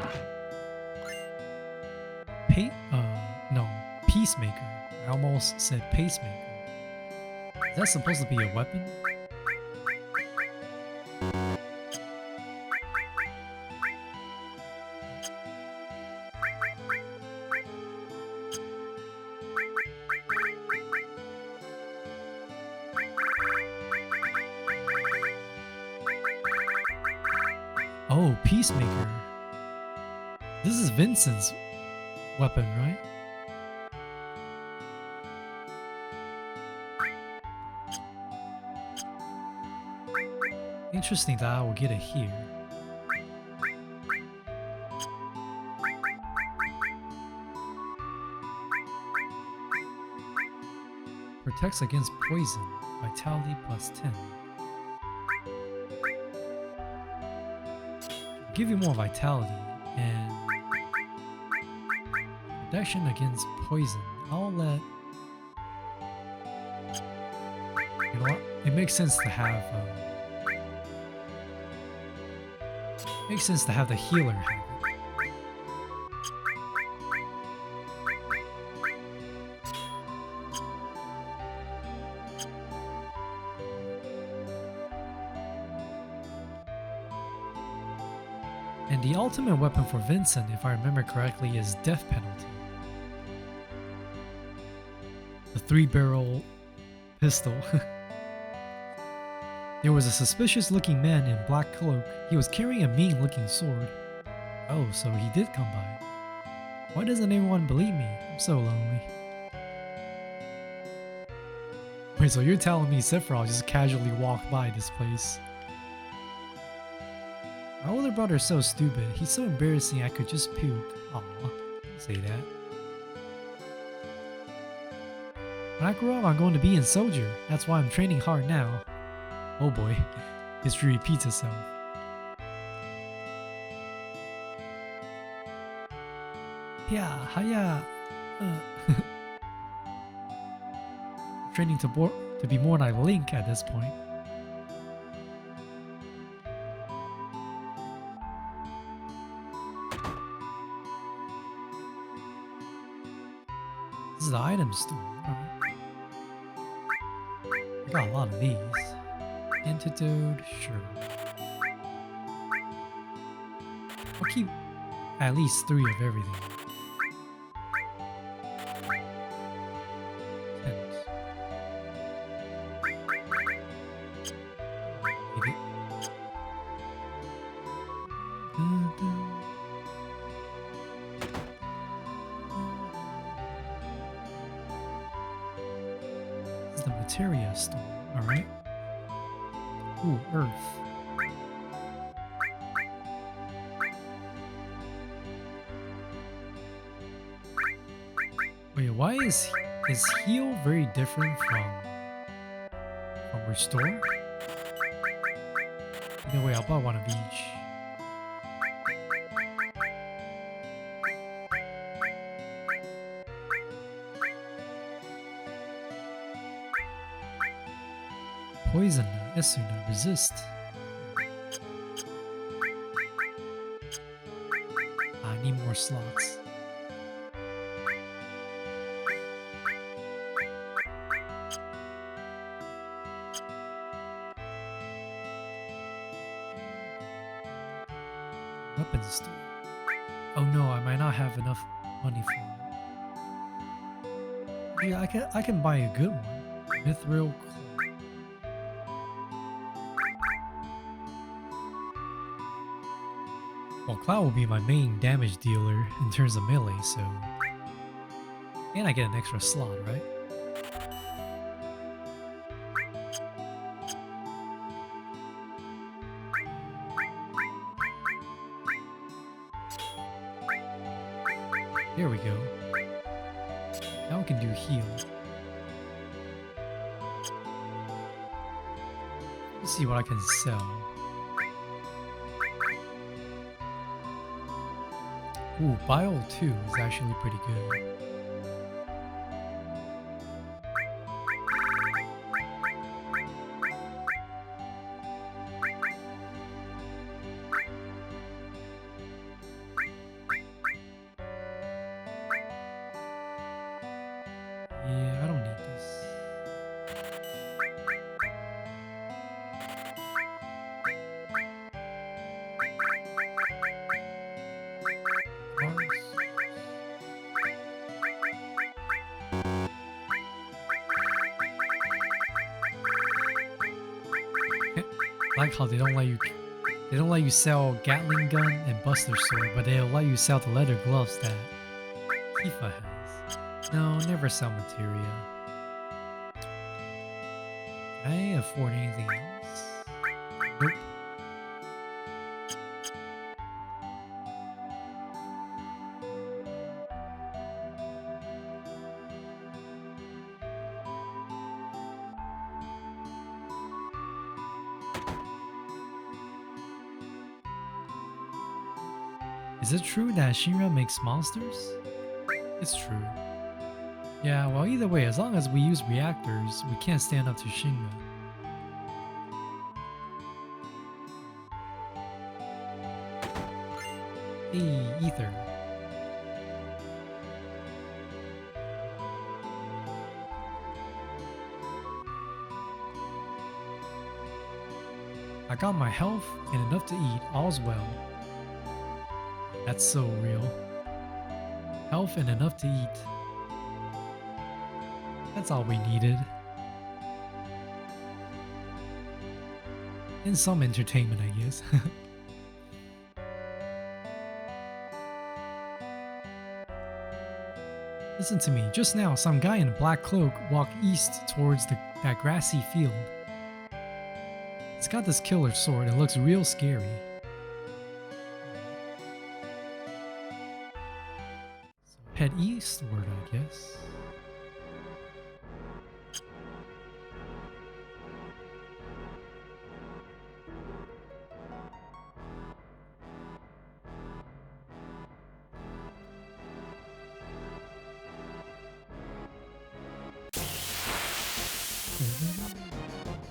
No, Peacemaker. I almost said Pacemaker. Is that supposed to be a weapon? Oh, Peacemaker. This is Vincent's weapon, right? Interesting that I will get it here. Protects against poison. Vitality plus 10. Give you more vitality and protection against poison. I'll let... You know what? It makes sense to have... makes sense to have the healer have it. And the ultimate weapon for Vincent, if I remember correctly, is death penalty. The 3-barrel pistol. There was a suspicious looking man in black cloak. He was carrying a mean looking sword. Oh, so he did come by. Why doesn't anyone believe me? I'm so lonely. Wait, so you're telling me Sephiroth just casually walked by this place? My older brother's so stupid. He's so embarrassing I could just puke. Aw, don't say that. When I grow up, I'm going to be a soldier. That's why I'm training hard now. Oh boy, history repeats itself. Yeah, hiya. Training to be more like Link at this point. This is the item store. I got a lot of these. Antidote, sure. I'll keep at least 3 of everything. This is the materia store, alright? Ooh, Earth. Wait, why is heal very different from restore? Either way, I'll buy one of each. Poison, Esuna, resist. I need more slots. Weapons store. Oh no, I might not have enough money for it. Yeah, I can buy a good one. Mithril. Well, Cloud will be my main damage dealer in terms of melee, so... And I get an extra slot, right? There we go. Now we can do heal. Let's see what I can sell. Ooh, Bile 2 is actually pretty good. Yeah, I don't need this. Like how they don't let you sell Gatling gun and Buster sword, but they'll let you sell the leather gloves that Tifa has. No, never sell materia. Can I afford anything else? Nope. Is it true that Shinra makes monsters? It's true. Yeah, well either way, as long as we use reactors, we can't stand up to Shinra. Hey, Ether. I got my health and enough to eat, all's well. That's so real. Health and enough to eat. That's all we needed. And some entertainment, I guess. Listen to me. Just now, some guy in a black cloak walked east towards that grassy field. It's got this killer sword and looks real scary. So head eastward, I guess.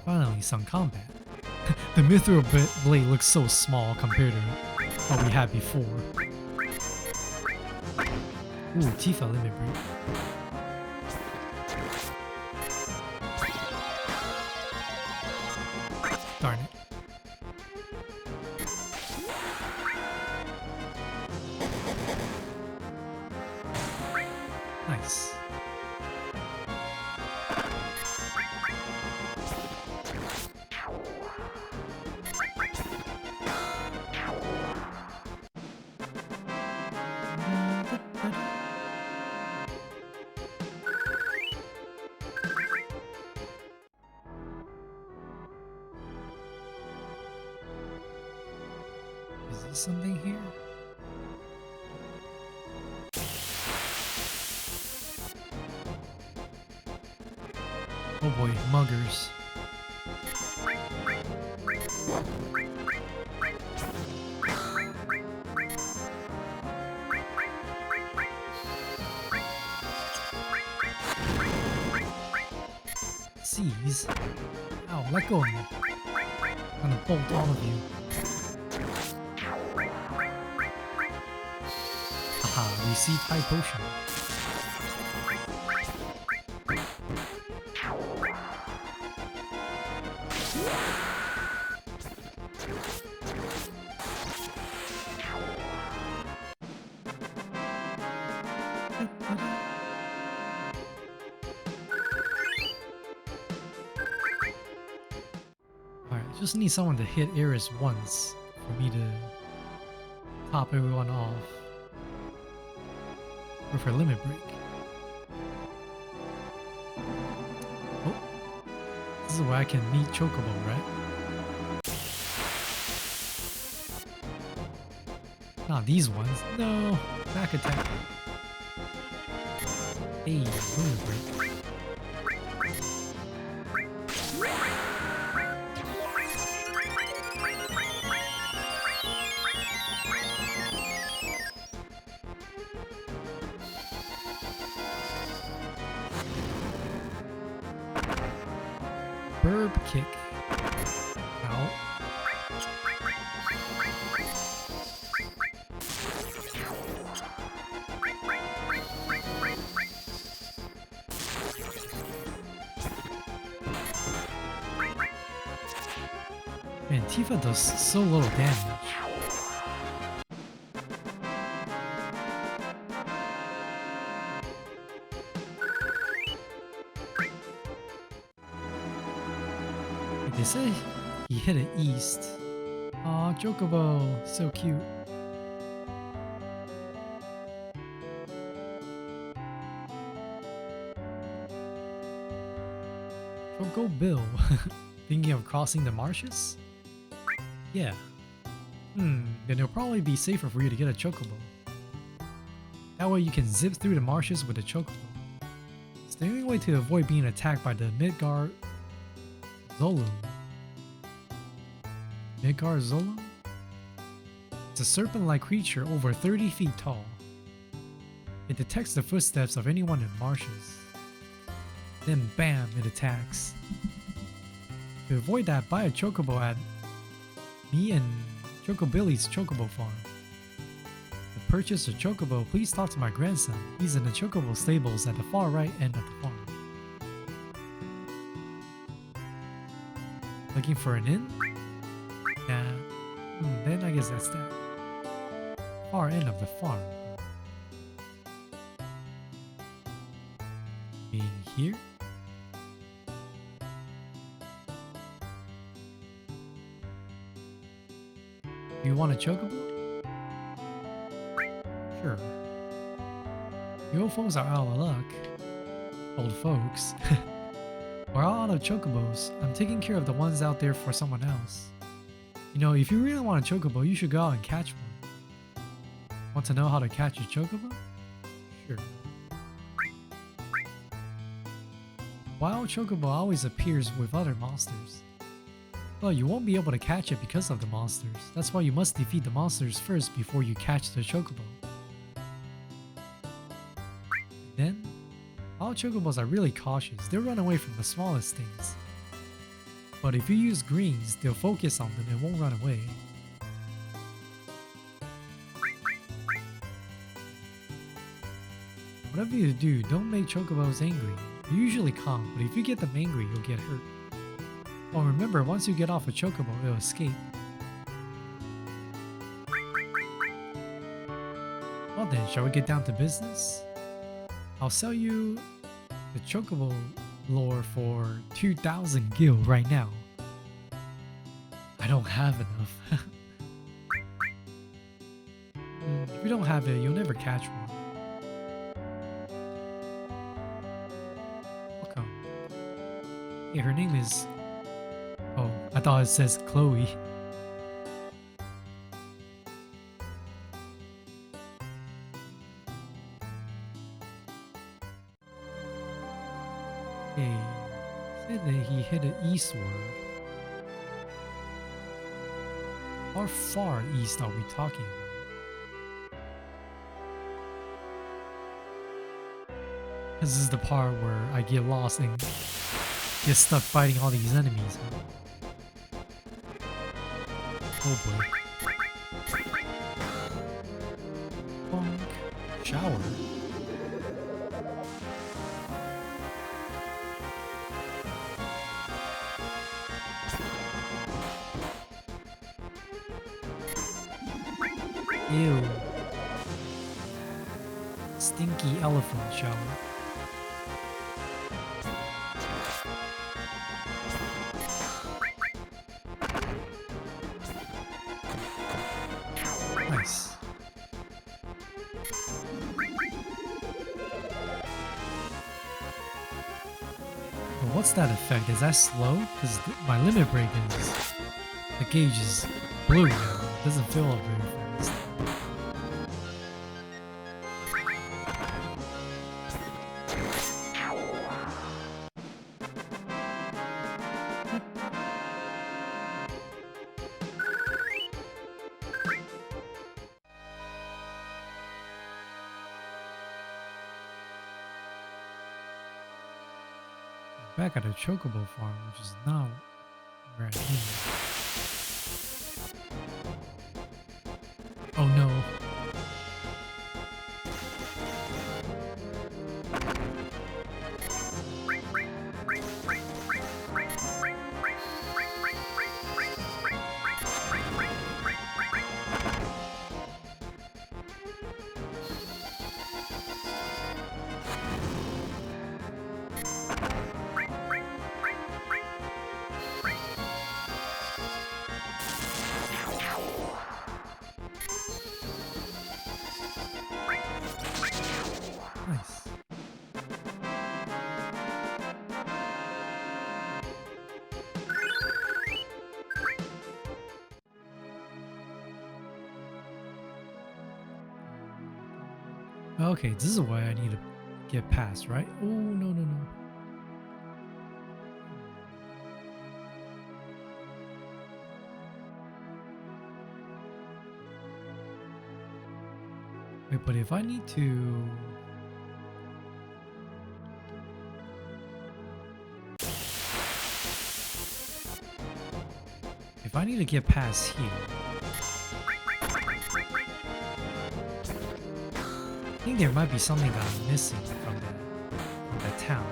Finally, some combat. The mithril blade looks so small compared to what we had before. Ooh, Tifa limit break. Darn it. Nice. Is there something here? Oh boy, muggers. Seize. Ow, let go of me. I'm gonna bolt all of you. Haha, receive high potion. Alright, just need someone to hit Eris once for me to top everyone off with her limit break. Oh, this is where I can meet Chocobo, right? Not these ones. No, back attack. Hey, limit break. Burb kick. Ow. Man, Tifa does so little damage. They say he hit it east. Aw, Chocobo, so cute. Choco Bill, thinking of crossing the marshes? Yeah. Then it'll probably be safer for you to get a Chocobo. That way you can zip through the marshes with a Chocobo. It's the only way to avoid being attacked by the Midgard Zolum. Midgard Zolum? It's a serpent-like creature over 30 feet tall. It detects the footsteps of anyone in marshes. Then bam, it attacks. To avoid that, buy a Chocobo at me and Chocobilly's Chocobo farm. To purchase a Chocobo, please talk to my grandson. He's in the Chocobo stables at the far right end of the farm. Looking for an inn? Yeah. Then I guess that's that. far end of the farm. Being here? Do you want a chocobo? Sure. The old folks are out of luck. Old folks. We're all out of chocobos. I'm taking care of the ones out there for someone else. You know, if you really want a chocobo, you should go out and catch one. Want to know how to catch a chocobo? Sure. Wild chocobo always appears with other monsters. But you won't be able to catch it because of the monsters. That's why you must defeat the monsters first before you catch the chocobo. Then, all chocobos are really cautious. They'll run away from the smallest things. But if you use greens, they'll focus on them and won't run away. Whatever you do, don't make chocobos angry. They're usually calm, but if you get them angry, you'll get hurt. Oh, remember, once you get off a chocobo, it'll escape. Well then, shall we get down to business? I'll sell you the chocobo lore for 2,000 gil right now. I don't have enough. If you don't have it, you'll never catch one. Welcome. Hey, her name is... Oh, I thought it says Chloe. Okay, said that he headed eastward. How far east are we talking about? This is the part where I get lost and get stuck fighting all these enemies. Oh boy. Bonk. Shower. Ew. Stinky elephant shower. Nice. Well, what's that effect? Is that slow? Because my limit break is... The gauge is blue now. It doesn't fill up very fast. Back at the chocobo farm, which is not where I came. Oh no. Nice. Okay, this is why I need to get past, right? Oh, no, no, no. Wait, but if I need to... If I need to get past here... I think there might be something that I'm missing from the town.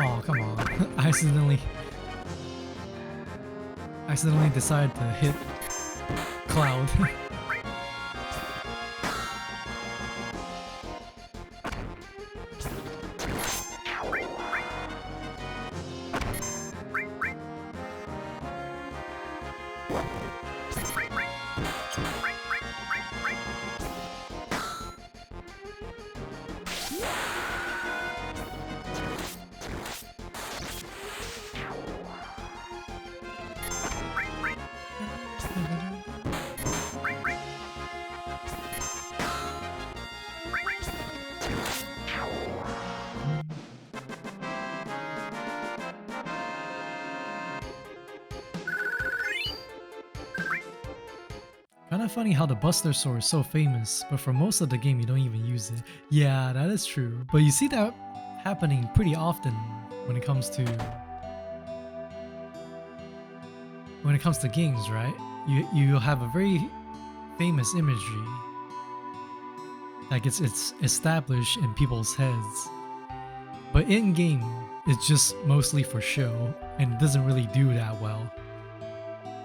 Oh, come on. I accidentally decided to hit Cloud. Kinda funny how the Buster Sword is so famous, but for most of the game you don't even use it. Yeah, that is true. But you see that happening pretty often when it comes to games, right? You have a very famous imagery that gets it's established in people's heads. But in game, it's just mostly for show and it doesn't really do that well.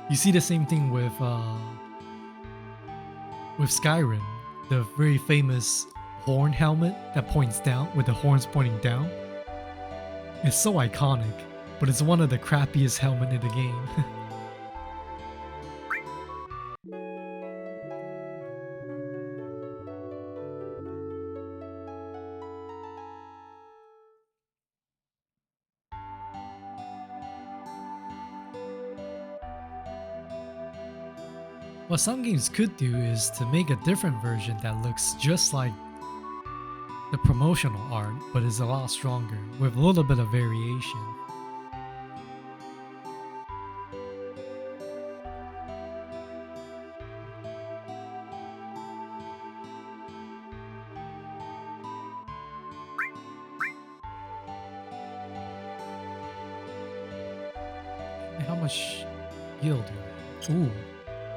You see the same thing with Skyrim, the very famous horn helmet that points down with the horns pointing down. It's so iconic, but it's one of the crappiest helmet in the game. What some games could do is to make a different version that looks just like the promotional art, but is a lot stronger, with a little bit of variation. How much yield do I have? Ooh,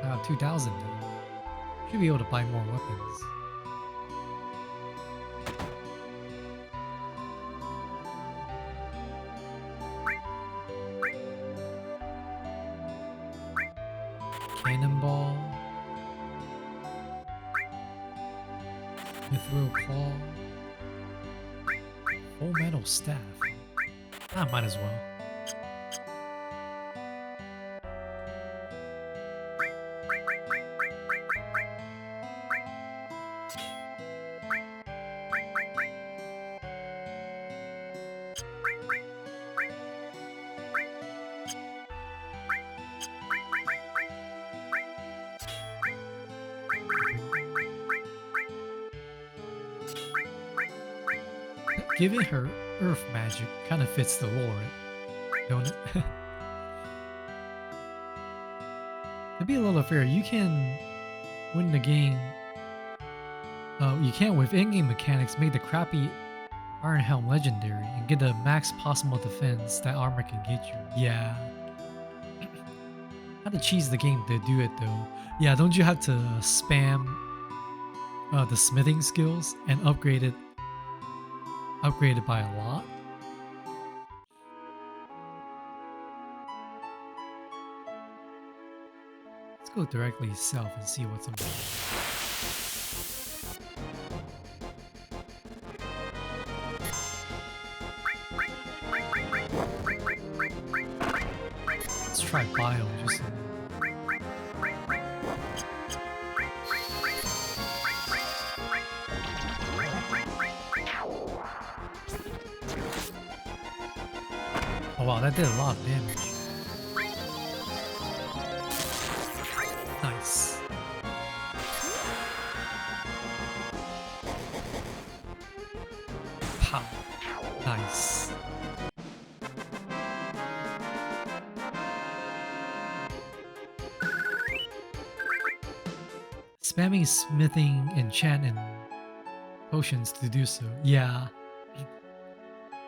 I have 2,000 now. Should be able to buy more weapons. Cannonball. Mithril Claw. Full Metal Staff. I might as well. Giving her earth magic kind of fits the lore, don't it? To be a little fair, you can win the game. You can, with in-game mechanics, make the crappy Iron Helm legendary and get the max possible defense that armor can get you. Yeah. How to cheese the game to do it though. Yeah, don't you have to spam the smithing skills and upgrade it by a lot? Let's go directly south and see what's about. Let's try bio just a Oh wow, that did a lot of damage. Nice. Pow. Nice. Spamming smithing, enchant, and potions to do so. Yeah.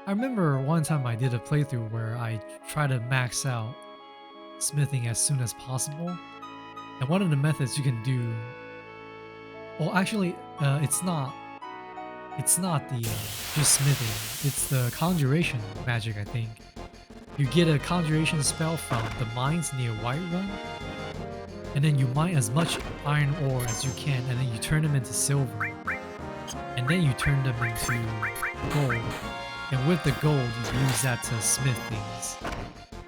I remember one time I did a playthrough where I tried to max out smithing as soon as possible. And one of the methods you can do... Well, actually, it's not It's not the just smithing. It's the conjuration magic, I think. You get a conjuration spell from the mines near Whiterun, and then you mine as much iron ore as you can, and then you turn them into silver, and then you turn them into gold. And with the gold, you use that to smith things.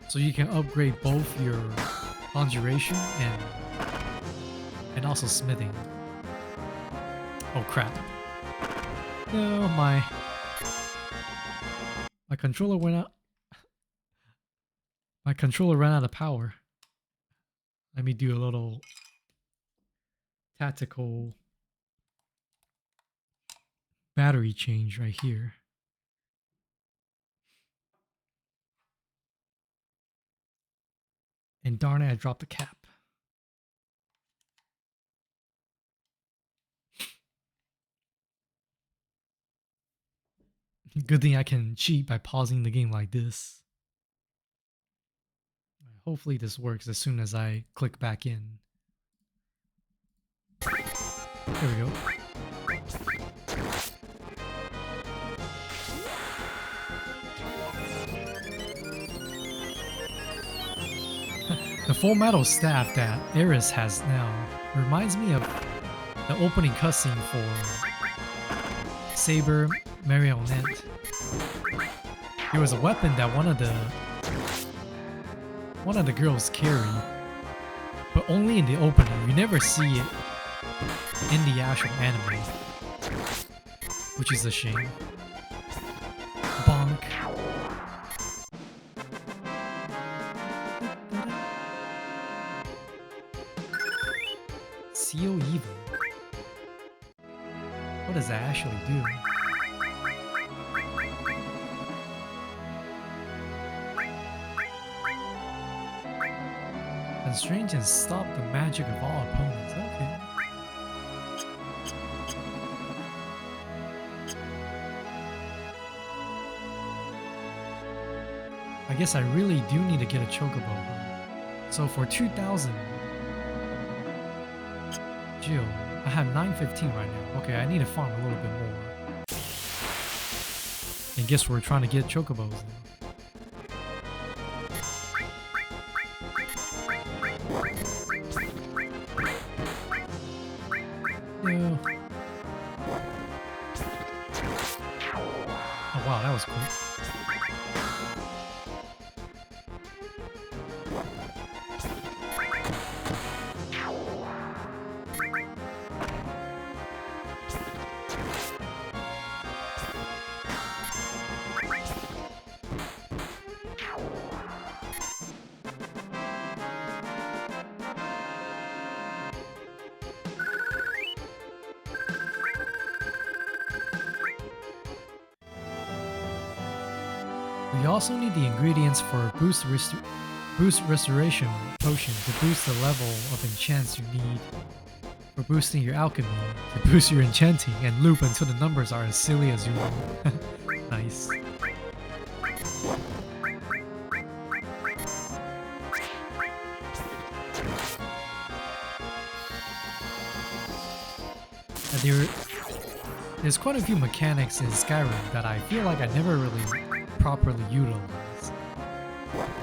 So you can upgrade both your conjuration and also smithing. Oh crap. No, my controller went out. My controller ran out of power. Let me do a little tactical battery change right here. And darn it, I dropped the cap. Good thing I can cheat by pausing the game like this. Hopefully this works as soon as I click back in. There we go. The full metal staff that Eris has now reminds me of the opening cutscene for Saber Marionette. There was a weapon that one of the girls carry, but only in the opening. You never see it in the actual anime, which is a shame. Bonk. Seal Evil. What does that actually do? Constrain and stop the magic of all opponents. Okay. I guess I really do need to get a chocobo. So for 2,000, Jill, I have 915 right now. Okay, I need to farm a little bit more. And guess we're trying to get chocobos now. Yeah. Oh wow, that was cool. We also need the ingredients for boost restoration potion to boost the level of enchants you need for boosting your alchemy, to boost your enchanting, and loop until the numbers are as silly as you want. Nice. And there's quite a few mechanics in Skyrim that I feel like I never really properly utilize,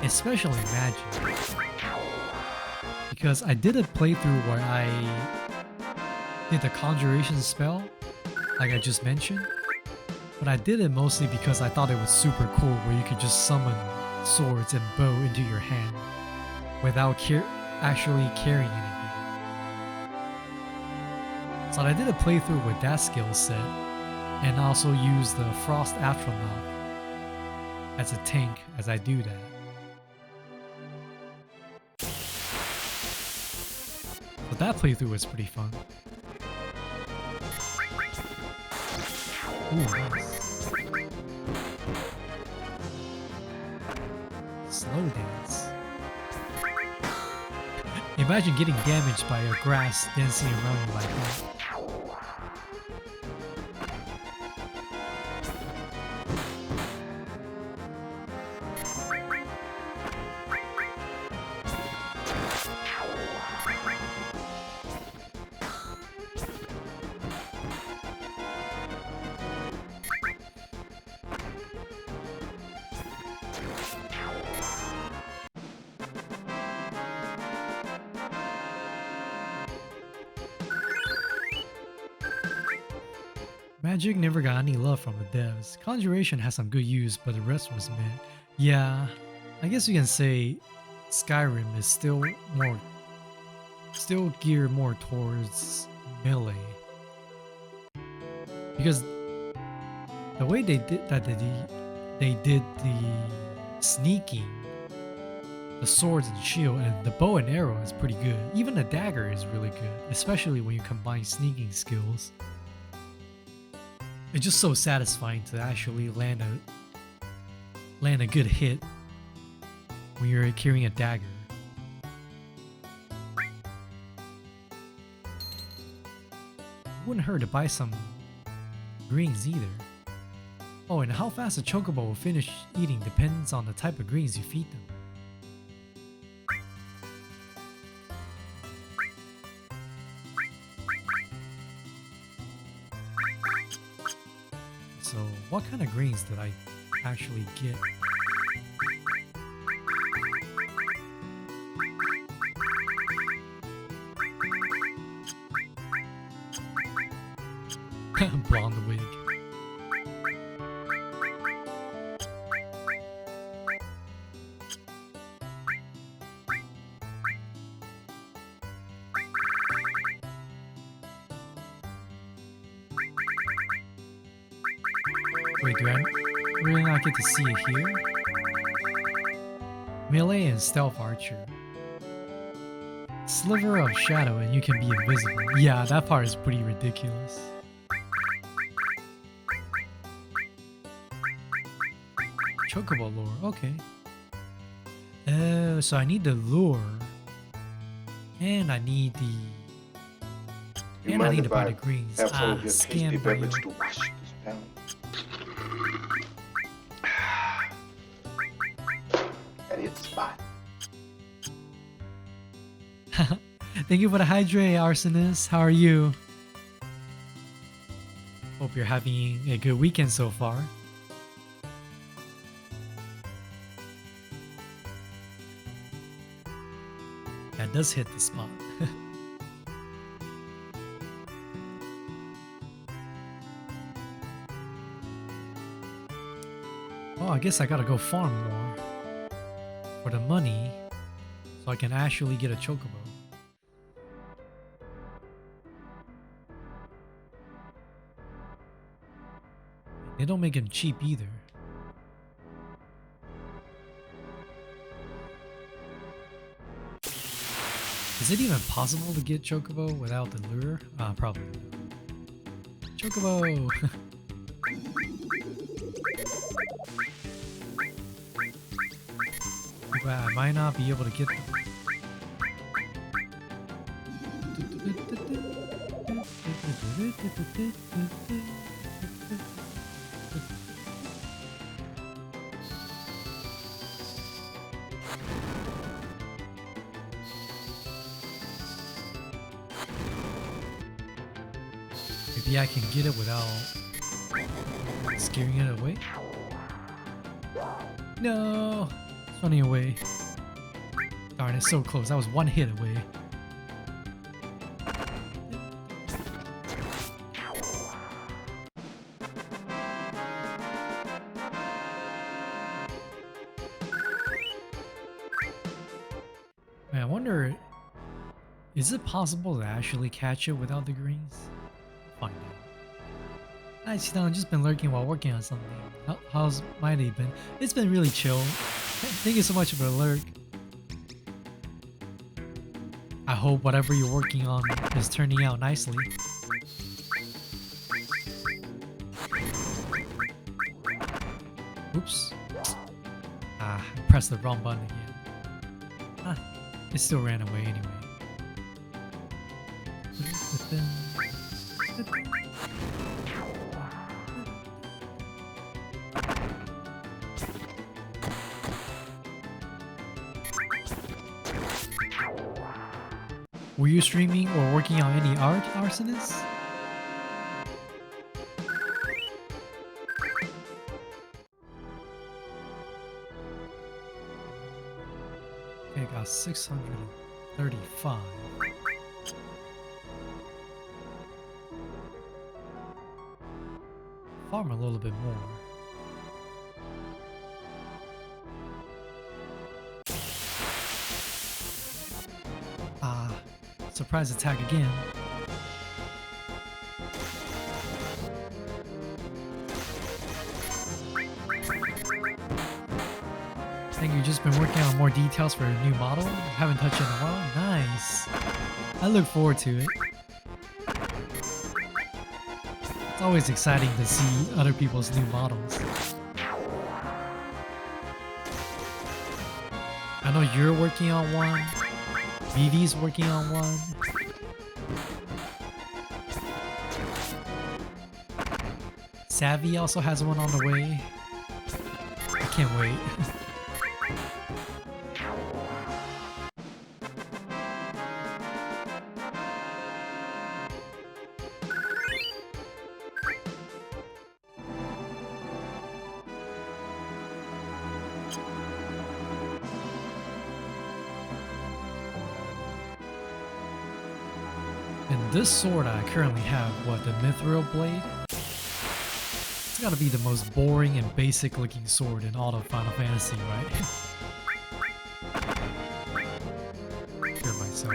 especially magic, because I did a playthrough where I did the conjuration spell like I just mentioned, but I did it mostly because I thought it was super cool where you could just summon swords and bow into your hand without actually carrying anything. So I did a playthrough with that skill set and also used the Frost Astronaut as a tank as I do that. But that playthrough was pretty fun. Ooh, nice. Slow dance. Imagine getting damaged by a grass dancing around you like that. Magic never got any love from the devs. Conjuration has some good use, but the rest was meh. Yeah, I guess you can say Skyrim is still geared more towards melee. Because the way they did the sneaking, the swords and shield, and the bow and arrow is pretty good. Even the dagger is really good, especially when you combine sneaking skills. It's just so satisfying to actually land a good hit when you're carrying a dagger. Wouldn't hurt to buy some greens either. Oh, and how fast a chocobo will finish eating depends on the type of greens you feed them. So, what kind of greens did I actually get? Blonde wig. Wait, do I really not get to see it here? Melee and Stealth Archer. Sliver of Shadow and you can be invisible. Yeah, that part is pretty ridiculous. Chocobo lure, okay. Oh, so I need the lure. And I need the... And I need to buy the greens. Scan bio. To wash this down. At its spot. Thank you for the hydrate, Arsonist. How are you? Hope you're having a good weekend so far. That does hit the spot. Oh, I guess I gotta go farm more for the money so I can actually get a chocobo. They don't make them cheap either. Is it even possible to get chocobo without the lure? Probably. Chocobo! But I might not be able to get them. Maybe I can get it without scaring it away? No! It's running away. Darn, it's so close. That was one hit away. Man, I wonder, is it possible to actually catch it without the greens? Find out. Hi, Chitan. I've just been lurking while working on something. How's my day been? It's been really chill. Thank you so much for the lurk. I hope whatever you're working on is turning out nicely. Oops. I pressed the wrong button again. It still ran away anyway. Were you streaming or working on any art, Arsonist? Okay, got 635. farm a little bit more. Surprise attack again. I think you've just been working on more details for a new model. Haven't touched it in a while. Nice. I look forward to it. It's always exciting to see other people's new models. I know you're working on one. Vivi's working on one. Savvy also has one on the way. I can't wait. And this sword I currently have, what, the Mithril Blade? It's gotta be the most boring and basic looking sword in all of Final Fantasy, right? Cure myself.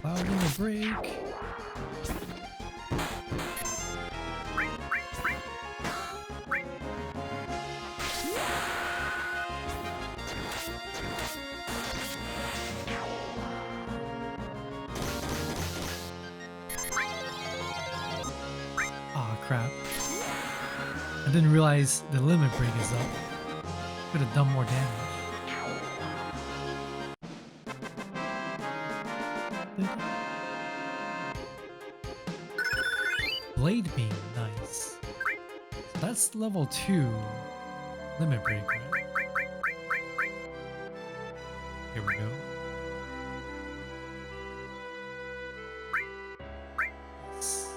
Allowing a break. Aw, crap. I didn't realize the limit break is up. Could have done more damage. Blade beam, nice. So that's level 2 limit break, right? Here we go. Yes.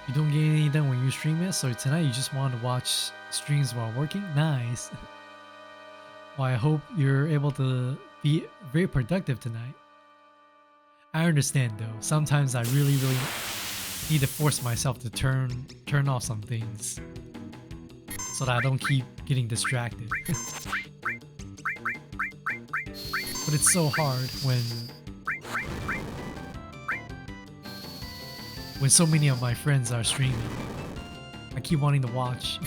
You don't get anything done when you stream it, so tonight you just want to watch streams while working? Nice. Well, I hope you're able to be very productive tonight. I understand though, sometimes I really need to force myself to turn off some things so that I don't keep getting distracted. But it's so hard when so many of my friends are streaming. I keep wanting to watch.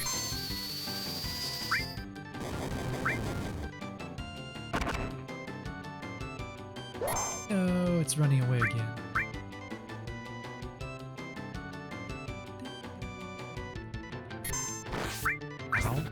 Oh, it's running away again. Ow.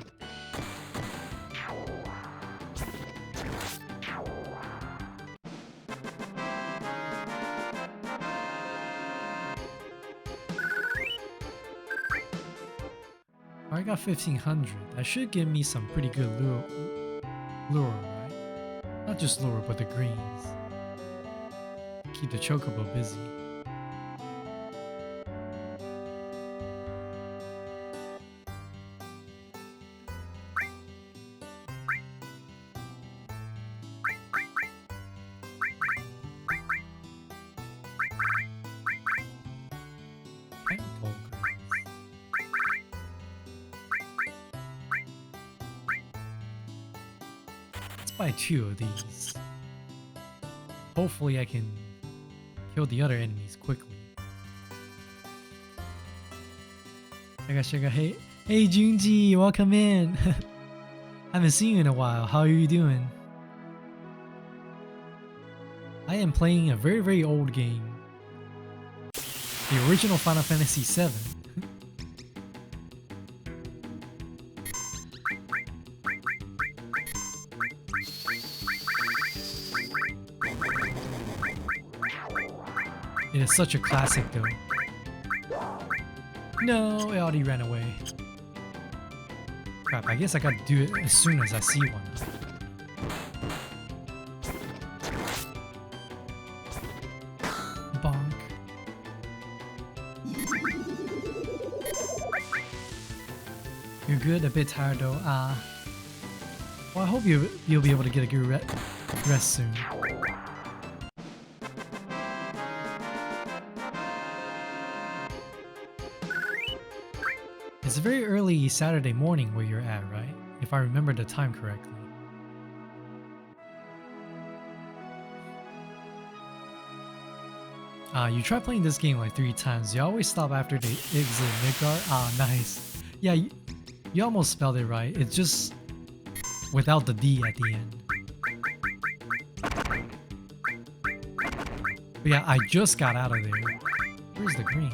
I got 1500. That should give me some pretty good lure, right? Not just lure, but the greens. Keep the chocobo busy. Tentacle greens. Let's buy 2 of these. Hopefully I can kill the other enemies quickly. Sugar, hey Junji, welcome in. Haven't seen you in a while. How are you doing? I am playing a very old game. The original Final Fantasy VII. It's such a classic though. No, it already ran away. Crap, I guess I gotta do it as soon as I see one. Bonk. You're good, a bit tired though. Well, I hope you'll be able to get a good rest soon. It's a very early Saturday morning where you're at, right? If I remember the time correctly. You try playing this game like 3 times. You always stop after they exit Midgard. Nice. Yeah, you almost spelled it right. It's just without the D at the end. But yeah, I just got out of there. Where's the green?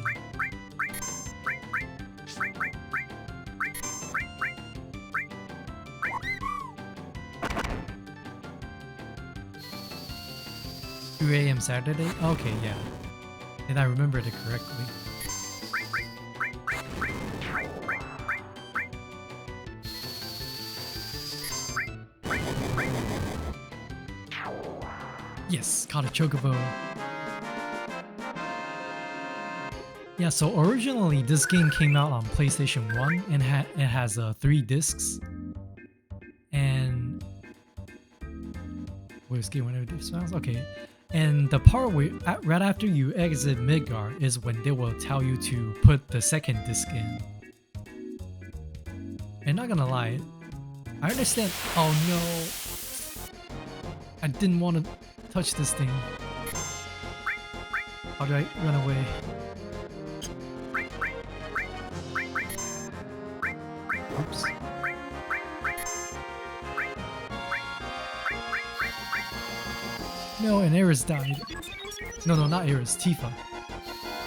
AM Saturday? Okay, yeah. And I remembered it correctly. Yes, caught a chocobo. Yeah, so originally this game came out on PlayStation 1 and it has 3 discs. And where's game whenever this smells? Okay. And the part where right after you exit Midgard is when they will tell you to put the second disc in. And not gonna lie, I understand. Oh no, I didn't want to touch this thing. How do I run away? Oops. No, and Eris died. No, not Eris, Tifa.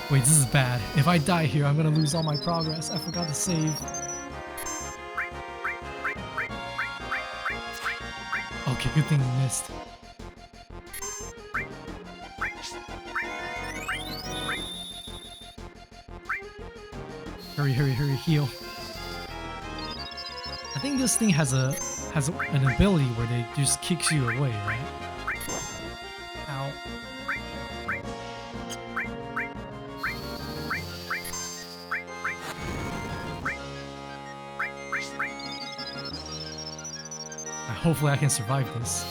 Wait, this is bad. If I die here, I'm gonna lose all my progress. I forgot to save. Okay, good thing you missed. Hurry, heal. I think this thing has an ability where they just kicks you away, right? Ow. Hopefully I can survive this.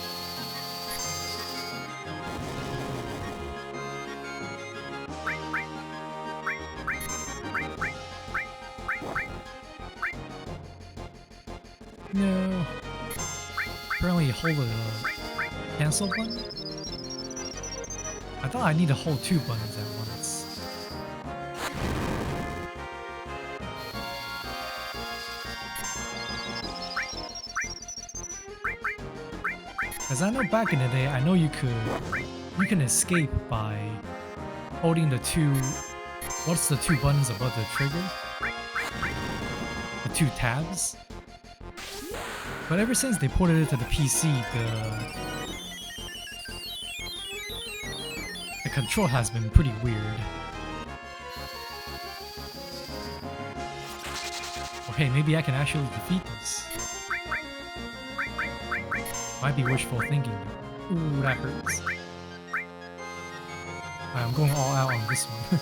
No. Apparently hold the cancel button? I thought I need to hold 2 buttons at once. Because I know back in the day, I know you can escape by holding the 2, what's the 2 buttons above the trigger? The 2 tabs? But ever since they ported it to the PC, the control has been pretty weird. Okay, maybe I can actually defeat this. Might be wishful thinking. Ooh, that hurts. I'm going all out on this one.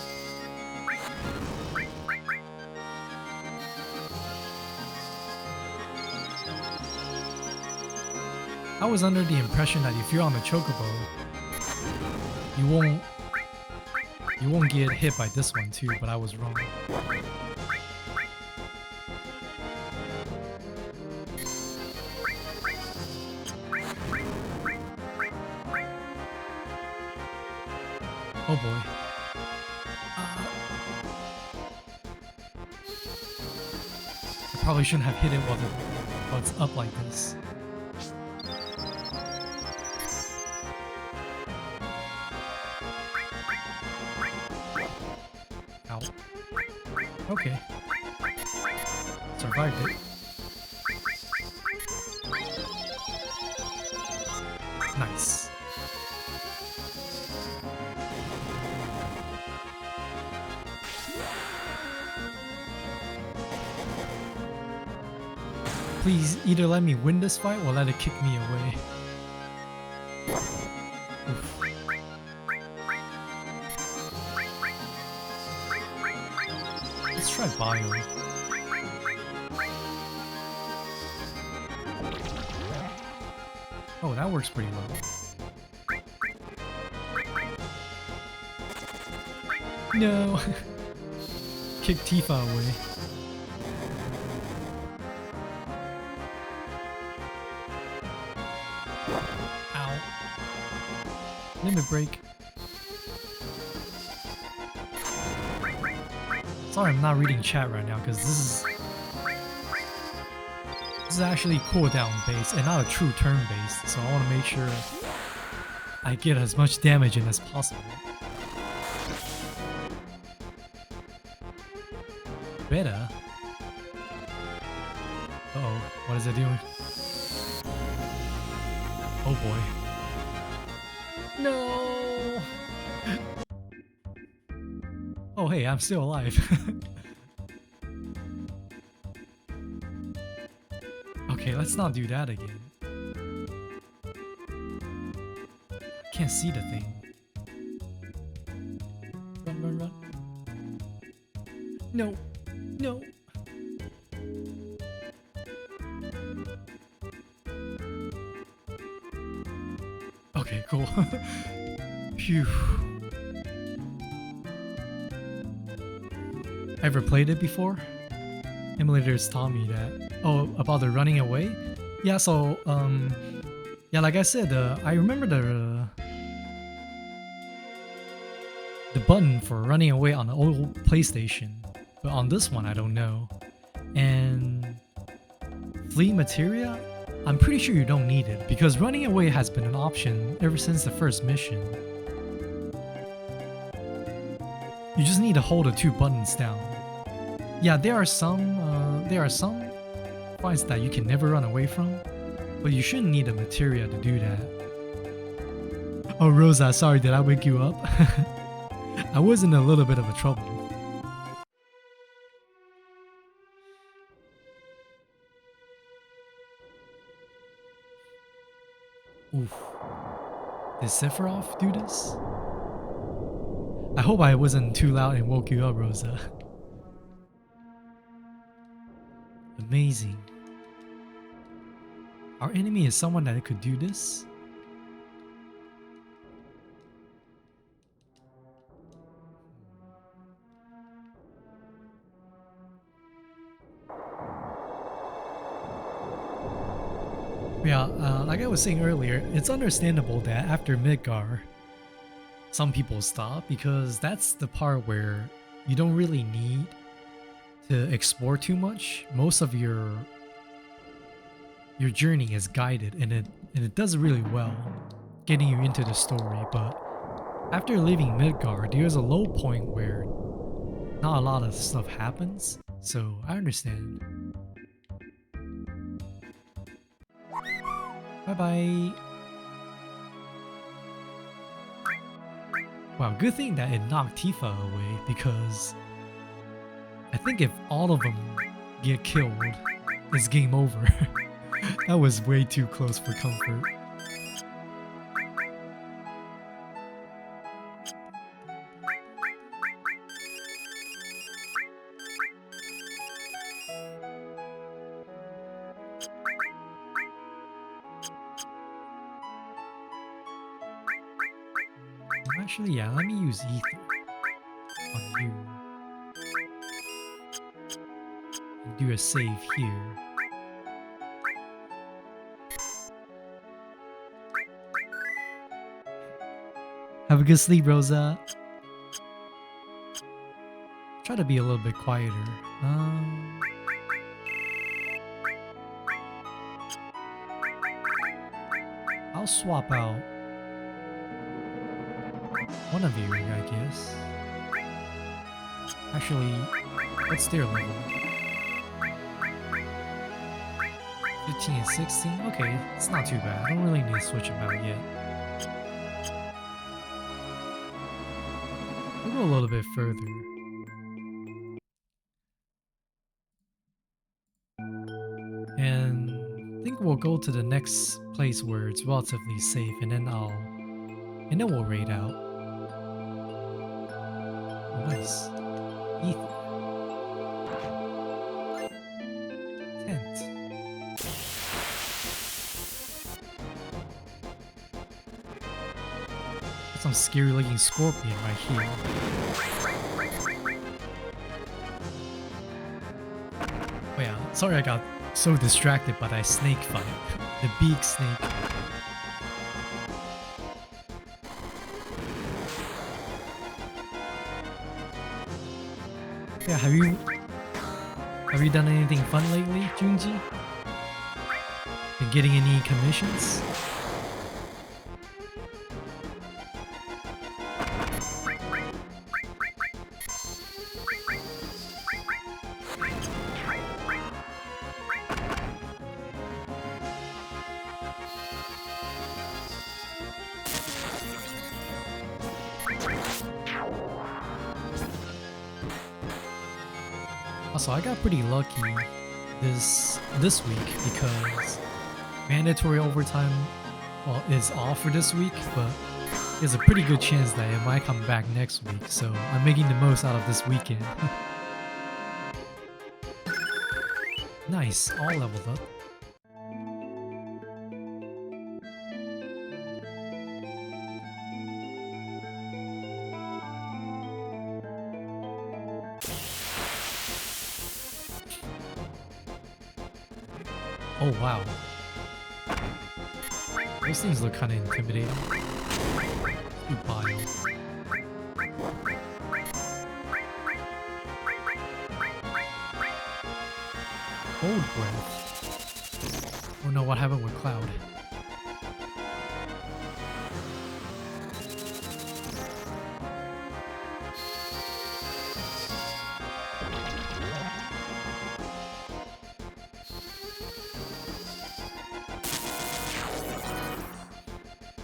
I was under the impression that if you're on the chocobo, you won't get hit by this one too, but I was wrong. Oh boy. I probably shouldn't have hit it while it's up like this. Ow. Okay. Survived it. Nice. Please either let me win this fight or let it kick me away. Oof. Let's try Bio. Oh, that works pretty well. No! Kick Tifa away. Ow. Limit break. Sorry I'm not reading chat right now because this is actually cooldown based and not a true turn based, so I want to make sure I get as much damage in as possible. Better. Uh-oh, what is it doing? Oh boy. No! Oh hey, I'm still alive. Okay, let's not do that again. Can't see the thing. Run, run, run. No. No. Okay, cool. Phew. Ever played it before? Emulators taught me that. Oh, about the running away? Yeah, so, yeah, like I said, I remember the button for running away on the old PlayStation. But on this one, I don't know. And flee materia? I'm pretty sure you don't need it, because running away has been an option ever since the first mission. You just need to hold the two buttons down. Yeah, there are some fights that you can never run away from, but you shouldn't need a materia to do that. Oh Rosa, sorry, did I wake you up? I was in a little bit of a trouble. Oof. Did Sephiroth do this? I hope I wasn't too loud and woke you up, Rosa. Amazing. Our enemy is someone that could do this? Yeah, like I was saying earlier, it's understandable that after Midgar, some people stop, because that's the part where you don't really need to explore too much. Most of your journey is guided, and it does really well getting you into the story. But after leaving Midgar, there's a low point where not a lot of stuff happens, so I understand. Bye bye. Wow, good thing that it knocked Tifa away, because I think if all of them get killed, it's game over. That was way too close for comfort. Actually, yeah, let me use Ether on you. And do a save here. Have a good sleep, Rosa. Try to be a little bit quieter. I'll swap out one of you, I guess. Actually, what's their level? 15 and 16? Okay, it's not too bad. I don't really need to switch them out yet. We'll go a little bit further. And I think we'll go to the next place where it's relatively safe, and then we'll raid out. Oh, nice. Ether. Tent. Some scary looking scorpion right here. Oh yeah, sorry I got so distracted by that snake fight. The big snake. Yeah, have you done anything fun lately, Junji? Been getting any commissions? Also, I got pretty lucky this week because mandatory overtime, well, is off for this week, but there's a pretty good chance that it might come back next week, so I'm making the most out of this weekend. Nice, all leveled up. Oh wow. Those things look kind of intimidating. Too bio. Cold breath. Oh no, what happened with Cloud?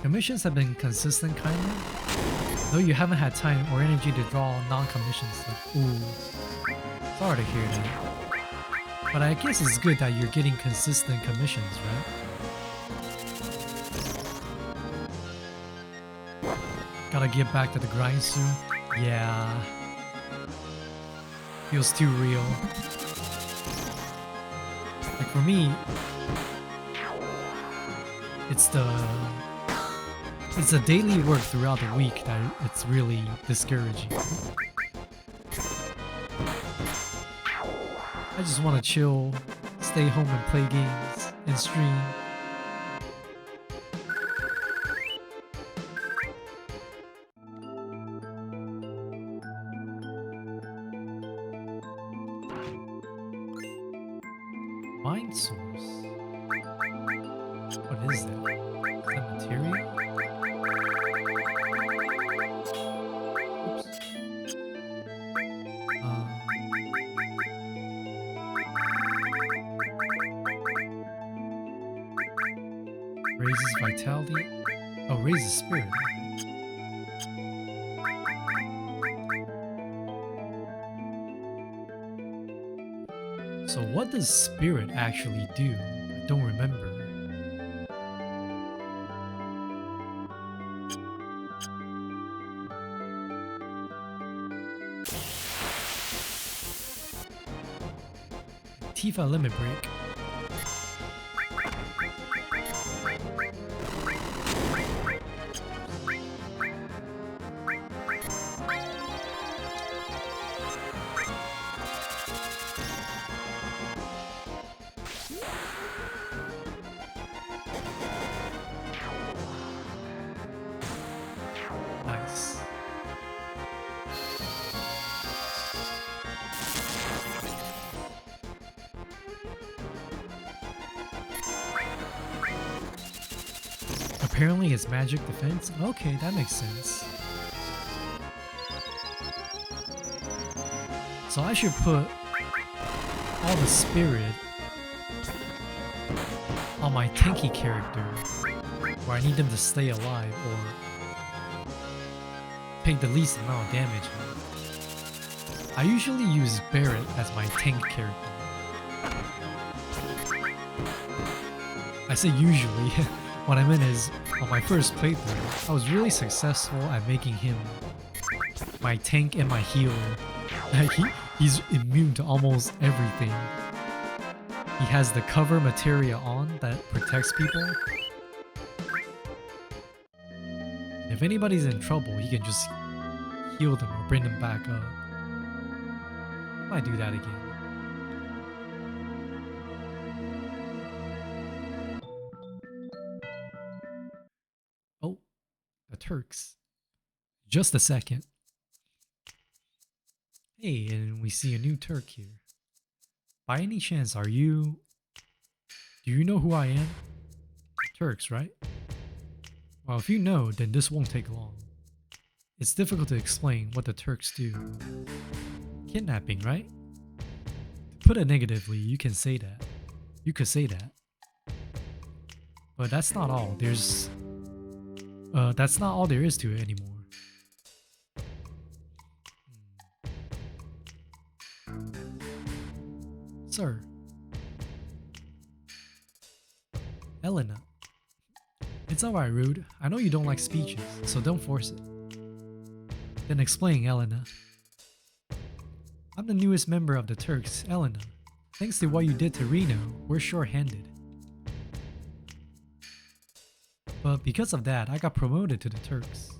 Commissions have been consistent kinda, though you haven't had time or energy to draw non-commission stuff. Ooh, sorry to hear that. But I guess it's good that you're getting consistent commissions, right? Gotta get back to the grind soon. Yeah. Feels too real. Like for me, it's the daily work throughout the week that it's really discouraging. I just want to chill, stay home and play games, and stream. Mind source? What is that? Is that materia? Raises vitality. Oh, raises spirit. So what does spirit actually do? I don't remember. Tifa limit break. Nice. Apparently it's magic defense? Okay, that makes sense. So I should put all the spirit on my tanky character where I need them to stay alive or take the least amount of damage. I usually use Barret as my tank character. I say usually. What I meant is, on my first playthrough, I was really successful at making him my tank and my healer. He's immune to almost everything. He has the cover materia on that protects people. If anybody's in trouble, he can just heal them or bring them back up. I might do that again. Oh, the Turks. Just a second. Hey, and we see a new Turk here. By any chance, do you know who I am? Turks, right? Well, if you know, then this won't take long. It's difficult to explain what the Turks do. Kidnapping, right? To put it negatively, you can say that. You could say that. But that's not all. That's not all there is to it anymore. Sir. Elena. It's alright, Rude. I know you don't like speeches, so don't force it. Then explain, Elena. I'm the newest member of the Turks, Elena. Thanks to what you did to Reno, we're short-handed. But because of that, I got promoted to the Turks.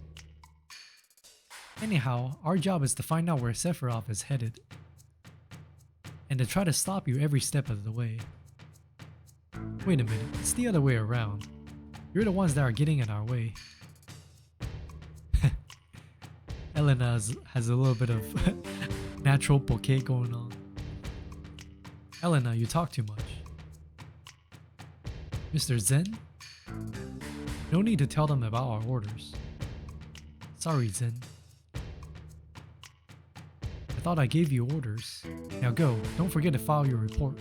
Anyhow, our job is to find out where Sephiroth is headed. And to try to stop you every step of the way. Wait a minute, it's the other way around. You're the ones that are getting in our way. Elena has a little bit of natural bouquet going on. Elena, you talk too much. Mr. Zen? No need to tell them about our orders. Sorry, Zen. I thought I gave you orders. Now go, don't forget to file your report.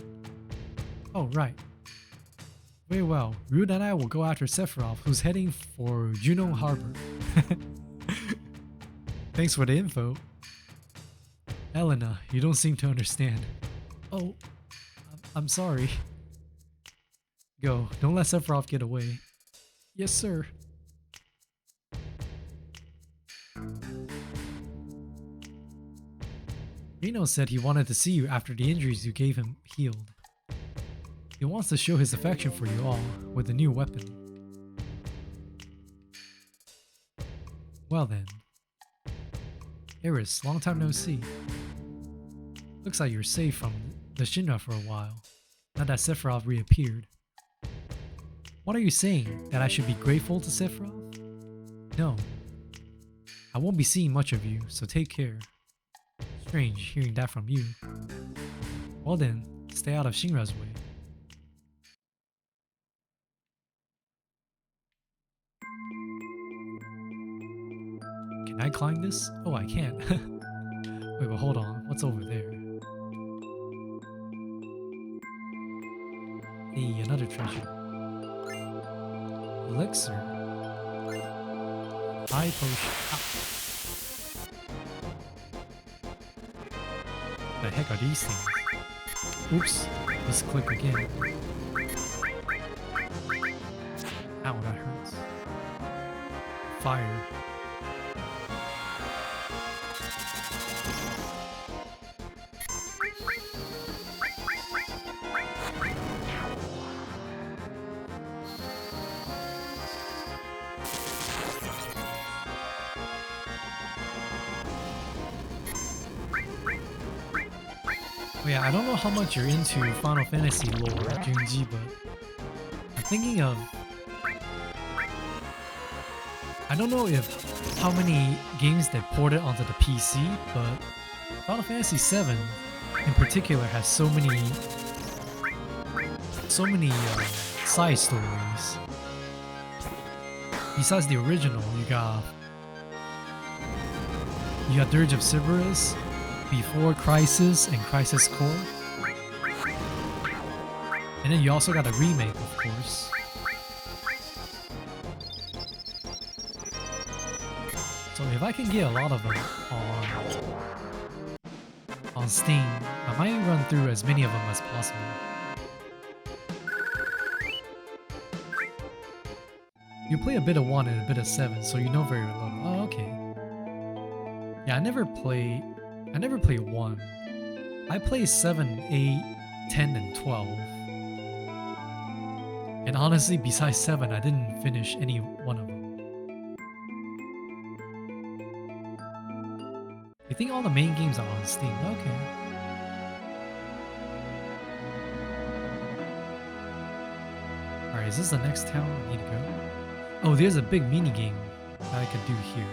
Oh, right. Very well, Rude and I will go after Sephiroth, who's heading for Juno Harbor. Thanks for the info. Elena, you don't seem to understand. Oh, I'm sorry. Go, don't let Sephiroth get away. Yes, sir. Reno said he wanted to see you after the injuries you gave him healed. He wants to show his affection for you all with a new weapon. Well then. Eris, long time no see. Looks like you're safe from the Shinra for a while, now that Sephiroth reappeared. What are you saying? That I should be grateful to Sephiroth? No. I won't be seeing much of you, so take care. Strange hearing that from you. Well then, stay out of Shinra's way. Can I climb this? Oh, I can't. Wait, but hold on. What's over there? Hey, another treasure. Elixir. High potion. Ah. The heck are these things? Oops. Misclick again. Ow, that hurts. Fire. Yeah, I don't know how much you're into Final Fantasy lore, Junji, but I'm thinking of... I don't know if how many games they ported onto the PC, but Final Fantasy VII in particular has so many side stories. Besides the original, you got Dirge of Cerberus, Before Crisis, and Crisis Core. And then you also got a remake, of course. So if I can get a lot of them on Steam, I might run through as many of them as possible. You play a bit of 1 and a bit of 7, so you know very little. Oh, okay. Yeah, I never play 1. I play 7, 8, 10, and 12. And honestly, besides 7, I didn't finish any one of them. You think all the main games are on Steam? Okay. Alright, is this the next town I need to go? Oh, there's a big mini game that I could do here.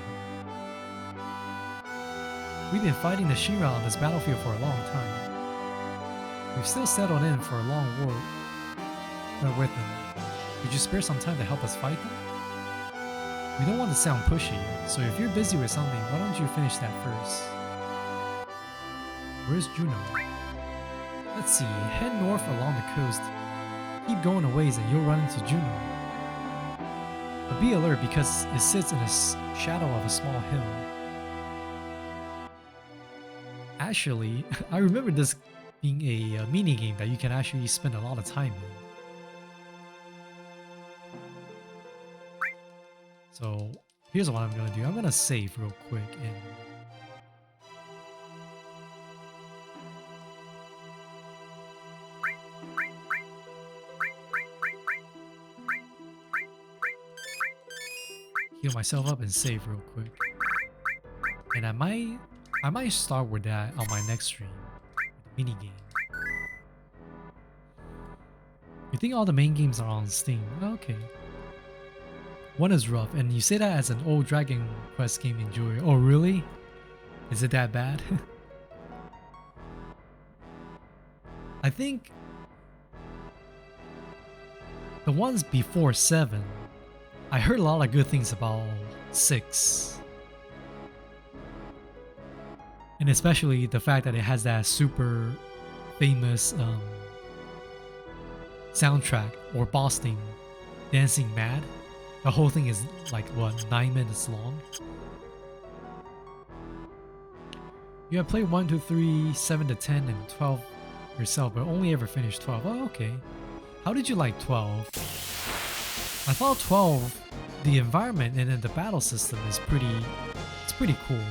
We've been fighting the Shira on this battlefield for a long time. We've still settled in for a long war with them. Could you spare some time to help us fight them? We don't want to sound pushy, so if you're busy with something, why don't you finish that first? Where's Juno? Let's see, head north along the coast. Keep going a ways and you'll run into Juno. But be alert because it sits in the shadow of a small hill. Actually, I remember this being a mini game that you can actually spend a lot of time in. So here's what I'm gonna do. I'm gonna save real quick and heal myself up and save real quick. And I might start with that on my next stream, the mini game. You think all the main games are on Steam? Okay. 1 is rough, and you say that as an old Dragon Quest game enjoyer. Oh really? Is it that bad? I think the ones before 7, I heard a lot of good things about 6. And especially the fact that it has that super famous soundtrack or boss theme, Dancing Mad. The whole thing is like, what, 9 minutes long? You have played 1, 2, 3, 7 to 10, and 12 yourself, but only ever finished 12. Oh, okay. How did you like 12? I thought 12, the environment and then the battle system is pretty cool.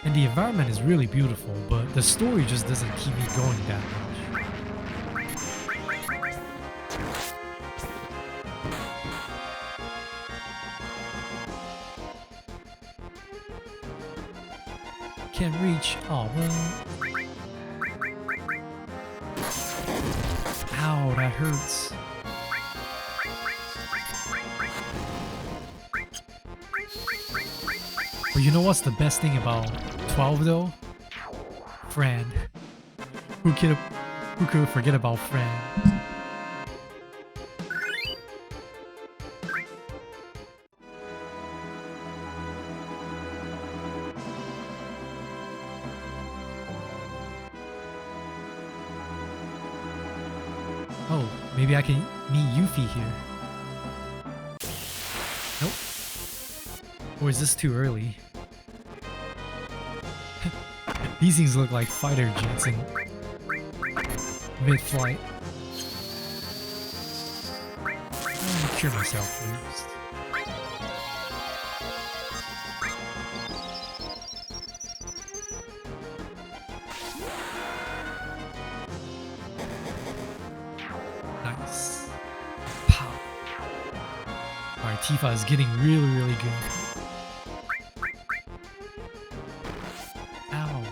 And the environment is really beautiful, but the story just doesn't keep me going that much. Can't reach. Oh well. Ow, that hurts. But you know what's the best thing about 12 though? Fran. Who could forget about Fran? Oh, maybe I can meet Yuffie here. Nope. Or is this too early? These things look like fighter jets in mid-flight. I'm gonna cure myself first. Nice. Pow. Alright, Tifa is getting really good. Ow.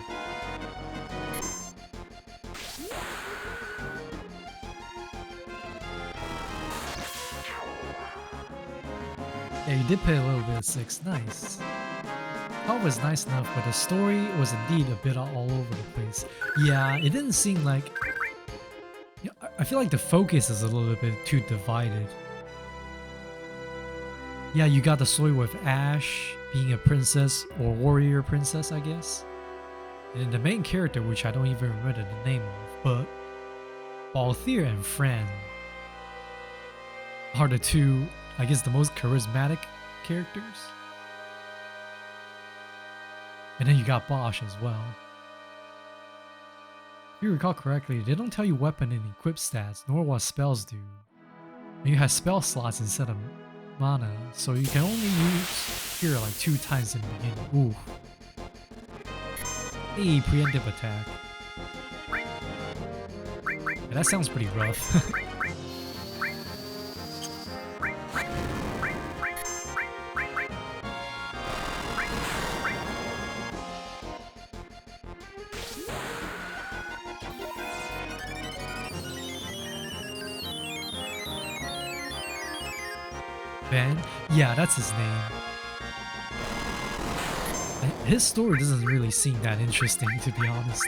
Yeah, you did play a little bit of 6. Nice. 12 was nice enough, but the story was indeed a bit all over the place. Yeah, it didn't seem like... Yeah, I feel like the focus is a little bit too divided. Yeah, you got the story with Ash being a princess or warrior princess, I guess. And the main character, which I don't even remember the name of, but Balthier and Fran are the two, I guess, the most charismatic characters. And then you got Bosch as well. If you recall correctly, they don't tell you weapon and equip stats, nor what spells do. And you have spell slots instead of mana, so you can only use here like 2 times in the beginning. Ooh. Hey, preemptive attack. Yeah, that sounds pretty rough. Ben? Yeah, that's his name. His story doesn't really seem that interesting, to be honest.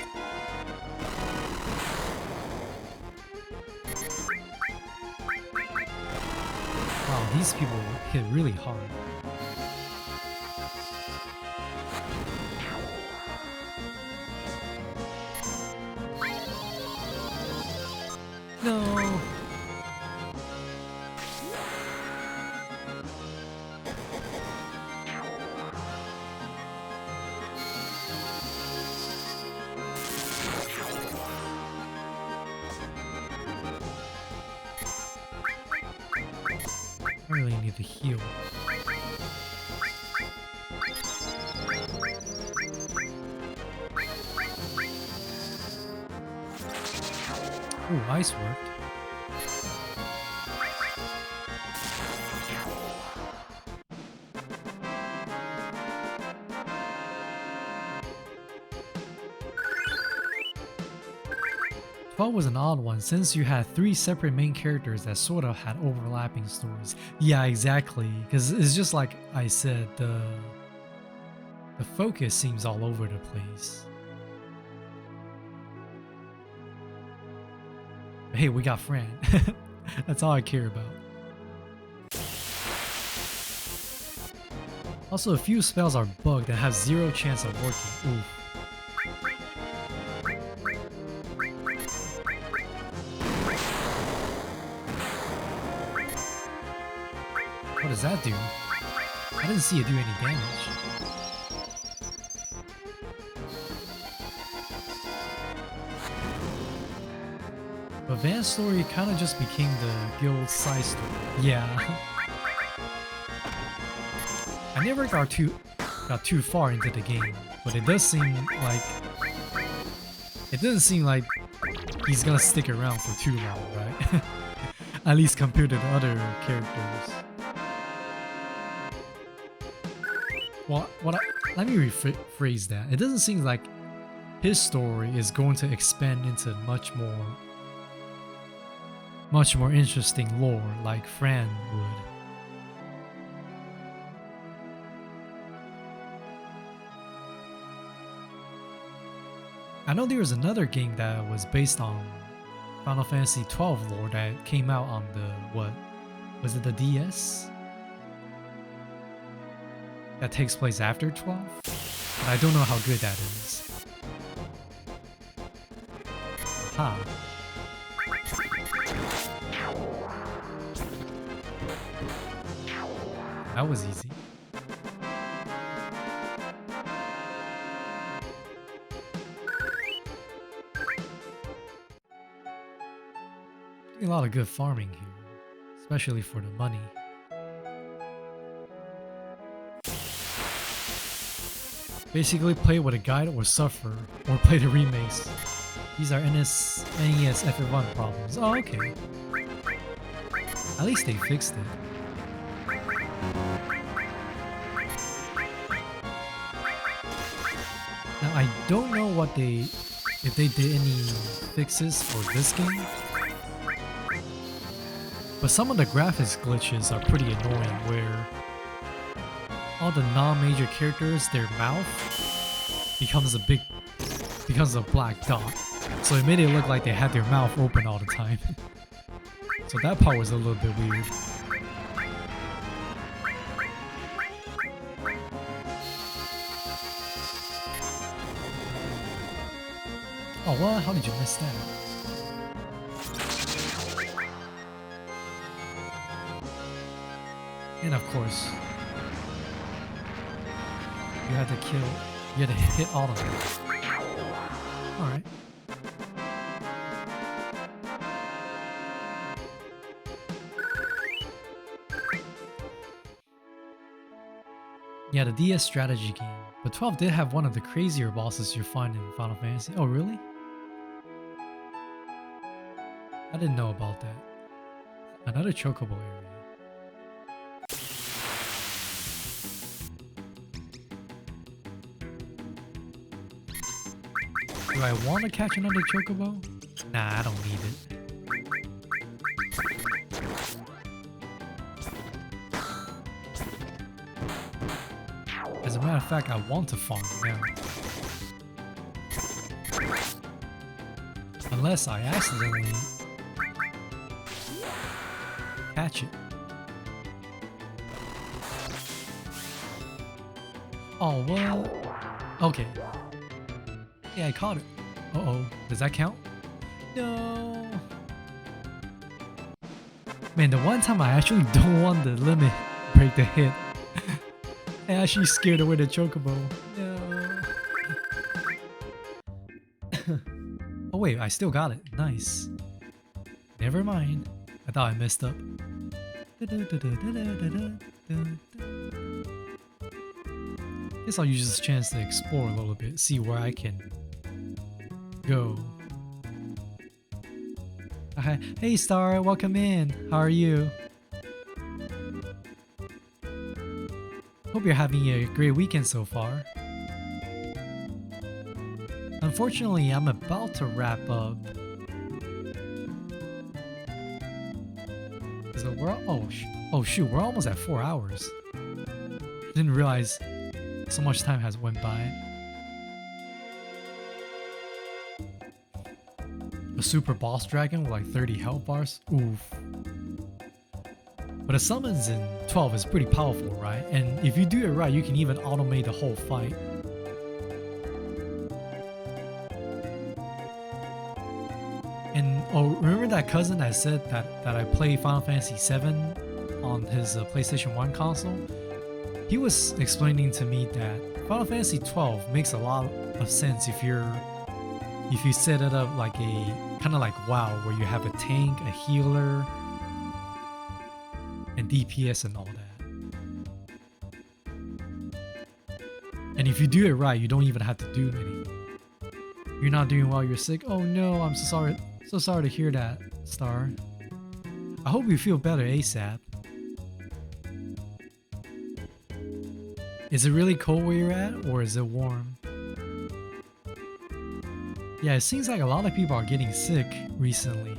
Wow, these people hit really hard. No! I really need to heal. Ooh, ice worked. Was an odd one since you had 3 separate main characters that sort of had overlapping stories. Yeah, exactly. Because it's just like I said, the focus seems all over the place. Hey, we got Fran. That's all I care about. Also, a few spells are bugged that have 0 chance of working. Oof. What does that do? I didn't see it do any damage. But Van's story kind of just became the guild side story. Yeah. I never got too far into the game, but it does seem like he's gonna stick around for too long, right? At least compared to the other characters. Well, let me rephrase that. It doesn't seem like his story is going to expand into much more interesting lore like Fran would. I know there was another game that was based on Final Fantasy XII lore that came out on the, what? Was it the DS? That takes place after 12? But I don't know how good that is. Aha. That was easy. Doing a lot of good farming here, especially for the money. Basically play with a guide or suffer, or play the remakes. These are NES FF1 problems. Oh, okay. At least they fixed it. Now I don't know if they did any fixes for this game, but some of the graphics glitches are pretty annoying where all the non-major characters, their mouth becomes a black dot. So it made it look like they had their mouth open all the time. So that part was a little bit weird. Oh, what? How did you miss that? And of course, you had to hit all of them. Alright. Yeah, the DS strategy game. But 12 did have one of the crazier bosses you find in Final Fantasy. Oh, really? I didn't know about that. Another chocobo area. Do I want to catch another chocobo? Nah, I don't need it. As a matter of fact, I want to farm now. Unless I accidentally catch it. Oh, well. Okay. Yeah, I caught it. Uh-oh. Does that count? No. Man, the one time I actually don't want the limit break to hit. I actually scared away the chocobo. No. Oh wait, I still got it. Nice. Never mind. I thought I messed up. Guess I'll use this chance to explore a little bit, see where I can go. Hey Star, welcome in. How are you? Hope you're having a great weekend so far. Unfortunately, I'm about to wrap up. So oh shoot, we're almost at 4 hours. Didn't realize so much time has went by. A super boss dragon with like 30 health bars. Oof. But the summons in 12 is pretty powerful, right? And if you do it right, you can even automate the whole fight. And oh, remember that cousin that said that I play Final Fantasy VII on his PlayStation 1 console? He was explaining to me that Final Fantasy 12 makes a lot of sense if you set it up like a kind of like WoW, where you have a tank, a healer, and DPS and all that. And if you do it right, you don't even have to do anything. You're not doing well, you're sick. Oh no, I'm so sorry. So sorry to hear that, Star. I hope you feel better ASAP. Is it really cold where you're at, or is it warm? Yeah, it seems like a lot of people are getting sick recently.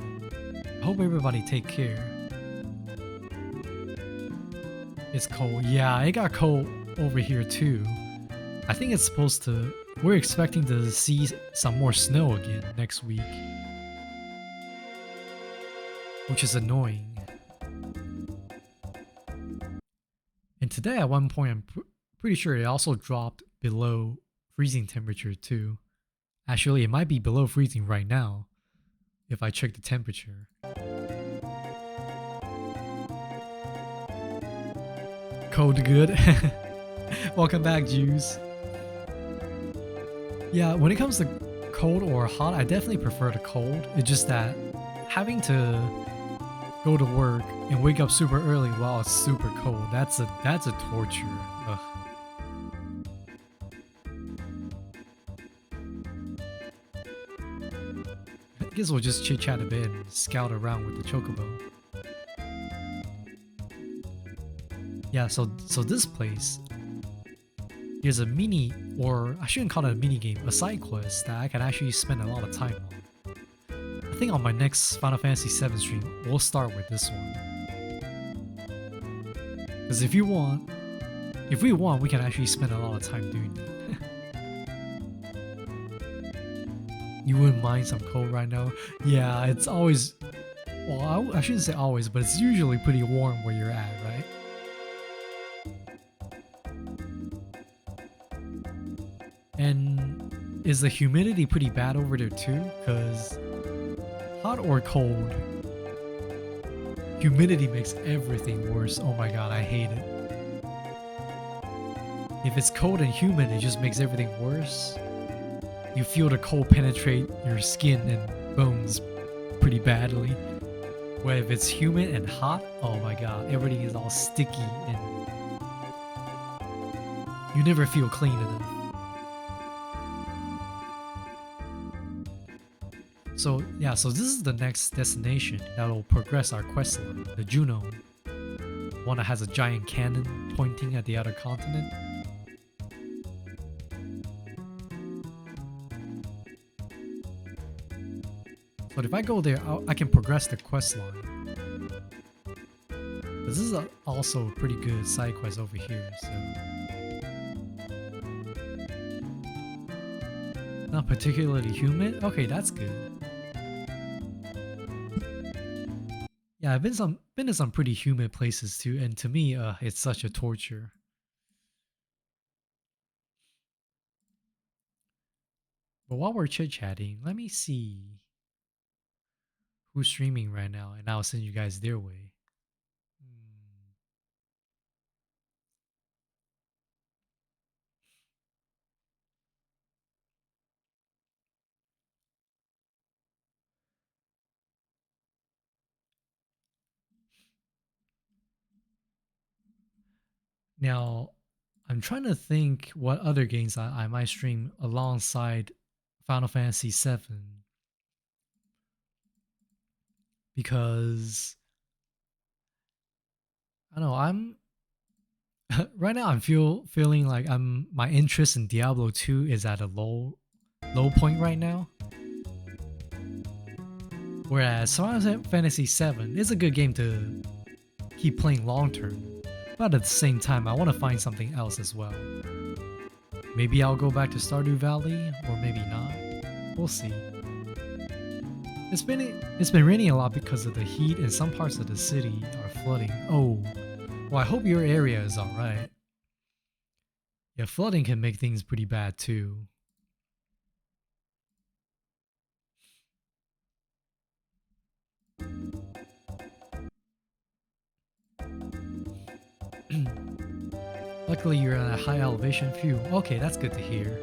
I hope everybody take care. It's cold. Yeah, it got cold over here too. I think it's supposed to... We're expecting to see some more snow again next week. Which is annoying. And today at one point, I'm pretty sure it also dropped below freezing temperature too. Actually, it might be below freezing right now if I check the temperature. Cold good. Welcome back, Jews. Yeah, when it comes to cold or hot, I definitely prefer the cold. It's just that having to go to work and wake up super early while it's super cold, that's a torture. Ugh. I guess we'll just chit chat a bit and scout around with the chocobo. Yeah, so this place, there's a mini, or I shouldn't call it a mini game, a side quest that I can actually spend a lot of time on. I think on my next Final Fantasy VII stream, we'll start with this one. Because if we want, we can actually spend a lot of time doing that. You wouldn't mind some cold right now? Yeah, it's always, well, I shouldn't say always, but it's usually pretty warm where you're at, right? And is the humidity pretty bad over there too? Because hot or cold, humidity makes everything worse. Oh my god, I hate it. If it's cold and humid, it just makes everything worse. You feel the cold penetrate your skin and bones pretty badly. Where if it's humid and hot, oh my god, everything is all sticky and You never feel clean enough. So yeah, so this is the next destination that will progress our quest line, the Juno. One that has a giant cannon pointing at the other continent. But if I go there, I can progress the quest line. This is also a pretty good side quest over here, so... Not particularly humid? Okay, that's good. Yeah, I've been to some pretty humid places too, and to me, it's such a torture. But while we're chit-chatting, let me see who's streaming right now, and I'll send you guys their way. Now, I'm trying to think what other games I might stream alongside Final Fantasy VII. Because I don't know, I'm right now I'm feeling like my interest in Diablo 2 is at a low point right now. Whereas Final Fantasy VII is a good game to keep playing long term. But at the same time, I want to find something else as well. Maybe I'll go back to Stardew Valley, or maybe not. We'll see. It's been raining a lot because of the heat, and some parts of the city are flooding. Oh, well, I hope your area is alright. Yeah, flooding can make things pretty bad too. Luckily, you're at a high elevation. Phew. Okay, that's good to hear.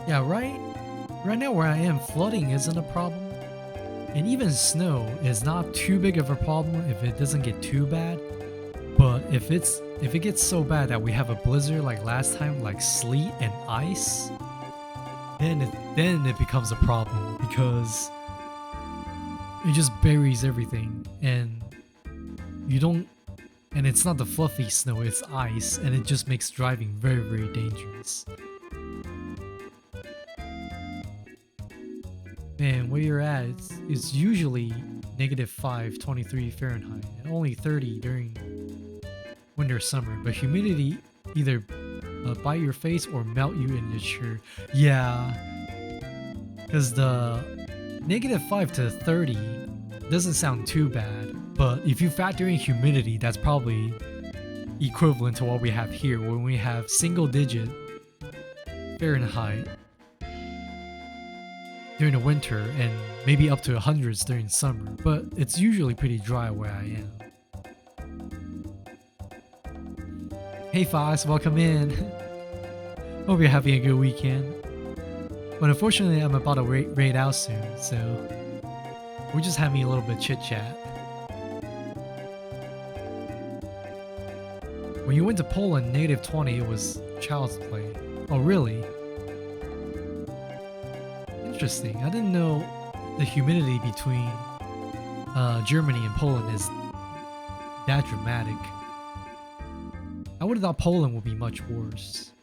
Yeah, right now where I am, flooding isn't a problem. And even snow is not too big of a problem if it doesn't get too bad. But if it gets so bad that we have a blizzard like last time, like sleet and ice, then it becomes a problem because it just buries everything, and it's not the fluffy snow, it's ice, and it just makes driving very, very dangerous. Man, where you're at, it's usually -5, 23 Fahrenheit, and only 30 during winter, summer, but humidity either bite your face or melt you in your shirt. Yeah, because the -5 to 30 doesn't sound too bad, but if you factor in humidity, that's probably equivalent to what we have here when we have single-digit Fahrenheit during the winter and maybe up to hundreds during summer, but it's usually pretty dry where I am. Hey Fox, welcome in. Hope you're having a good weekend. But unfortunately, I'm about to raid out soon, so we're just having a little bit chit chat. When you went to Poland, -20, it was child's play. Oh, really? Interesting. I didn't know the humidity between Germany and Poland is that dramatic. I would have thought Poland would be much worse.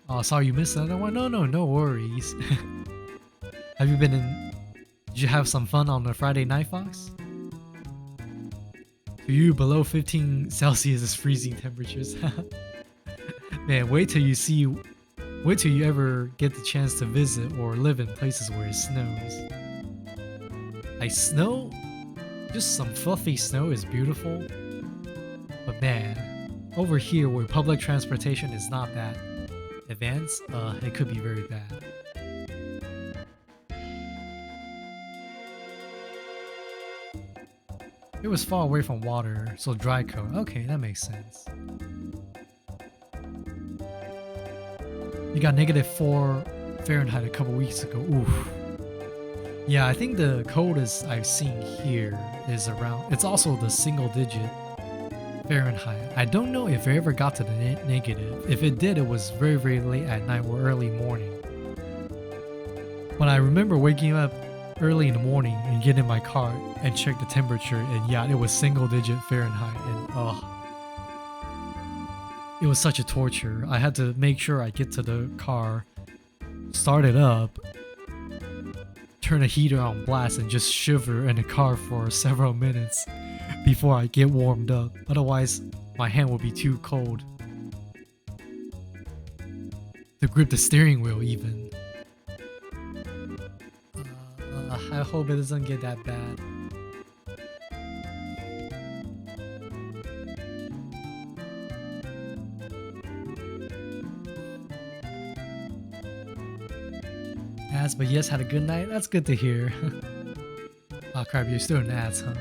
Oh, sorry you missed another one? No worries. Have you been in... Did you have some fun on a Friday night, Fox? To you, below 15 Celsius is freezing temperatures. Man, wait till you ever get the chance to visit or live in places where it snows. Like snow, just some fluffy snow is beautiful. But man, over here where public transportation is not that advanced, it could be very bad. It was far away from water, so dry coat. Okay, that makes sense. You got -4 Fahrenheit a couple weeks ago. Oof. Yeah, I think the coldest I've seen here is around. It's also the single digit Fahrenheit. I don't know if it ever got to the negative. If it did, it was very, very late at night or early morning. But I remember waking up early in the morning and get in my car and check the temperature, and yeah, it was single digit Fahrenheit, and oh, it was such a torture. I had to make sure I get to the car, start it up, turn the heater on blast, and just shiver in the car for several minutes before I get warmed up. Otherwise, my hand will be too cold to grip the steering wheel even. I hope it doesn't get that bad. Ads, but yes, had a good night. That's good to hear. Oh crap, you're still in ads, huh?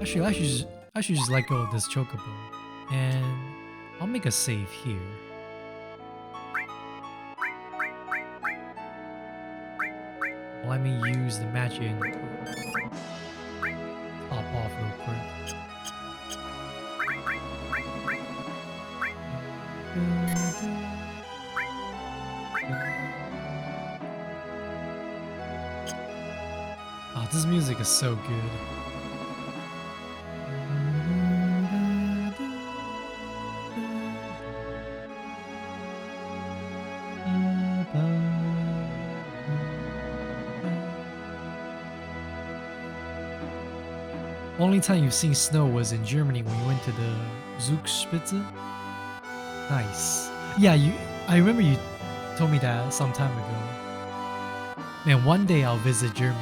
Actually, I should just let go of this chocobo, and I'll make a save here. Let me use the magic and pop off real quick. Oh, this music is so good. Only time you've seen snow was in Germany when you went to the Zugspitze. Nice. Yeah, I remember you told me that some time ago. Man, one day I'll visit Germany.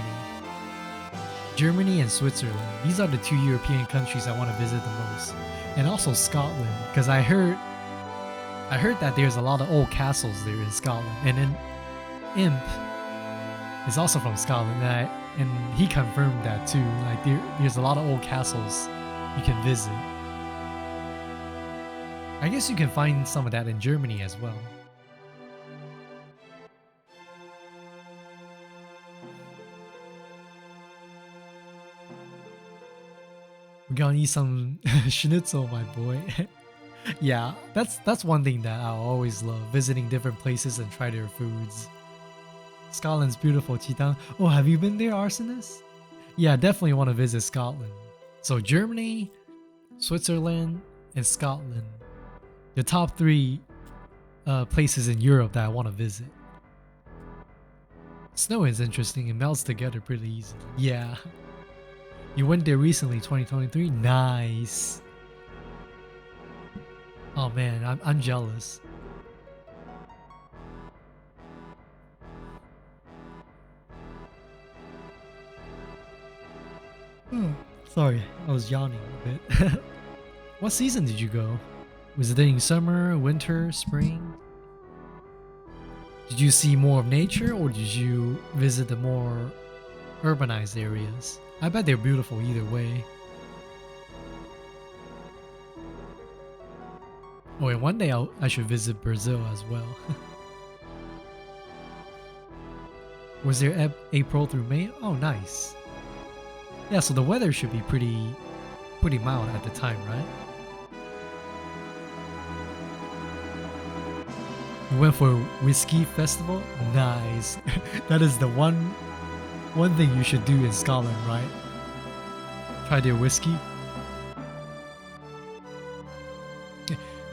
Germany and Switzerland. These are the two European countries I want to visit the most. And also Scotland, because I heard that there's a lot of old castles there in Scotland. And then Imp is also from Scotland, and he confirmed that too. Like there's a lot of old castles you can visit. I guess you can find some of that in Germany as well. We're gonna eat some schnitzel, my boy. Yeah, that's one thing that I always love, visiting different places and try their foods. Scotland's beautiful, Chitan. Oh, have you been there, Arsonist? Yeah, definitely want to visit Scotland. So Germany, Switzerland, and Scotland. The top three places in Europe that I want to visit. Snow is interesting. It melts together pretty easily. Yeah. You went there recently, 2023? Nice. Oh man, I'm jealous. Sorry, I was yawning a bit. What season did you go? Was it in summer, winter, spring? Did you see more of nature, or did you visit the more urbanized areas? I bet they're beautiful either way. Oh, and one day I should visit Brazil as well. Was there April through May? Oh, nice. Yeah, so the weather should be pretty mild at the time, right? You went for a whiskey festival? Nice. That is the one thing you should do in Scotland, right? Try their whiskey.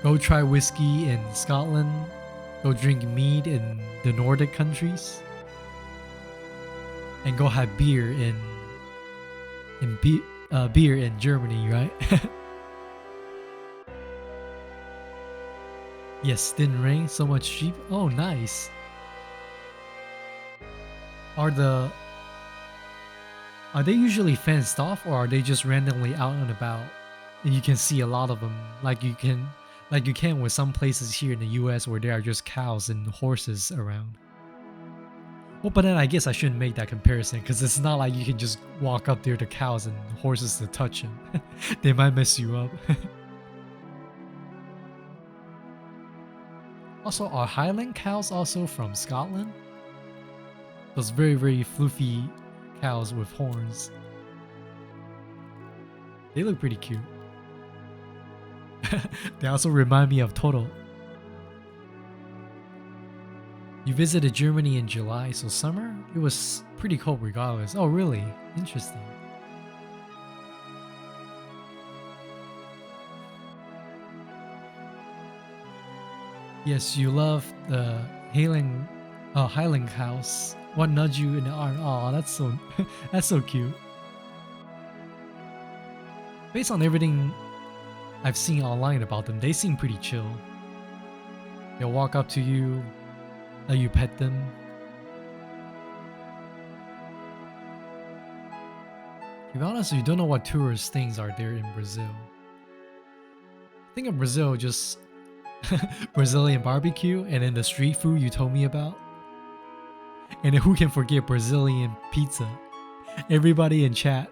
Go try whiskey in Scotland. Go drink mead in the Nordic countries. And go have beer in Germany, right? Yes, didn't rain, so much sheep. Oh, nice. Are they usually fenced off, or are they just randomly out and about and you can see a lot of them, like you can with some places here in the US where there are just cows and horses around? Well, but then I guess I shouldn't make that comparison because it's not like you can just walk up there to cows and horses to touch them. They might mess you up. Also, are Highland cows also from Scotland? Those very, very floofy cows with horns. They look pretty cute. They also remind me of Toto. You visited Germany in July, so summer? It was pretty cold regardless. Oh, really? Interesting. Yes, you love the Highland house. What nudge you in the arm? Oh, that's so that's so cute. Based on everything I've seen online about them, they seem pretty chill. They'll walk up to you, let you pet them. To be honest, you don't know what tourist things are there in Brazil. Think of Brazil just Brazilian barbecue and then the street food you told me about. And then who can forget Brazilian pizza? Everybody in chat,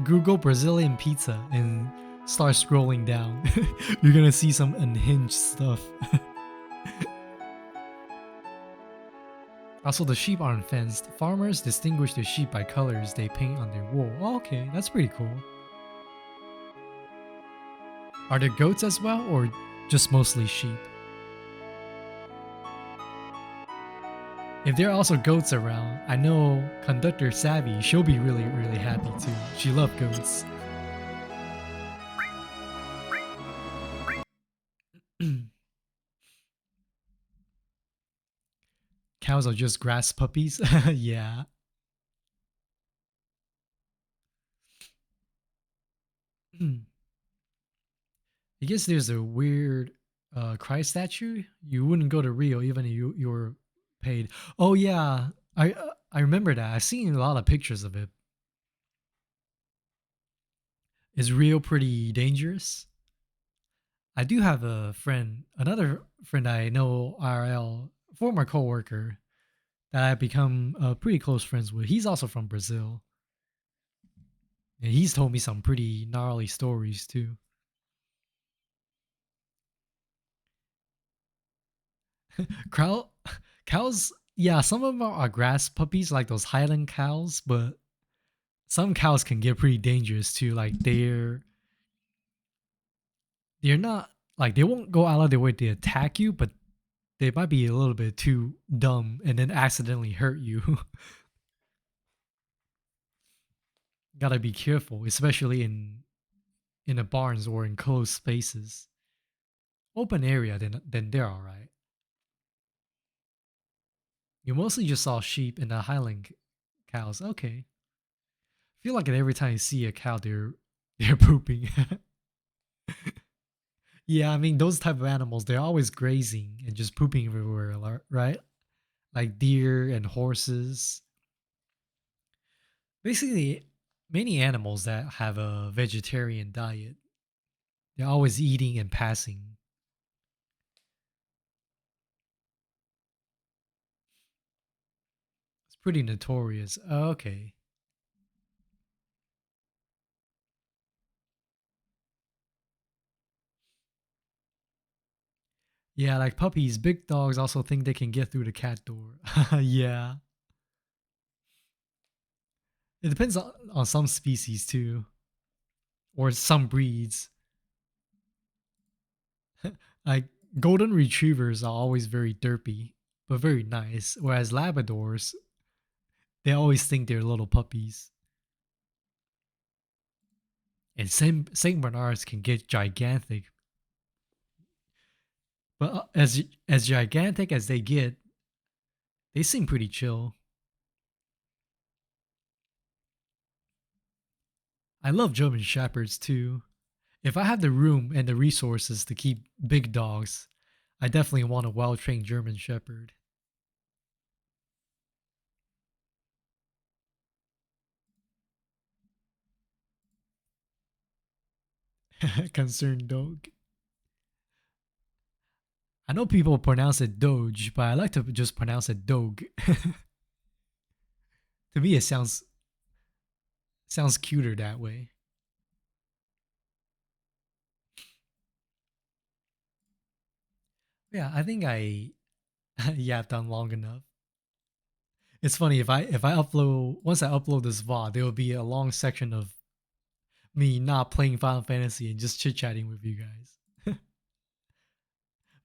Google Brazilian pizza and start scrolling down. You're gonna see some unhinged stuff. Also, the sheep aren't fenced. Farmers distinguish their sheep by colors they paint on their wool. Oh, okay, that's pretty cool. Are there goats as well, or just mostly sheep? If there are also goats around, I know Conductor Savvy, she'll be really, really happy too. She loves goats. Cows are just grass puppies? Yeah. I guess there's a weird Christ statue. You wouldn't go to Rio even if you were paid. Oh yeah, I remember that. I've seen a lot of pictures of it. Is Rio pretty dangerous? I do have a friend, another friend I know IRL, former coworker that I've become pretty close friends with. He's also from Brazil, and he's told me some pretty gnarly stories too. Crow, cows, yeah, some of them are grass puppies, like those Highland cows, but some cows can get pretty dangerous too. Like they're not like they won't go out of their way to attack you, but they might be a little bit too dumb and then accidentally hurt you. Gotta be careful, especially in the barns or in closed spaces. Open area, then they're all right. You mostly just saw sheep and the Highland cows. Okay, feel like every time you see a cow, they're pooping. Yeah, I mean those type of animals, they're always grazing and just pooping everywhere, right? Like deer and horses. Basically, many animals that have a vegetarian diet, they're always eating and passing. It's pretty notorious. Oh, okay. Yeah, like puppies, big dogs also think they can get through the cat door. Yeah. It depends on some species too, or some breeds. Like golden retrievers are always very derpy, but very nice, whereas Labradors, they always think they're little puppies. And Saint Bernards can get gigantic, but as gigantic as they get, they seem pretty chill. I love German Shepherds too. If I have the room and the resources to keep big dogs, I definitely want a well trained German Shepherd. Concerned dog. I know people pronounce it Doge, but I like to just pronounce it Dog. To me, it sounds cuter that way. Yeah, I think I yapped on long enough. It's funny if I upload once I upload this VOD, there will be a long section of me not playing Final Fantasy and just chit chatting with you guys.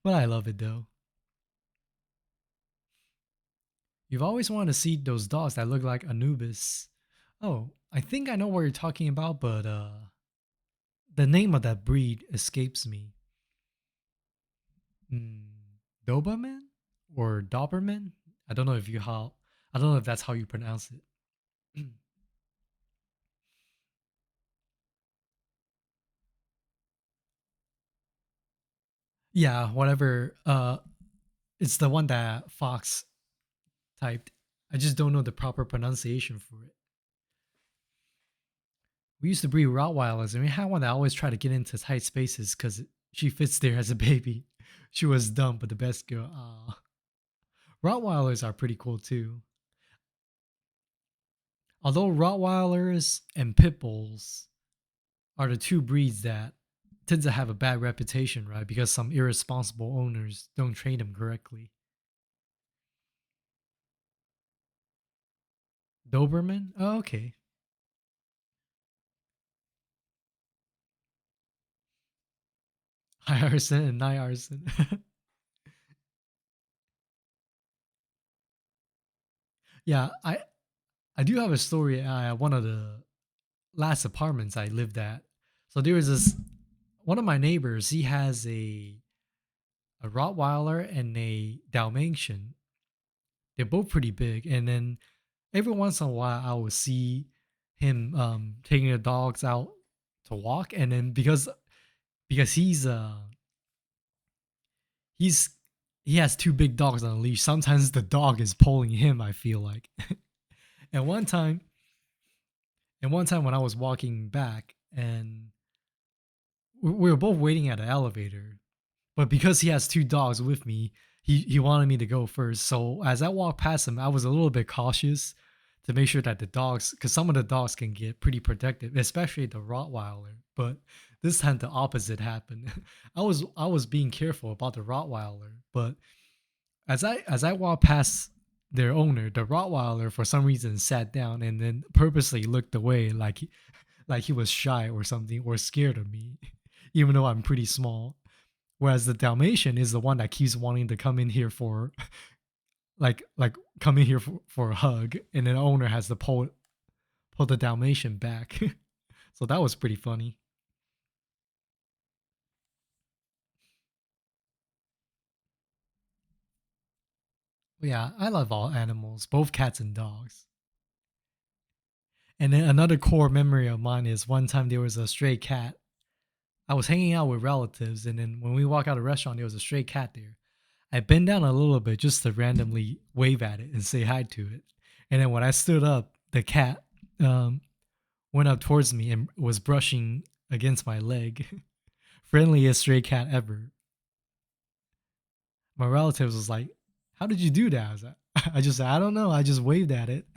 But I love it though. You've always wanted to see those dogs that look like Anubis. Oh, I think I know what you're talking about, but the name of that breed escapes me. Mm, Doberman or Doberman? I don't know if you how I don't know if that's how you pronounce it. Yeah, whatever. It's the one that Fox typed. I just don't know the proper pronunciation for it. We used to breed Rottweilers, and we had one that always tried to get into tight spaces because she fits there as a baby. She was dumb, but the best girl. Rottweilers are pretty cool too. Although Rottweilers and Pit Bulls are the two breeds that tend to have a bad reputation, right? Because some irresponsible owners don't train them correctly. Doberman? Oh, okay. High arson and night arson. Yeah, I do have a story at one of the last apartments I lived at. So there was this one of my neighbors. He has a Rottweiler and a Dalmatian. They're both pretty big, and then every once in a while I would see him taking the dogs out to walk, and then because he's he has two big dogs on a leash. Sometimes the dog is pulling him. I feel like, and one time when I was walking back, and we were both waiting at an elevator, but because he has two dogs with me, he wanted me to go first. So as I walked past him, I was a little bit cautious to make sure that the dogs, because some of the dogs can get pretty protective, especially the Rottweiler. But this time the opposite happened. I was being careful about the Rottweiler, but as I walked past their owner, the Rottweiler for some reason sat down and then purposely looked away, like he was shy or something or scared of me, even though I'm pretty small. Whereas the Dalmatian is the one that keeps wanting to come in here for like come in here for a hug, and then the owner has to pull the Dalmatian back. So that was pretty funny. But yeah, I love all animals, both cats and dogs. And then another core memory of mine is one time there was a stray cat. I was hanging out with relatives, and then when we walk out of the restaurant, there was a stray cat there. I bent down a little bit just to randomly wave at it and say hi to it. And then when I stood up, the cat um, went up towards me and was brushing against my leg. Friendliest stray cat ever. My relatives was like, "How did you do that?" I just said, "I don't know. I just waved at it."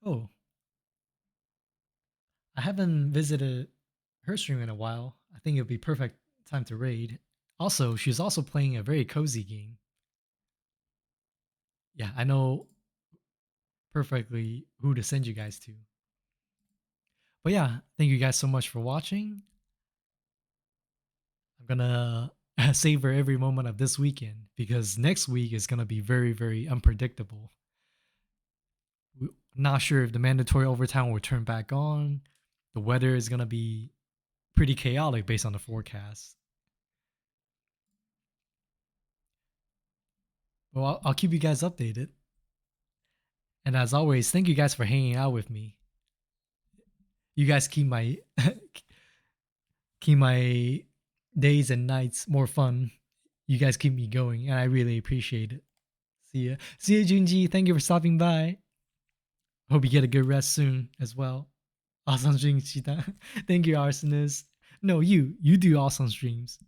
Oh, I haven't visited her stream in a while. I think it would be perfect time to raid. Also, she's also playing a very cozy game. Yeah, I know perfectly who to send you guys to. But yeah, thank you guys so much for watching. I'm gonna savor every moment of this weekend because next week is gonna be very, very unpredictable. Not sure if the mandatory overtime will turn back on. The weather is gonna be pretty chaotic based on the forecast. Well, I'll keep you guys updated. And as always, thank you guys for hanging out with me. You guys keep my keep my days and nights more fun You guys keep me going, and I really appreciate it. See ya. See ya, Junji. Thank you for stopping by. Hope you get a good rest soon as well. Awesome streams, Chitan. Thank you, Arsonist. No, you do awesome streams.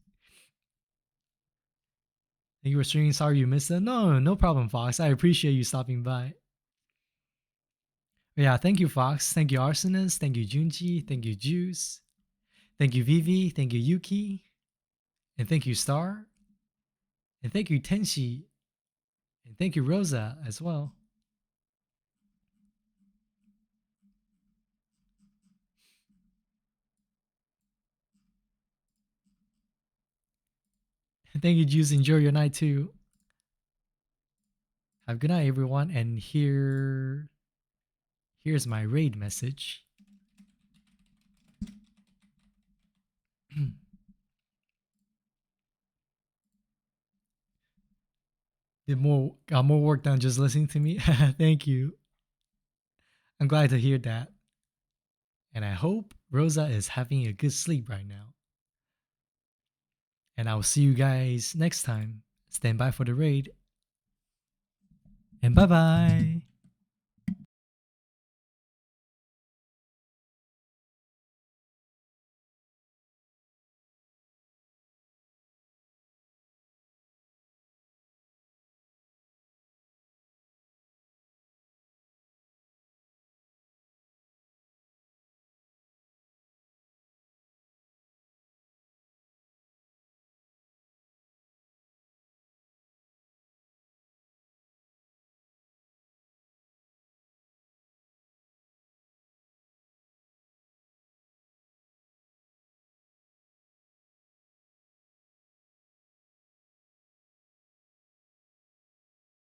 Thank you for streaming. Sorry you missed it. No problem, Fox. I appreciate you stopping by. But yeah, thank you, Fox. Thank you, Arsonist. Thank you, Junji. Thank you, Juice. Thank you, Vivi. Thank you, Yuki. And thank you, Star. And thank you, Tenshi. And thank you, Rosa, as well. And thank you, Juice. Enjoy your night too. Have a good night, everyone. And here's my raid message. Got more work done just listening to me. Thank you. I'm glad to hear that. And I hope Rosa is having a good sleep right now. And I will see you guys next time. Stand by for the raid. And bye bye.